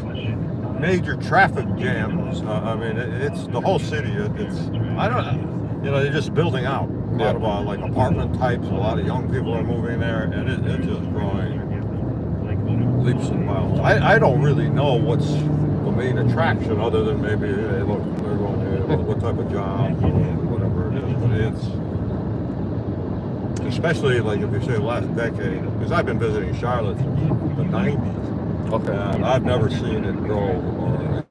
major traffic jams. I mean, it's the whole city. I don't know. You know, they're just building out. A lot of like apartment types. A lot of young people are moving there, and it's just growing leaps and bounds. I don't really know what's the main attraction other than maybe, hey, look, they're going, hey, what type of job, or whatever it is. But it's, especially like if you say the last decade, because I've been visiting Charlotte since the 90s. Okay. And I've never seen it grow or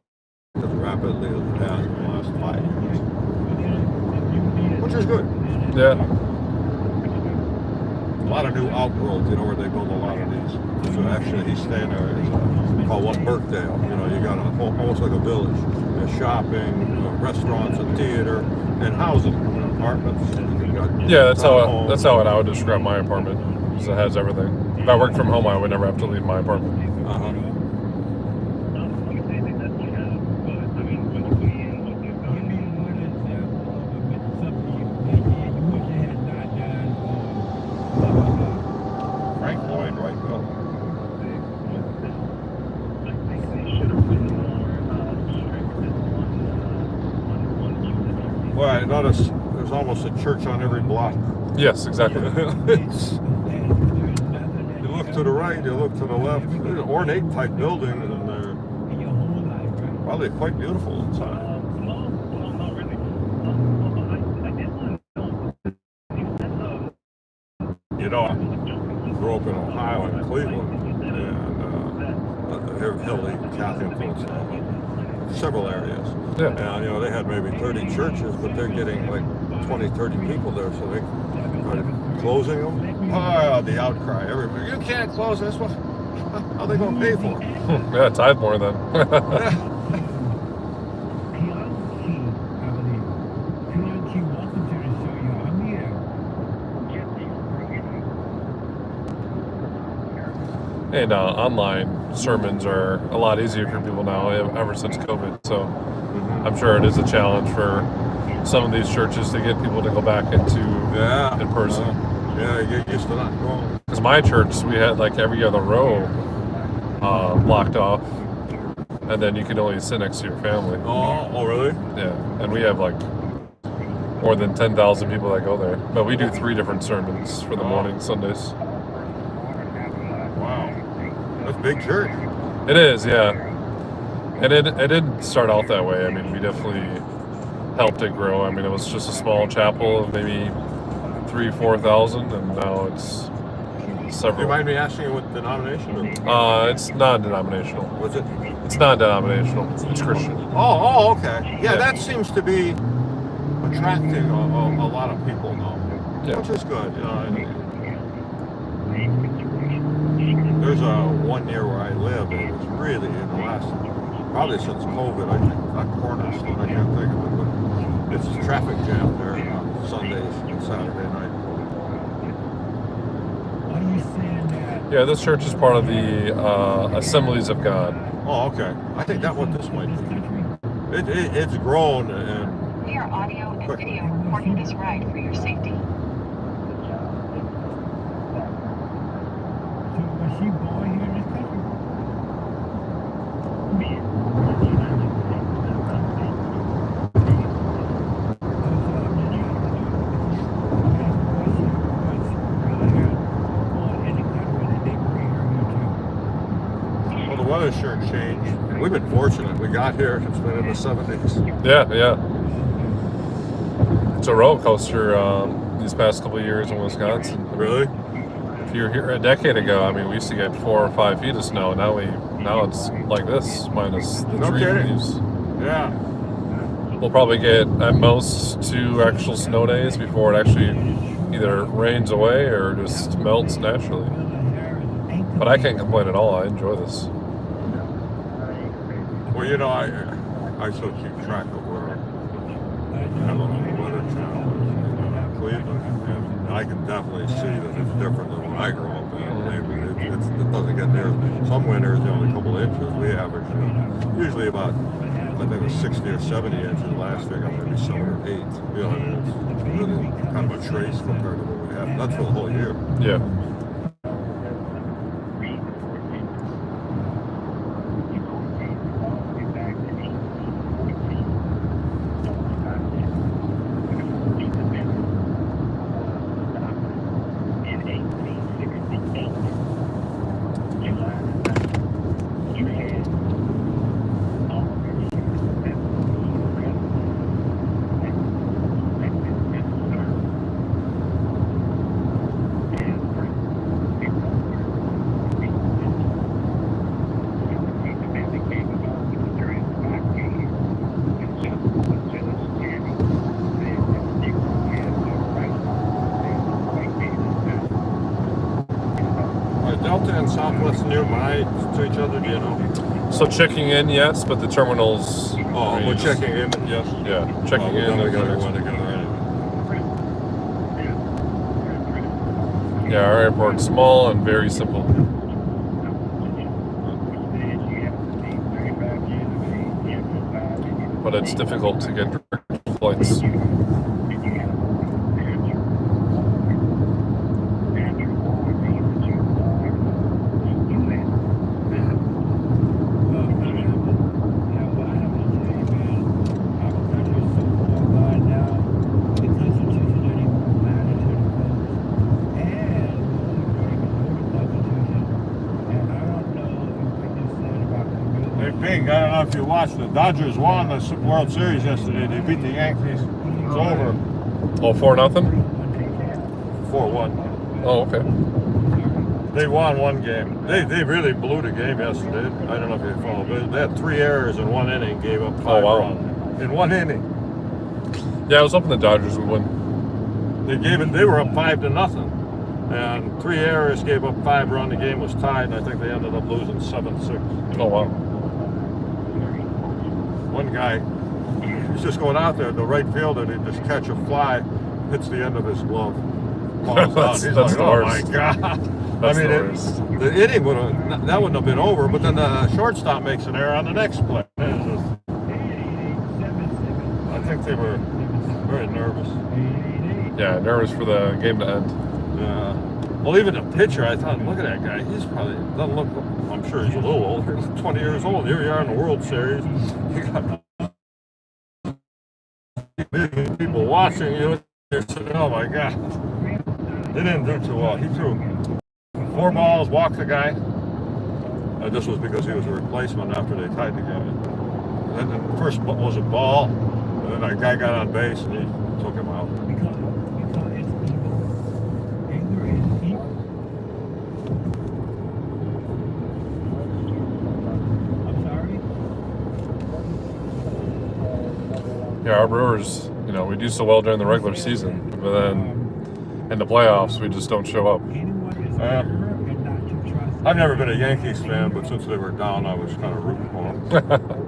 as rapidly as it has in the last 5 years. Which is good. Yeah. A lot of new outgrowth, you know, where they build a lot of these. So actually, he's staying there. It's called One Birkdale. You know, you got almost like a village. There's shopping, restaurants, a theater, and housing, apartments. Yeah, that's how I would describe my apartment. Because it has everything. If I worked from home, I would never have to leave my apartment. Frank Lloyd Wright Bill. Well, I noticed there's almost a church on every block. Yes, exactly. You look to the right, you look to the left. They're ornate type buildings, and they're probably quite beautiful inside. You know, I grew up in Ohio and Cleveland, and heavily Catholic influence several areas. Yeah. And, you know, they had maybe 30 churches, but they're getting like 20, 30 people there, so they started closing them. Ah, the outcry. Everybody, you can't close this one. How are they going to pay for it? Yeah, tithe more then. And online sermons are a lot easier for people now ever since COVID. So I'm sure it is a challenge for some of these churches to get people to go back into in person. Yeah, you get used to not going. Because my church, we had like every other row blocked off. And then you can only sit next to your family. Oh, really? Yeah. And we have like more than 10,000 people that go there. But we do 3 different sermons for the morning Sundays. That's a big church. It is, yeah. And it didn't start out that way. I mean, we definitely helped it grow. I mean, it was just a small chapel of maybe 3,000-4,000, and now it's several. Do you mind me asking you what denomination? It's non-denominational. What's it? It's non-denominational. It's Christian. Oh, okay. Yeah, that seems to be attracting a lot of people now, which is good. There's one near where I live. It was really in the last, probably since COVID. I think that Cornerstone. I can't think of it, but it's traffic jam there on Sundays and Saturday night. Yeah, this church is part of the Assemblies of God. Oh, okay. I think that's what this might be. It's grown and. We are audio and video recording this ride for your safety. Well, the weather sure changed. We've been fortunate. We got here. It's been in the 70s. Yeah. It's a roller coaster these past couple of years in Wisconsin. Really? If you were here a decade ago, I mean, we used to get 4 or 5 feet of snow. Now it's like this, minus the tree leaves. Yeah. We'll probably get at most 2 actual snow days before it actually either rains away or just melts naturally. But I can't complain at all. I enjoy this. Well, you know, I still keep track of where I look at the weather channel in Cleveland, and I can definitely see that it's different than when I grew up. It doesn't get near. Some winters, only a couple inches. We average usually about, I think it was 60 or 70 inches last year. Got maybe 7 or 8. You know, it's really kind of a trace compared to what we have. That's for the whole year. Yeah. that's nearby to each other? Do you know? So checking in, yes, but the terminals. Oh, we're checking in, yes. Yeah, checking in. Then we gotta go together anyway. Yeah, our airport's small and very simple. But it's difficult to get direct flights. Big. I don't know if you watched. The Dodgers won the World Series yesterday. They beat the Yankees. It's over. Oh, 4-0? 4-1. Oh, okay. They won one game. They really blew the game yesterday. I don't know if you followed, but they had 3 errors in 1 inning. Gave up 5 runs in 1 inning. Yeah, I was hoping the Dodgers would win. They were up 5-0, and 3 errors gave up 5 runs. The game was tied, and I think they ended up losing 7-6. Oh wow. One guy, he's just going out there, the right fielder, and he just catch a fly, hits the end of his glove. Falls out. He's like, oh my God. I mean, the inning that wouldn't have been over, but then the shortstop makes an error on the next play. I think they were very nervous. Yeah, nervous for the game to end. Yeah. Well, even the pitcher, I thought, look at that guy. He's probably, doesn't look, I'm sure he's a little older. He's 20 years old. Here you are in the World Series. You got million people watching you. You're saying, oh my God. They didn't do too well. He threw 4 balls, walked the guy. This was because he was a replacement after they tied the guy. And then the first was a ball, and then that guy got on base and he took him out. Yeah, our Brewers, we do so well during the regular season, but then in the playoffs, we just don't show up. I've never been a Yankees fan, but since they were down, I was kind of rooting for them.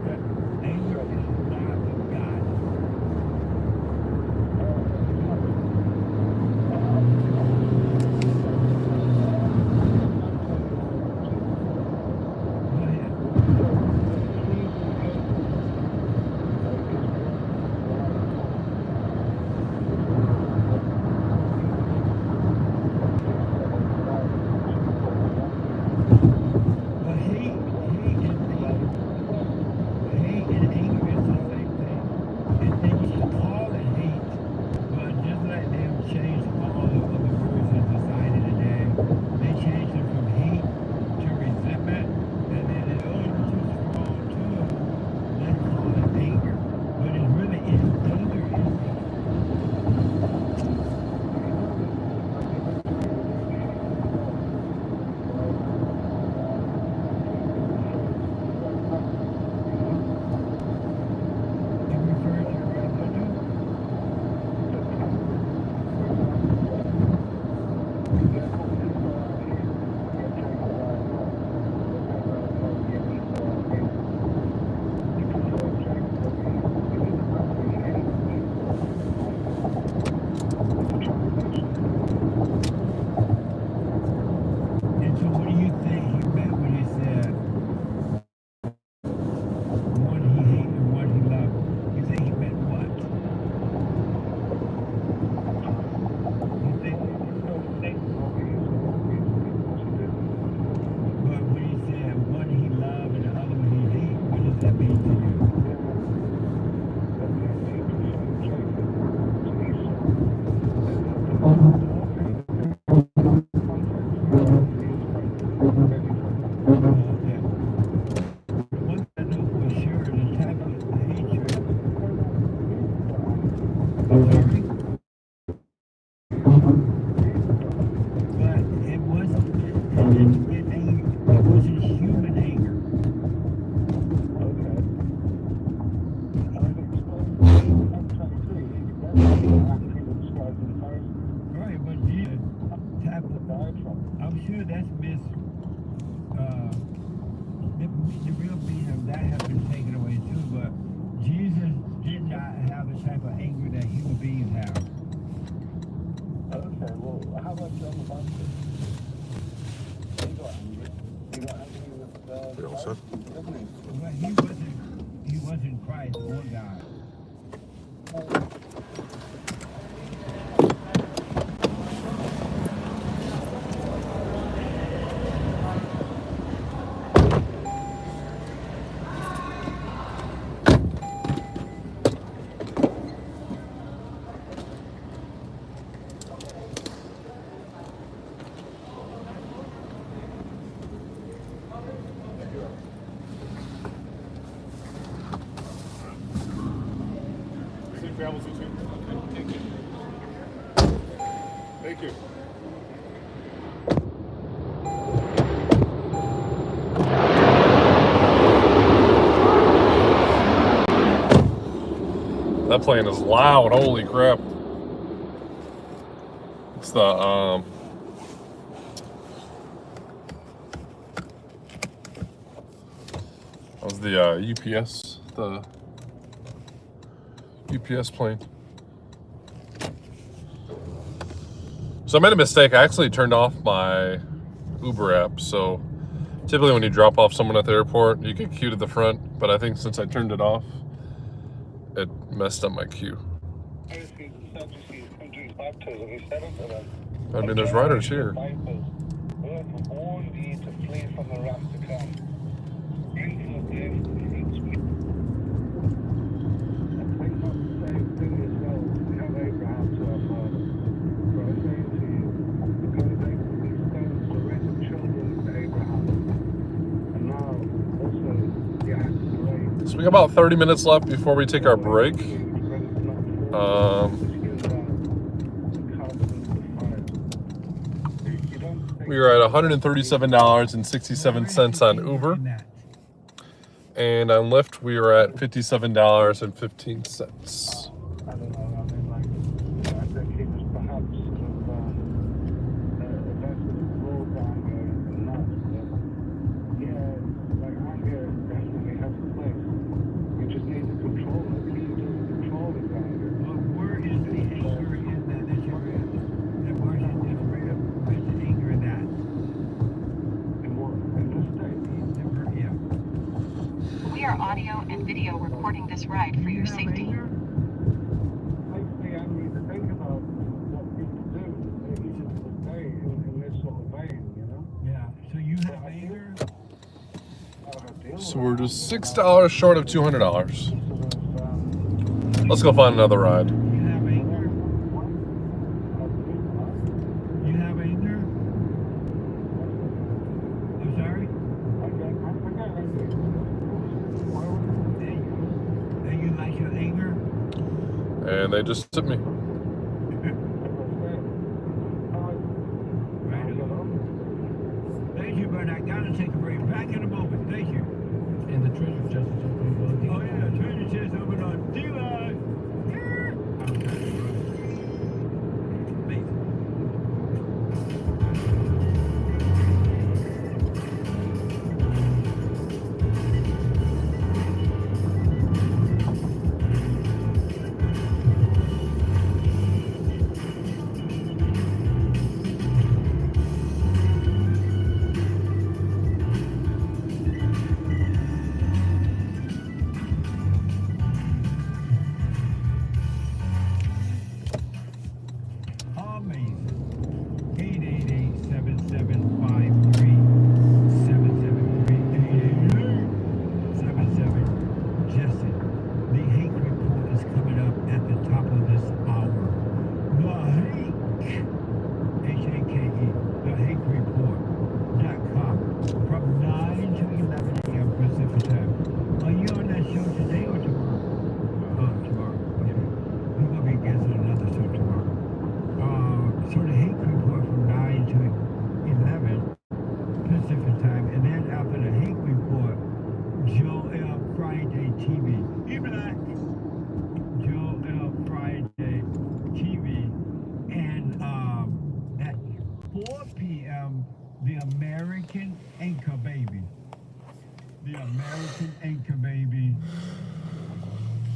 the real meaning of that has been taken away too, but Jesus did not have the type of anger that human beings have. Okay, well, how about John the Baptist? He got angry. He got angry with Christ, didn't he? But he wasn't Christ or God. Thank you. That plane is loud, holy crap. It's the that was the UPS, the UPS plane. So I made a mistake. I actually turned off my Uber app. So typically when you drop off someone at the airport, you get queued at the front. But I think since I turned it off, it messed up my queue. I mean, there's riders here. So we got about 30 minutes left before we take our break. We are at $137.67 on Uber. And on Lyft, we are at $57.15. We are audio and video recording this ride for your safety. So we're just $6 short of $200. Let's go find another ride. And they just tipped me. Thank you, but I gotta take a break. Back in a moment. Thank you. And the treasure chest is open. Oh yeah, treasure chest open on D-Line.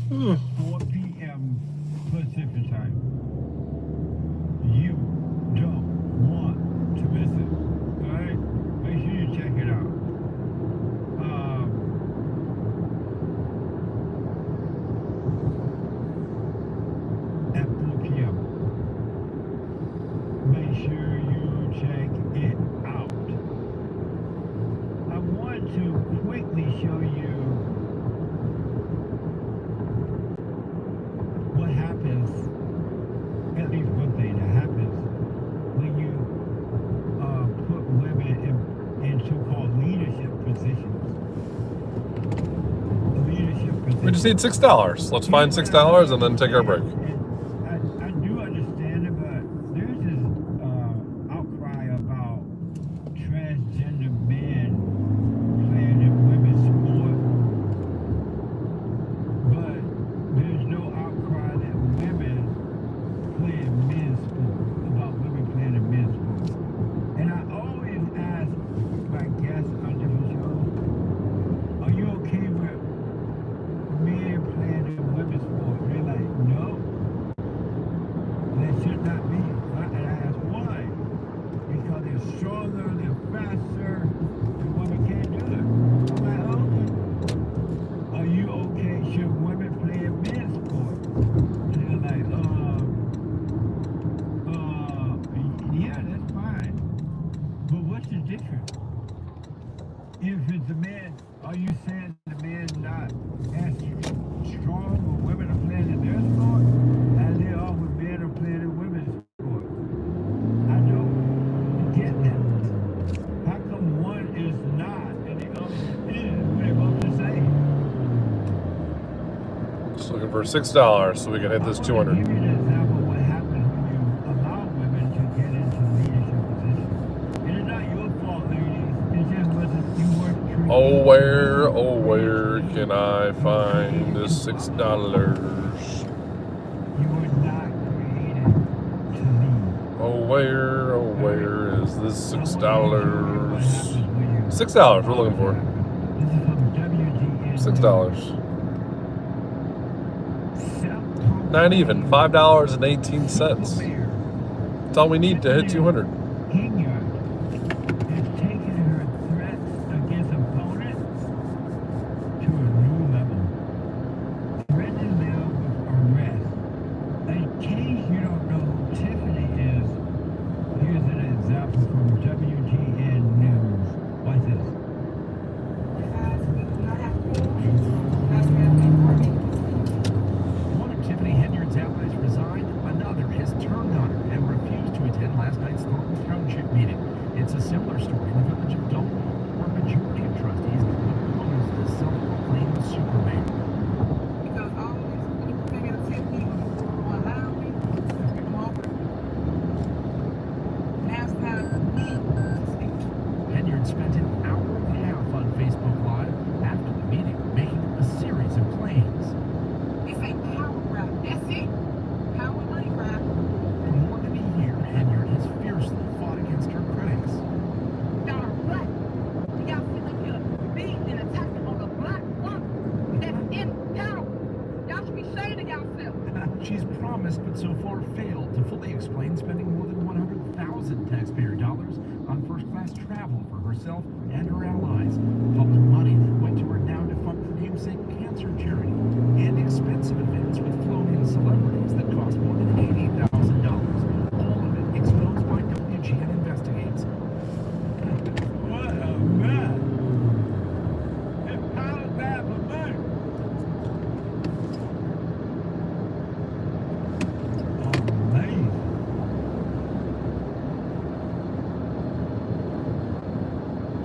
4 p.m. Pacific time. You don't want to miss it. Alright? Make sure you check it out. At 4 p.m. Make sure you check it out. I want to quickly show you what happens, at least one thing that happens when you put women in so-called leadership positions. We just need $6. Let's find $6 and then take our break. I do understand it, but there's this outcry about transgender men playing in women's sport, but there's no outcry that women play in men's sport, about women playing in men's sport. And I always ask my guests on different shows, are you okay with men playing in women's sport? They're like, no, that should not be. And I ask why? Because they're stronger, they're faster, and women can't do it. I'm like, okay. Are you okay? Should women play in men's sport? And they're like, yeah, that's fine. But what's the difference? If it's a man, are you saying the man not as strong when women are playing in their sport as they are when men are playing in women's sport? I don't get that. How come one is not and the other is when they're both the same? Just looking for $6 so we can hit this 200. Give you an example of what happens when you allow women to get into leadership positions. It is not your fault, ladies. It's just wasn't you weren't treated. Oh, where can I find this $6? You were not created to lead. Oh, where is this $6? $6 we're looking for. This is from WGN. $6. Not even. $5.18. That's all we need to hit 200. Kenya is taking her threats against opponents to a new level, threatening them with arrest. In case you don't know who Tiffany is, here's an example from WGN News. Watch this. One of Tiffany Henyard's allies resigned, another has turned on her and refused to attend last night's Thornton Township meeting. It's a similar story in the village of Dolan, where a majority of trustees oppose the self-proclaimed superman. Because all these people figure Tiffany will allow me to come over. Now it's time for me to speak. Henyard spent an hour and a half on Facebook Live after the meeting, making a series of claims. It's a power grab. That's it. Power money grab. For more than a year, Henyard has fiercely fought against her critics. Y'all are black. Y'all feel like you're being an attack on a black woman that's in power. Y'all should be ashamed of yourselves. She's promised, but so far failed, to fully explain spending more than 100,000 taxpayer dollars on first-class travel for herself and her allies. Public money went to her now-defunct namesake cancer charity, and expensive events with flown-in celebrities that cost more than $80,000. All of it exposed by WGN Investigates. What a mess. It's power grab for money. Amazing.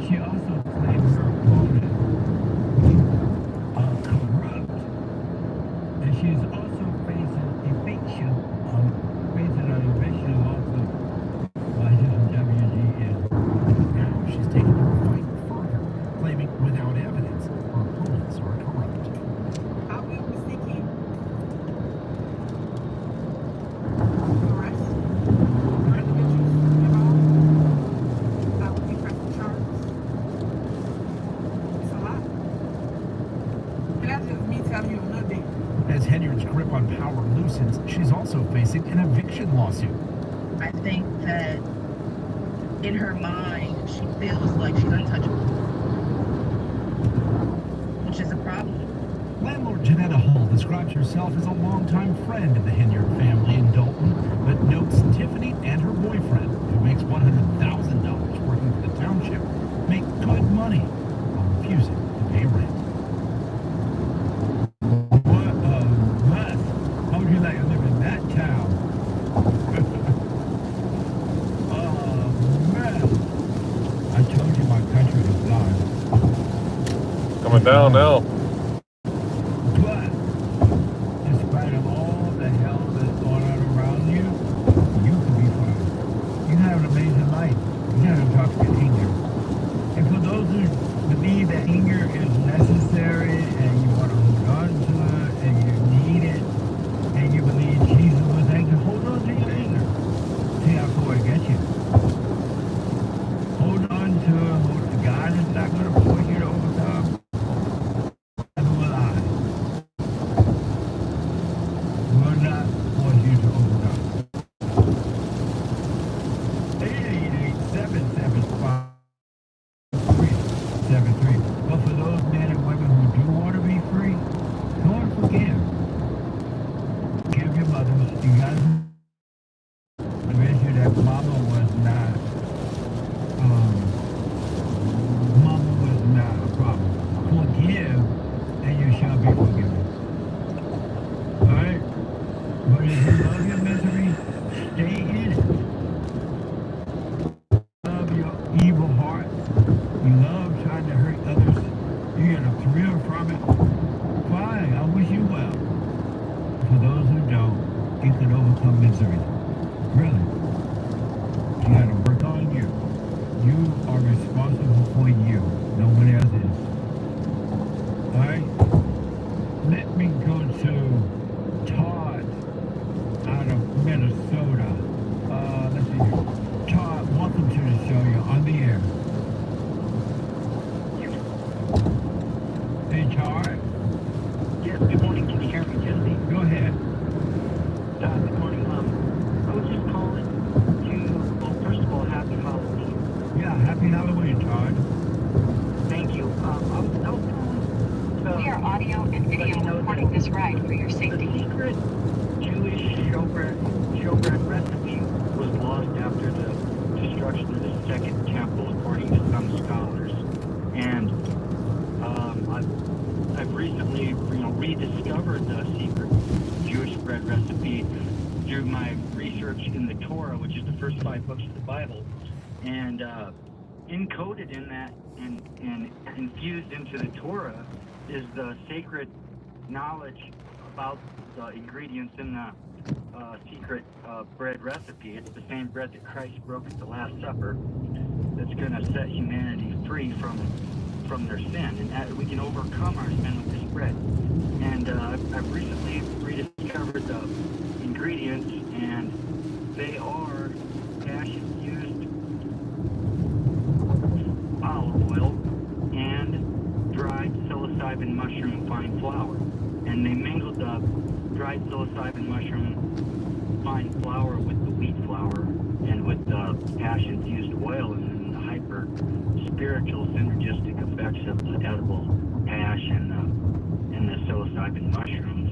She also claimed her opponent corrupt, and she is also facing eviction lawsuit by his WGN. Now she's taking her fight further, claiming without evidence her opponents are corrupt. I will be seeking arrest, individuals involved. I will be pressing charges. It's a lot. And that's just me telling you a little bit. As As Henyard's grip on power loosens, she's also facing an eviction lawsuit. I think that in her mind, she feels like she's untouchable, which is a problem. Landlord Janetta Hull describes herself as a longtime friend of the Henyard family in Dalton, but notes Tiffany and her boyfriend, who makes $100,000 working for the township, make good money while refusing to pay rent. What a mess. How would you like to live in that town? Oh, man. I told you my country was gone. Coming down now. But, in spite of all the hell that's going on around you, you can be fine. You have an amazing life. You have to talk to anger. And for those who believe that anger is necessary and you want to hold on to it and you need it and you believe Jesus was angry, hold on to your anger. See how far it gets you. Hold on to it. God is not going to force you to overcome. Neither will I. Will not force you to overcome. 888-775-373. But for those men and women who do want to be free, go and forgive. Give your mothers. You got to make sure that mama was not a problem. Forgive and you shall be forgiven. Alright? But if you love your misery, stay in it. Love your evil heart. You love trying to hurt others. You get a thrill from it. Fine, I wish you well. For those who don't, you can overcome misery. Really. You gotta work on you. You are responsible for you. No one else is. Alright? Let me go to Todd out of Minnesota. Let's see here. Todd, welcome to the show. You're on the air. Hey, Todd. Yes, good morning. Can you hear me, Jesse? Go ahead. Good morning. I was just calling to, well, first of all, happy Halloween. Yeah, happy Halloween, Todd. Thank you. I was calling. We are audio and video recording this ride for your safety. The secret Jewish showbread recipe was lost after the destruction of the Second Temple, according to some scholars. And I've recently, rediscovered the secret Jewish bread recipe through my research in the Torah, which is the first 5 books of the Bible, and encoded in that and infused into the Torah is the sacred knowledge about the ingredients in the secret bread recipe. It's the same bread that Christ broke at the Last Supper that's going to set humanity free from their sin, and we can overcome our sin with this bread. And I've recently rediscovered the ingredients, and they are ashes-infused olive oil and dried psilocybin mushroom fine flour. And they mingled the dried psilocybin mushroom fine flour with the wheat flour and with the ash-infused oil and then the hyper-spiritual synergistic effects of the edible ash and the psilocybin mushrooms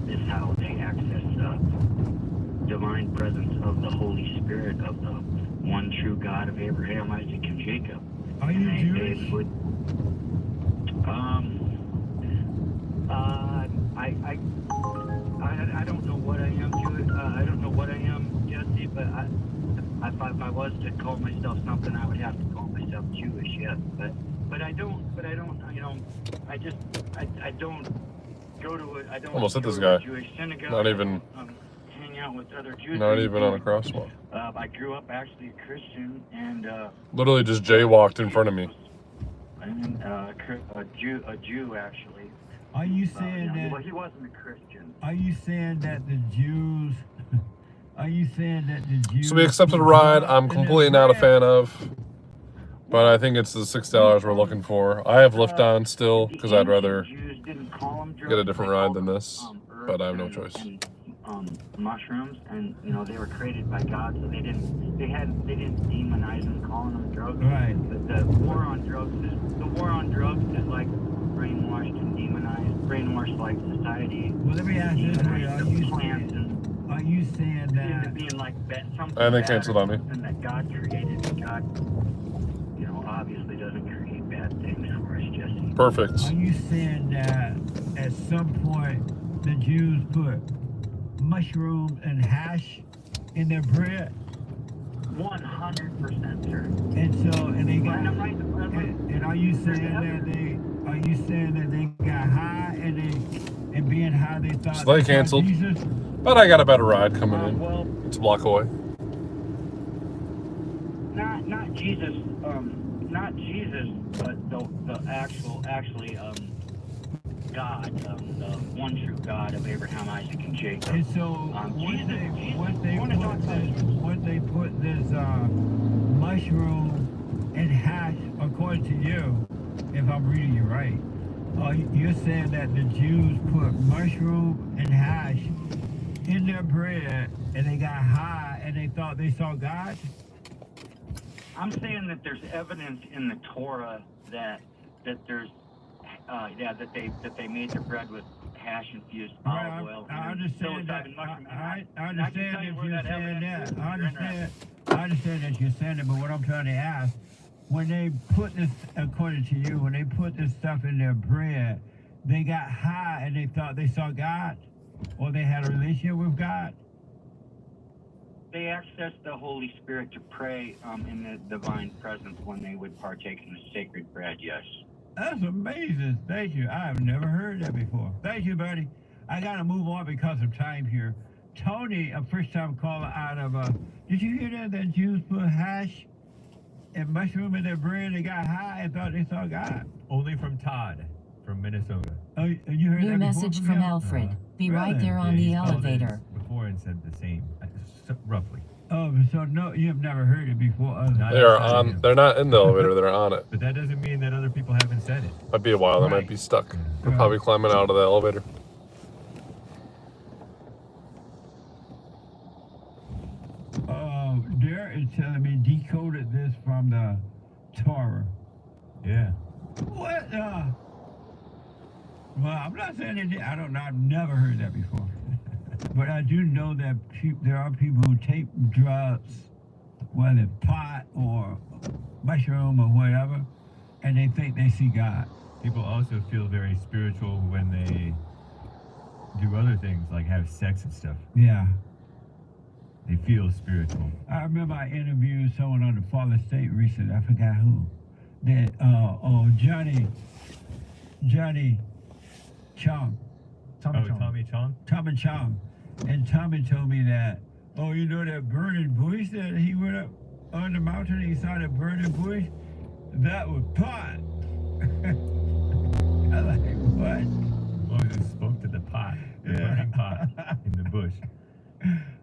is how they access the divine presence of the Holy Spirit of the one true God of Abraham, Isaac, and Jacob. Are you Jewish? I don't know what I am, Jewish. I don't know what I am, Jesse. But if I was to call myself something, I would have to call myself Jewish. Yes, but I don't. I don't go to it. I don't Almost hit go this to a guy. Jewish synagogue. Not even. Hang out with other Jews. Not even on a crosswalk. I grew up actually a Christian, and Literally just jaywalked in front of me. and a Jew actually. Are you saying that? Well, he wasn't a Christian. Are you saying that the Jews? Are you saying that the Jews? So we accepted a ride I'm completely not a fan of. But I think it's the $6 we're looking for. I have Lyft on still because I'd rather Jews didn't call them drugs, get a different they ride called than them, this, herbs but I have no choice. and mushrooms, and you know they were created by God, so they didn't demonize them, calling them drugs. Right. But the war on drugs is like brainwashed and demonized, brainwashed like society. Well, let me ask you this way: are you saying that? Being like something And they bad canceled or on me. something that God created, and God, you know, obviously doesn't create bad things for us, Jesse. Perfect. Are you saying that at some point the Jews put mushroom and hash in their bread? 100%, sir. And they got. And are you saying that they got high and being high they thought? So they canceled. Jesus? But I got a better ride coming in. It's a block away. Not Jesus, but the actually God, the one true God of Abraham, Isaac, and Jacob. And so once they put this mushroom and hash, according to you, if I'm reading you right, you're saying that the Jews put mushroom and hash in their bread and they got high and they thought they saw God? I'm saying that there's evidence in the Torah that there's that they made their bread with hash infused olive oil. I understand that. I understand that you're saying that. I understand that you're saying it, but what I'm trying to ask, when they put this, according to you, when they put this stuff in their bread, they got high and they thought they saw God, or they had a relationship with God. They accessed the Holy Spirit to pray in the divine presence when they would partake in the sacred bread, yes. That's amazing. Thank you. I have never heard that before. Thank you, buddy. I got to move on because of time here. Tony, a first-time caller out of, did you hear that Jews put hash and mushroom in their bread? They got high and thought they saw God. Only from Todd, from Minnesota. Oh, you heard New that message before from Alfred. Be right really? there on Yeah, the he called elevator. in before and said the same, roughly. Oh, so no, you've never heard it before. They are on. They're not in the elevator. They're on it. But that doesn't mean that other people haven't said it. Might be a while. They might be stuck. They're probably climbing out of the elevator. Derek is telling me decoded this from the Torah. Yeah. What? Well, I'm not saying it. I don't know. I've never heard that before. But I do know that there are people who take drugs, whether pot or mushroom or whatever, and they think they see God. People also feel very spiritual when they do other things, like have sex and stuff. Yeah. They feel spiritual. I remember I interviewed someone on the Father State recently. I forgot who. That Johnny Chong. Tommy Chong? Tommy Chong. And Tommy told me that, you know that burning bush that he went up on the mountain and he saw that burning bush? That was pot. I'm like, what? Moses spoke to the pot, the burning pot in the bush.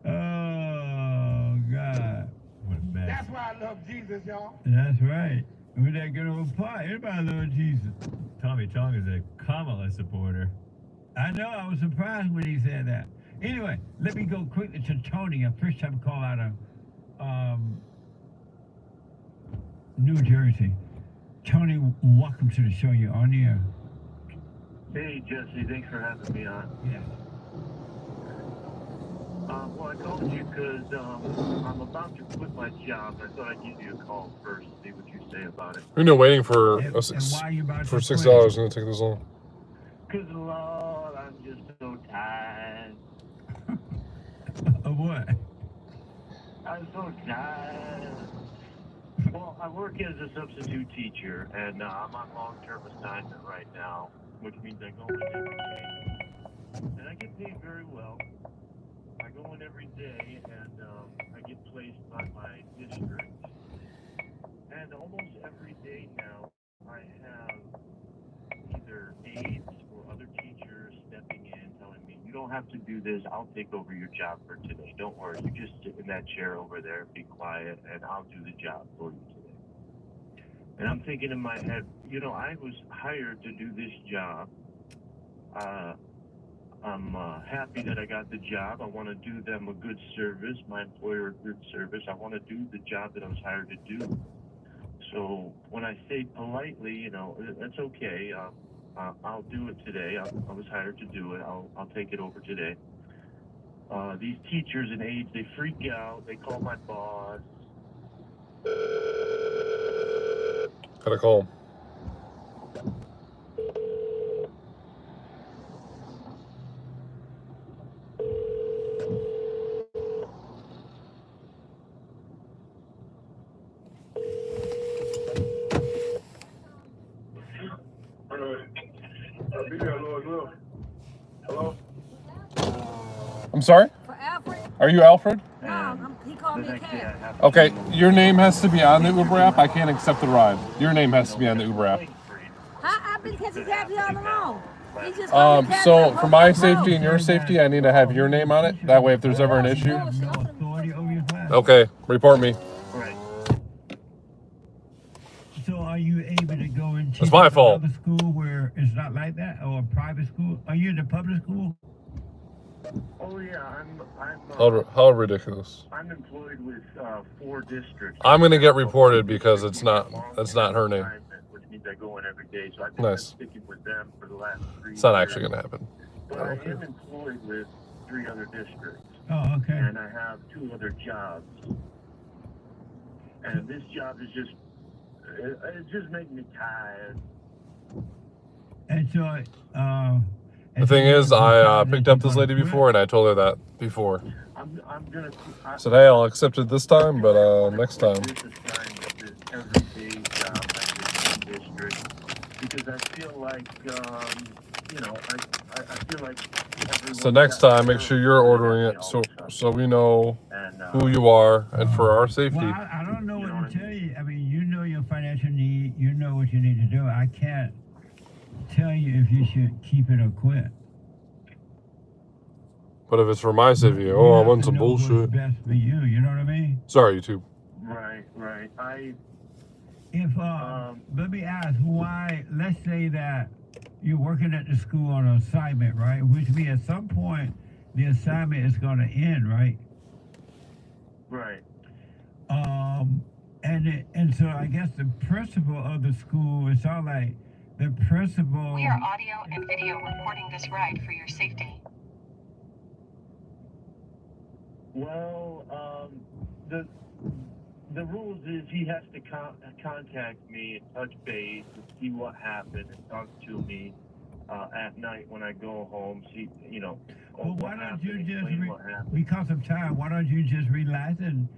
Oh, God. What a mess. That's why I love Jesus, y'all. That's right. With that good old pot, everybody loves Jesus. Tommy Chong is a Kamala supporter. I know, I was surprised when he said that. Anyway, let me go quickly to Tony, a first-time call out of New Jersey. Tony, welcome to the show. You're on the air. Hey, Jesse, thanks for having me on. Yeah. Well, I called you because I'm about to quit my job. I thought I'd give you a call first, see what you say about it. You know, waiting for And why are you about for to $6 quit? is gonna take this long. Because, Lord, I'm just so tired. Of what? I'm so tired. Well, I work as a substitute teacher, and I'm on long-term assignment right now, which means I go in every day. And I get paid very well. I go in every day, and I get placed by my district. And almost every day now, I have either aides or other teachers stepping in, telling me, you don't have to do this, I'll take over your job for today. Don't worry, you just sit in that chair over there, be quiet, and I'll do the job for you today. And I'm thinking in my head, you know, I was hired to do this job. I'm happy that I got the job. I want to do them a good service, my employer a good service. I want to do the job that I was hired to do. So when I say politely, you know, that's okay. I'll do it today. I was hired to do it. I'll take it over today. These teachers and aides, they freak out. They call my boss. Gotta call him. Hello? I'm sorry? For Alfred? Are you Alfred? No, he called me a cab. Okay, your name has to be on the Uber app. I can't accept the ride. Your name has to be on the Uber app. I've been catching cabs all along. He just called me a cab So driver. for my safety and your safety, I need to have your name on it. That way, if there's ever an issue. Okay, report me. So are you able to go into It's my fault. another school where it's not like that, or a private school? Are you in the public school? Oh yeah, How ridiculous. I'm employed with 4 districts. I'm gonna get reported because it's not her name. Which means I go in every day, so I've been Nice. sticking with them for the last 3 It's not years. actually gonna happen. But I am employed with 3 other districts. Oh, okay. And I have 2 other jobs. And this job is just, it's just making me tired. And so, The thing is, I picked up this lady before, and I told her that before. I'm gonna. I said, hey, I'll accept it this time, but next time. This assignment, this everyday job at this district, because I feel like, you know, I feel like. So next time, make sure you're ordering it, so we know who you are, and for our safety. Well, I don't know what to tell you. I mean, you know your financial need. You know what you need to do. I can't tell you if you should keep it or quit. But if it's for my safety, oh, I want some bullshit. Best for you. You know what I mean? Sorry, YouTube. Right. If let me ask, why? Let's say that you're working at the school on an assignment, right? Which means at some point the assignment is going to end, right? Right. And so I guess the principal of the school, it's all like the principal. We are audio and video recording this ride for your safety. Well, the rules is he has to contact me and touch base and see what happened and talk to me at night when I go home. See, you know. Well, why don't you just, because of time, why don't you just relax and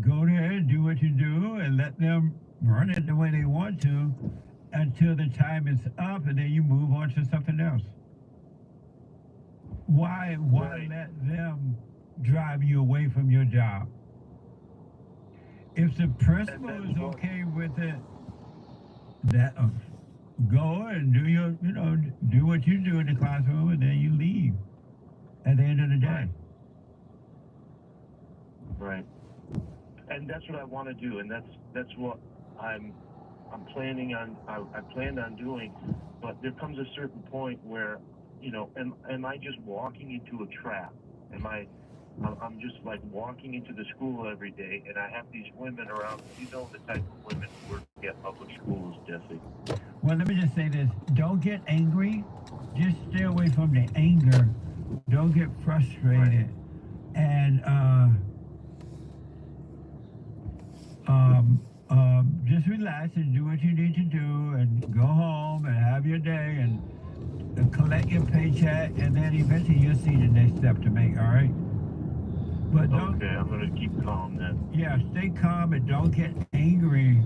go there and do what you do and let them run it the way they want to until the time is up, and then you move on to something else? Why let them drive you away from your job? If the principal is okay with it, that go and do your, do what you do in the classroom, and then you leave at the end of the day. Right. And that's what I want to do, and that's what I'm planning on. I planned on doing, but there comes a certain point where, am I just walking into a trap? I'm just like walking into the school every day, and I have these women around. You know the type of women who work at public schools, Jesse. Well, let me just say this. Don't get angry. Just stay away from the anger. Don't get frustrated. And just relax and do what you need to do and go home and have your day and collect your paycheck, and then eventually you'll see the next step to make, all right? But okay, I'm going to keep calm then. Yeah, stay calm and don't get angry.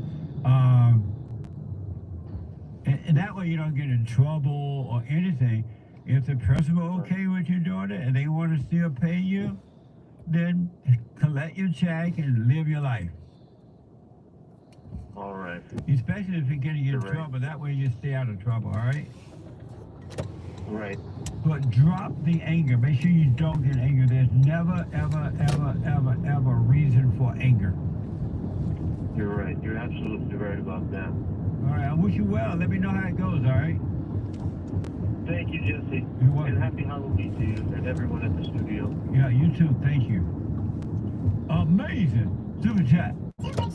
And that way you don't get in trouble or anything. If the principal okay with you doing it and they want to still pay you, then collect your check and live your life. All right. Especially if you're getting in trouble. That way you stay out of trouble, all right? Right. But drop the anger. Make sure you don't get angry. There's never, ever, ever, ever, ever reason for anger. You're right. You're absolutely right about that. All right, I wish you well. Let me know how it goes, all right? Thank you, Jesse. You're welcome. And happy Halloween to you and everyone at the studio. Yeah, you too. Thank you. Amazing. Super chat. Super.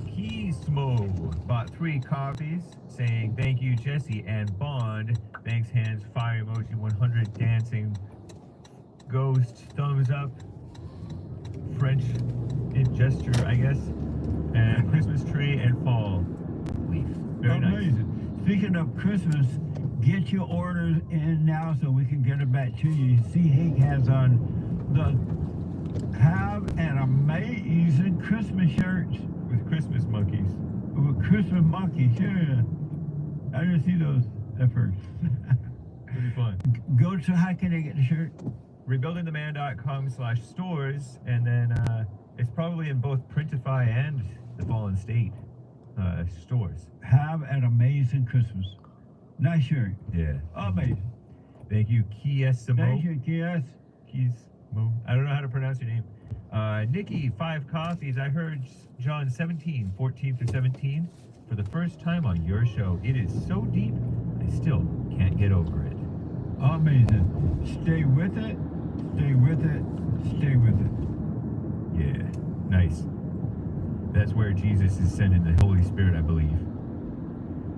Keysmo bought 3 coffees saying thank you, Jesse and Bond. Thanks, hands, fire emoji, 100 dancing, ghost, thumbs up, French gesture, I guess, and Christmas tree and fall leaf. Very Amazing. nice. Speaking of Christmas, get your orders in now so we can get them back to you. See, Hank has on the Have an Amazing Christmas shirts. With Christmas monkeys. With Christmas monkeys, yeah. I didn't see those at first. Pretty fun. Go to, how can they get the shirt? rebuildingtheman.com/stores, and then it's probably in both Printify and the Fallen State stores. Have an amazing Christmas. Nice shirt. Yeah. Amazing. Thank you, Kiesimo. Thank you, Kies. Kiesimo. I don't know how to pronounce your name. Nikki, 5 coffees. I heard John 17, 14 through 17 for the first time on your show. It is so deep, I still can't get over it. Amazing. Stay with it. Stay with it. Stay with it. Yeah, nice. That's where Jesus is sending the Holy Spirit, I believe.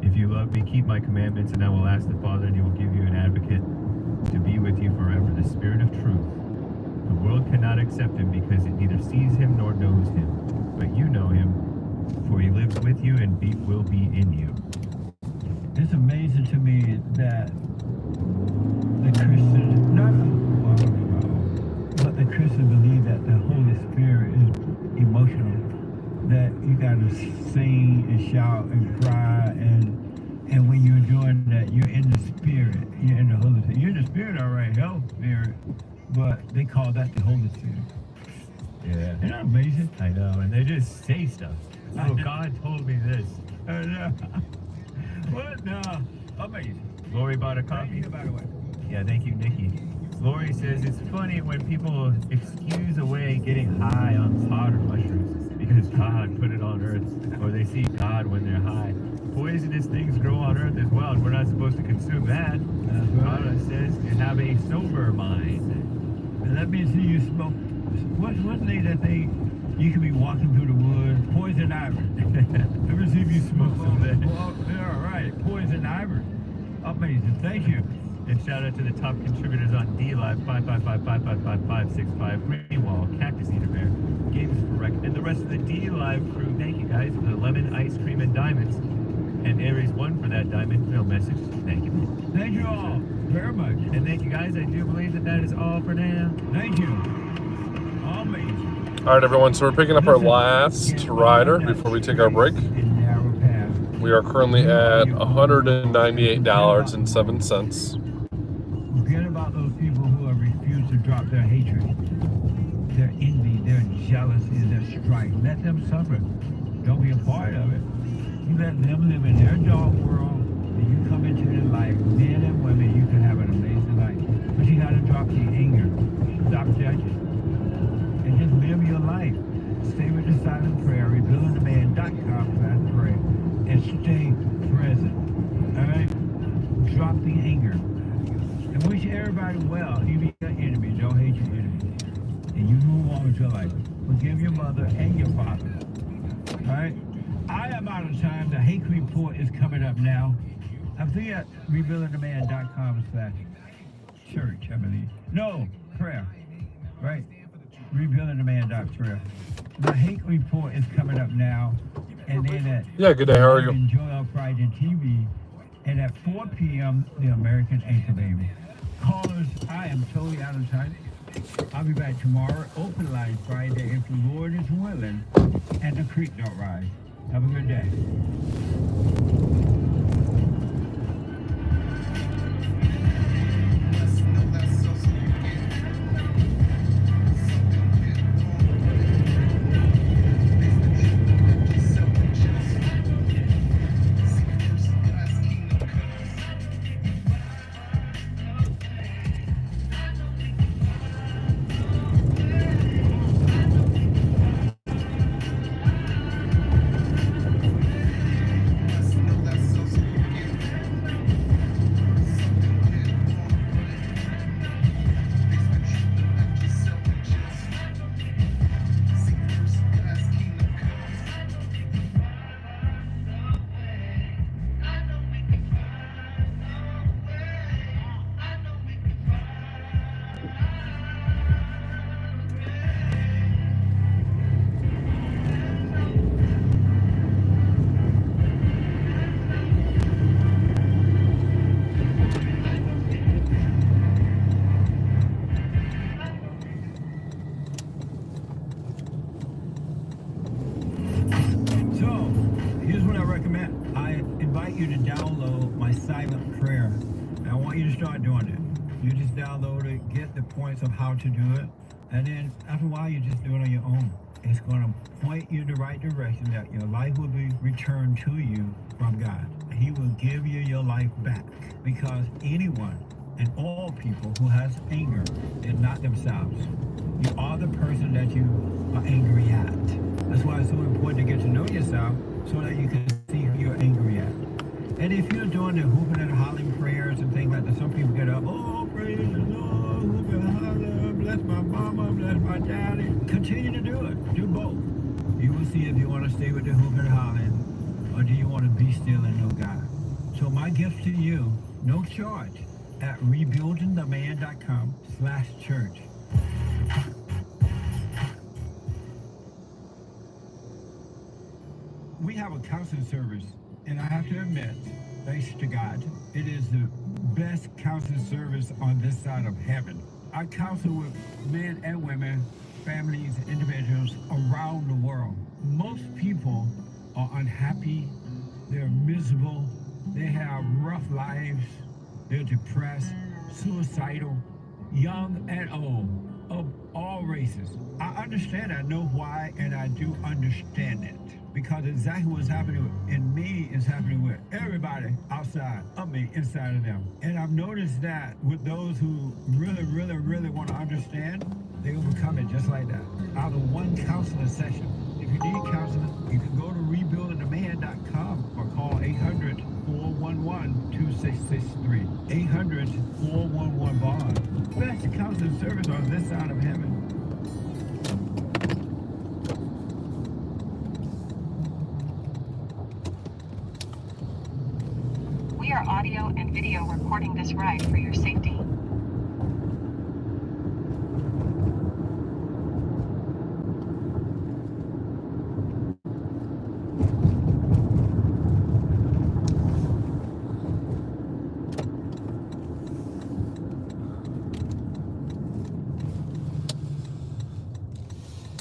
If you love me, keep my commandments, and I will ask the Father, and he will give you an advocate to be with you forever, the Spirit of truth. The world cannot accept him because it neither sees him nor knows him. But you know him, for he lives with you and will be in you. It's amazing to me that the Christians, but the Christians believe that the Holy Spirit is emotional. That you gotta sing and shout and cry, and when you're doing that, you're in the Spirit. You're in the Holy Spirit. You're in the Spirit, all right, hell, Spirit. But they call that the Holy Spirit. Yeah. Isn't that amazing? I know, and they just say stuff. Oh, God told me this. What? No. Amazing. Lori bought a coffee. Thank you, by the way. Yeah, thank you, Nikki. Lori says it's funny when people excuse away getting high on powder mushrooms because God put it on earth, or they see God when they're high. Poisonous things grow on earth as well, and we're not supposed to consume that. God says to have a sober mind. And that means you smoke. Wasn't they that they? You could be walking through the woods, poison ivy. Let me see if you smoke some of that. Well, yeah, all right, poison ivy. Amazing, thank you. And shout out to the top contributors on D-Live, 555-555-565, Greenwall, Cactus Eater Bear, Games for Rec, and the rest of the D-Live crew. Thank you guys for the lemon, ice cream, and diamonds. And Aries won for that diamond. No message. Thank you. Thank you all very much. And thank you guys. I do believe that is all for now. Thank you. Amazing. All right, everyone. So we're picking up our last rider before we take our break. We are currently at $198.07. Forget about those people who have refused to drop their hatred, their envy, their jealousy, their strife. Let them suffer. Don't be a part of it. You let them live in their dark world, and you come into their life. Men and women, you can have an amazing life. But you got to drop the anger. Stop judging. And just live your life. Stay with the silent prayer. rebuildingtheman.com/prayer. And stay present. All right? Drop the anger. And wish everybody well. Even your enemies. Don't hate your enemies. And you move on with your life. Forgive your mother and your father. All right? I am out of time. The hate report is coming up now. I'm thinking at rebuildingtheman.com/church, I believe. No, prayer. Right? Rebuildingtheman.prayer. The hate report is coming up now. And then at good day. How are you? Enjoy Our Friday TV. And at 4 p.m., the American Anchor Baby. Callers, I am totally out of time. I'll be back tomorrow. Open line Friday if the Lord is willing and the creek don't rise. Have a good day. want you to start doing it. You just download it, get the points of how to do it, and then after a while you just do it on your own. It's going to point you in the right direction that your life will be returned to you from God. He will give you your life back, because anyone and all people who has anger is not themselves. You are the person that you are angry at. That's why it's so important to get to know yourself so that you can see who you're angry at. And if you're doing the hooping and hollering prayers and things like that, some people get up, oh, praise the Lord, hooping and hollering, bless my mama, bless my daddy. Continue to do it. Do both. You will see if you want to stay with the hooping and hollering, or do you want to be still and know God. So my gift to you, no charge, at rebuildingtheman.com/church. We have a counseling service, and I have to admit, thanks to God, it is the best counseling service on this side of heaven. I counsel with men and women, families, individuals around the world. Most people are unhappy, they're miserable, they have rough lives, they're depressed, suicidal, young and old, of all races. I understand, I know why, and I do understand it. Because exactly what's happening in me is happening with everybody outside of me, inside of them. And I've noticed that with those who really, really, really want to understand, they overcome it just like that. Out of one counseling session. If you need counseling, you can go to rebuildingtheman.com or call 800-411-2663. 800-411-BOND. Best counseling service on this side of heaven. We are audio and video recording this ride for your safety.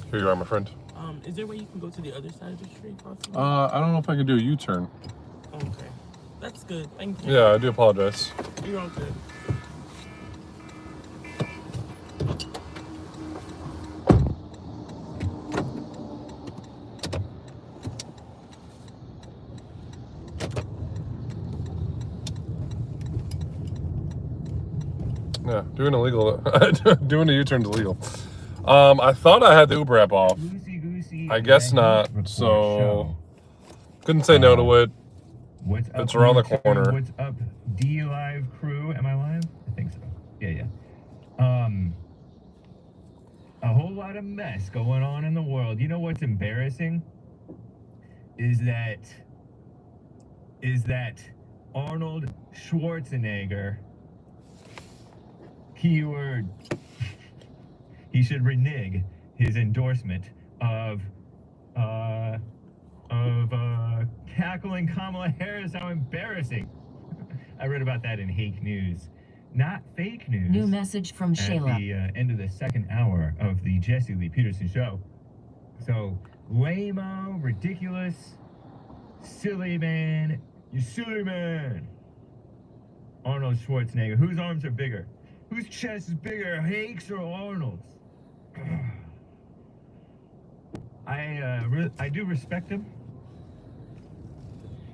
Here you are, my friend. Is there a way you can go to the other side of the street possibly? I don't know if I can do a U-turn. Okay. That's good. Thank you. Yeah, I do apologize. You're all good. Yeah, doing a U-turn's illegal. I thought I had the Uber app off. I guess not. So couldn't say no to it. What's up? It's around the corner. What's up, D Live crew? Am I live? I think so. Yeah. A whole lot of mess going on in the world. You know what's embarrassing? Is that Arnold Schwarzenegger, keyword, he should renege his endorsement of cackling Kamala Harris. How embarrassing. I read about that in Hake News. Not fake news. New message from Shayla. At the end of the second hour of the Jesse Lee Peterson show. So, lame-o, ridiculous, silly man. You silly man. Arnold Schwarzenegger. Whose arms are bigger? Whose chest is bigger, Hake's or Arnold's? I do respect him,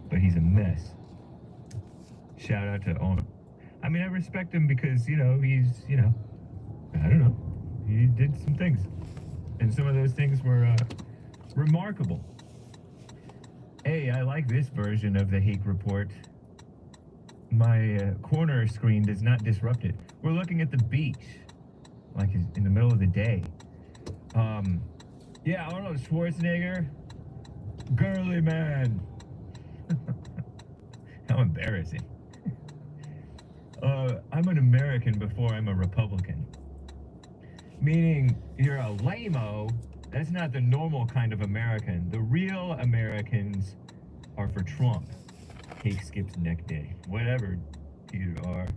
but he's a mess. Shout out to Arnold. I mean, I respect him because, he's, I don't know. He did some things. And some of those things were remarkable. Hey, I like this version of the Hake Report. My corner screen does not disrupt it. We're looking at the beach, like in the middle of the day. Yeah, Arnold Schwarzenegger, girly man. How embarrassing. I'm an American before I'm a Republican. Meaning, you're a lame-o. That's not the normal kind of American. The real Americans are for Trump. Hake skips neck day. Whatever you are.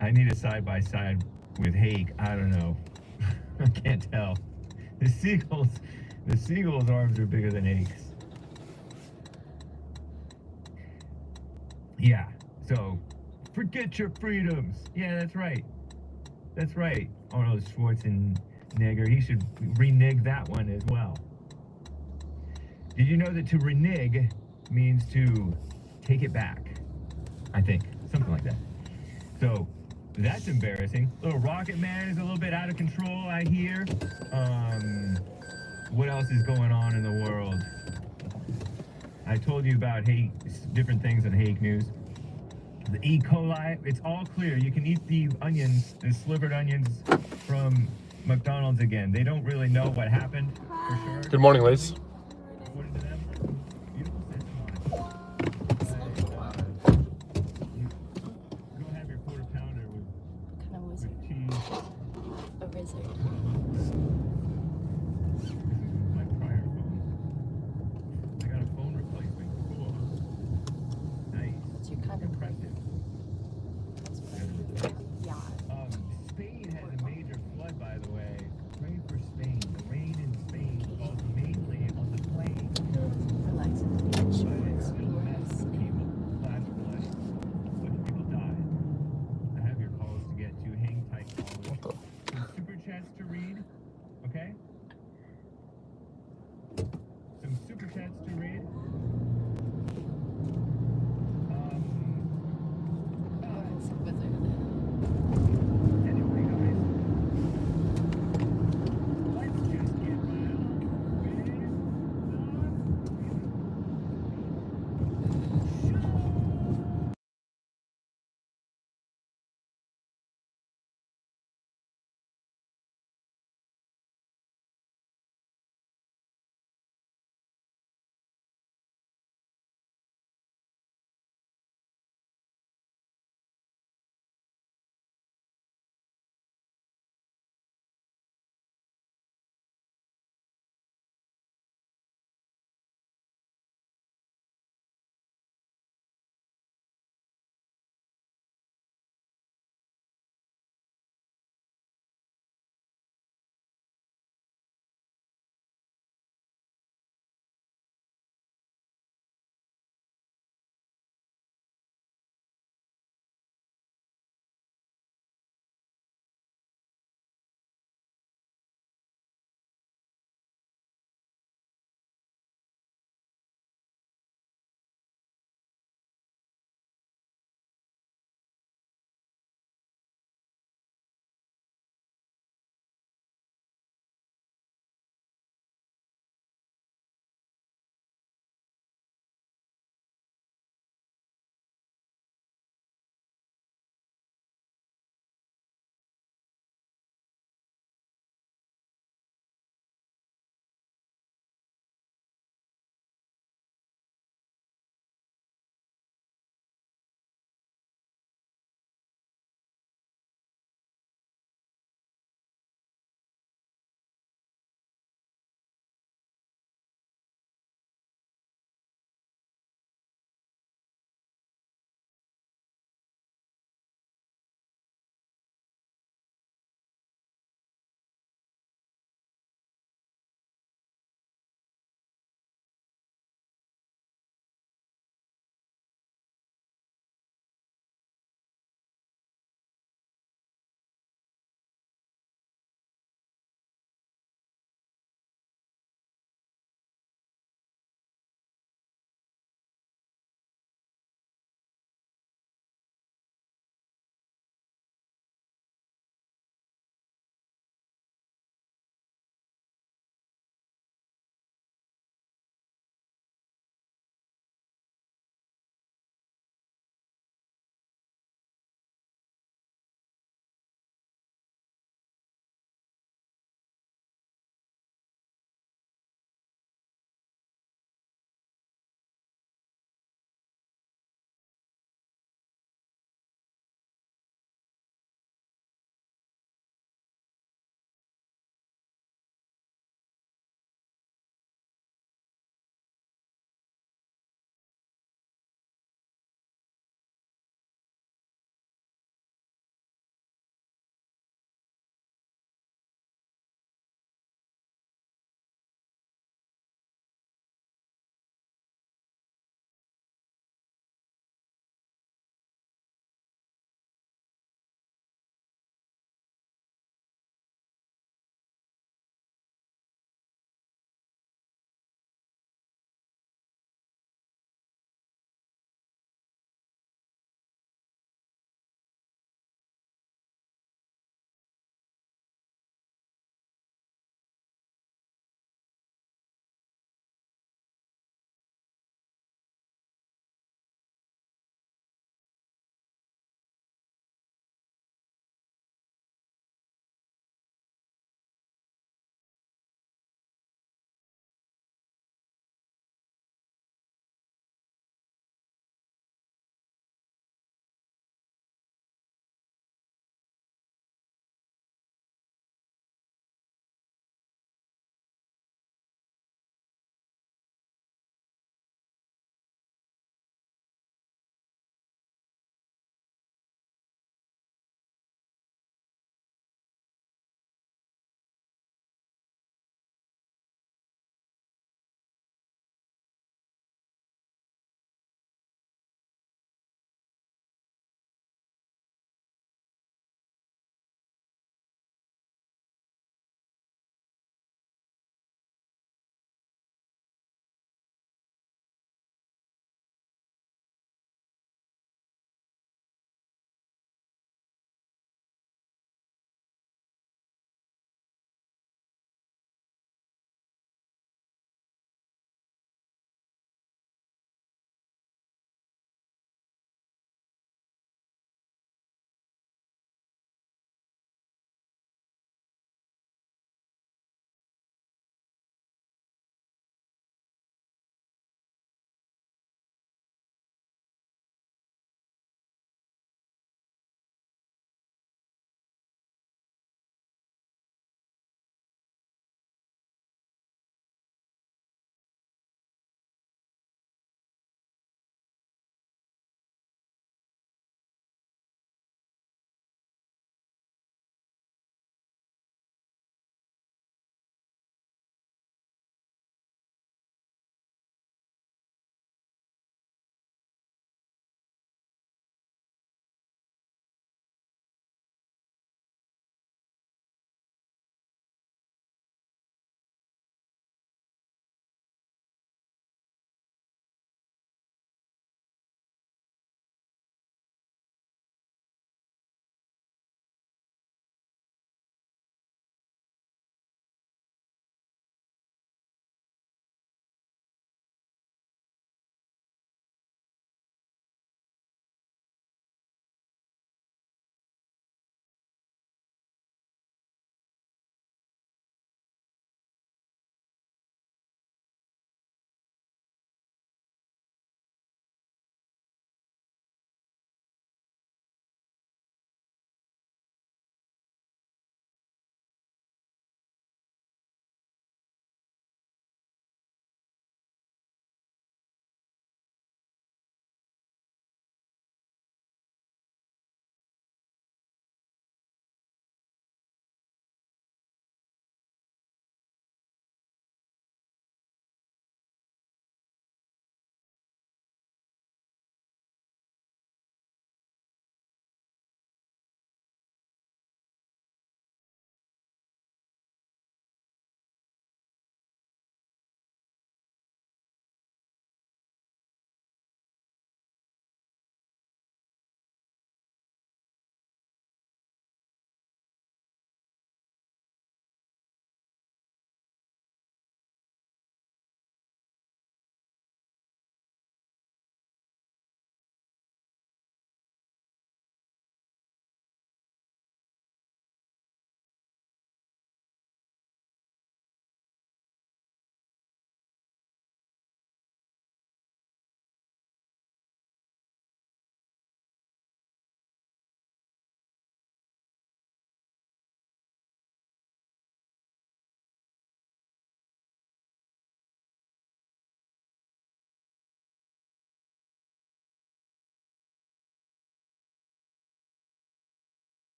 I need a side-by-side with Hake. I don't know. I can't tell. The seagull's arms are bigger than Hake's. Yeah, so Forget your freedoms. Yeah, that's right. That's right. Arnold Schwarzenegger. He should renege that one as well. Did you know that to renege means to take it back? I think. Something like that. So, that's embarrassing. Little Rocket Man is a little bit out of control, I hear. What else is going on in the world? I told you about different things on Hague News. The E. coli, it's all clear. You can eat the onions, the slivered onions from McDonald's again. They don't really know what happened, for sure. Good morning, ladies. According to them, beautiful system. Go have your quarter pounder with cheese. A wizard. This is my prior phone. I got a phone replacement. Cool. Nice. What's your kind of impressive? Yeah. Spain has a major flood, by the way. Pray for Spain. The rain in Spain falls mainly on the plain. Relax on the beach. Flash flood. A bunch of people died. I have your calls to get to. Hang tight, callers. Some super chats to read. Okay? Some super chats to read.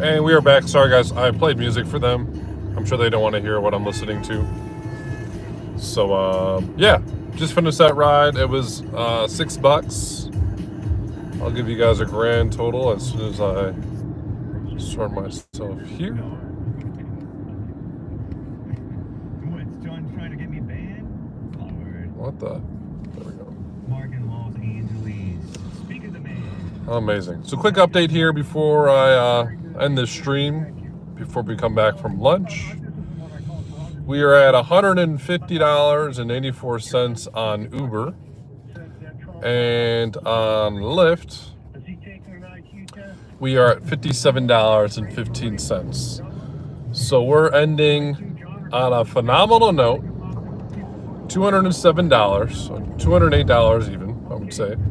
And we are back. Sorry, guys. I played music for them. I'm sure they don't want to hear what I'm listening to. So, yeah. Just finished that ride. It was $6. I'll give you guys a grand total as soon as I sort myself here. What's John trying to get me banned? Lord. What the? There we go. Mark in Los Angeles. Speak of the man. Amazing. So quick update here before I end this stream, before we come back from lunch. We are at $150.84 on Uber, and on Lyft, we are at $57.15. So we're ending on a phenomenal note, $207, $208 even, I would say. And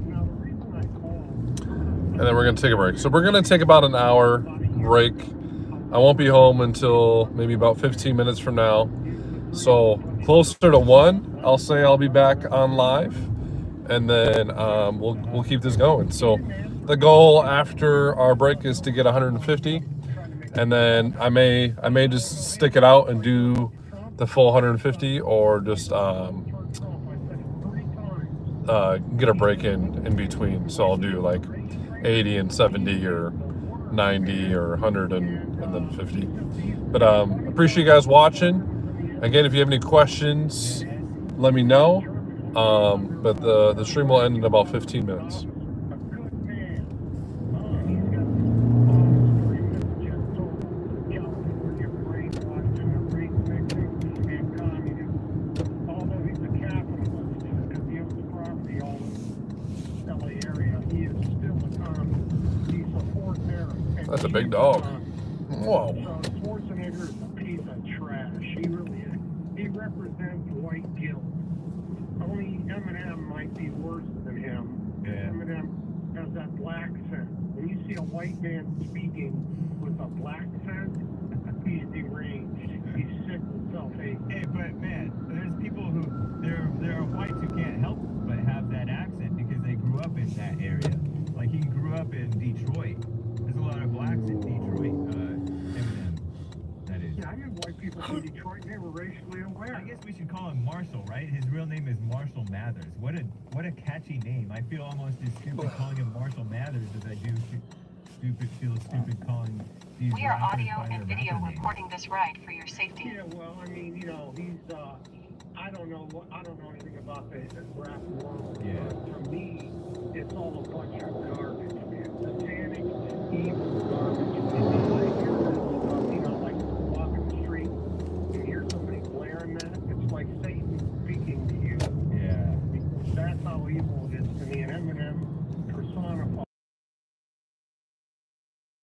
then we're going to take a break. So we're going to take about an hour break. I won't be home until maybe about 15 minutes from now. So closer to 1, I'll say I'll be back on live, and then we'll keep this going. So the goal after our break is to get 150, and then I may just stick it out and do the full 150, or just get a break in between. So I'll do like 80 and 70, or 90 or 100 and then 50. But appreciate you guys watching. Again, if you have any questions, let me know. But the stream will end in about 15 minutes. That's a big dog. Whoa. Schwarzenegger is a piece of trash. He really is. He represents white guilt. Only Eminem might be worse than him. Yeah. Eminem has that black scent. When you see a white man speaking with a black scent, he's deranged. He's sick with self-hate. Hey, but man, there's people who there are whites who can't help but have that accent because they grew up in that area. Like he grew up in Detroit. There's a lot of blacks in Detroit. Eminem, that is. Yeah, I knew white people from Detroit. They were racially aware. I guess we should call him Marshall, right? His real name is Marshall Mathers. What a catchy name. I feel almost as stupid calling him Marshall Mathers as I do stupid calling these We are rappers audio by their and video rapper names. recording this ride for your safety. Yeah, well, I mean, you know, he's I don't know anything about the rap world. Yeah. But to me, it's all a bunch of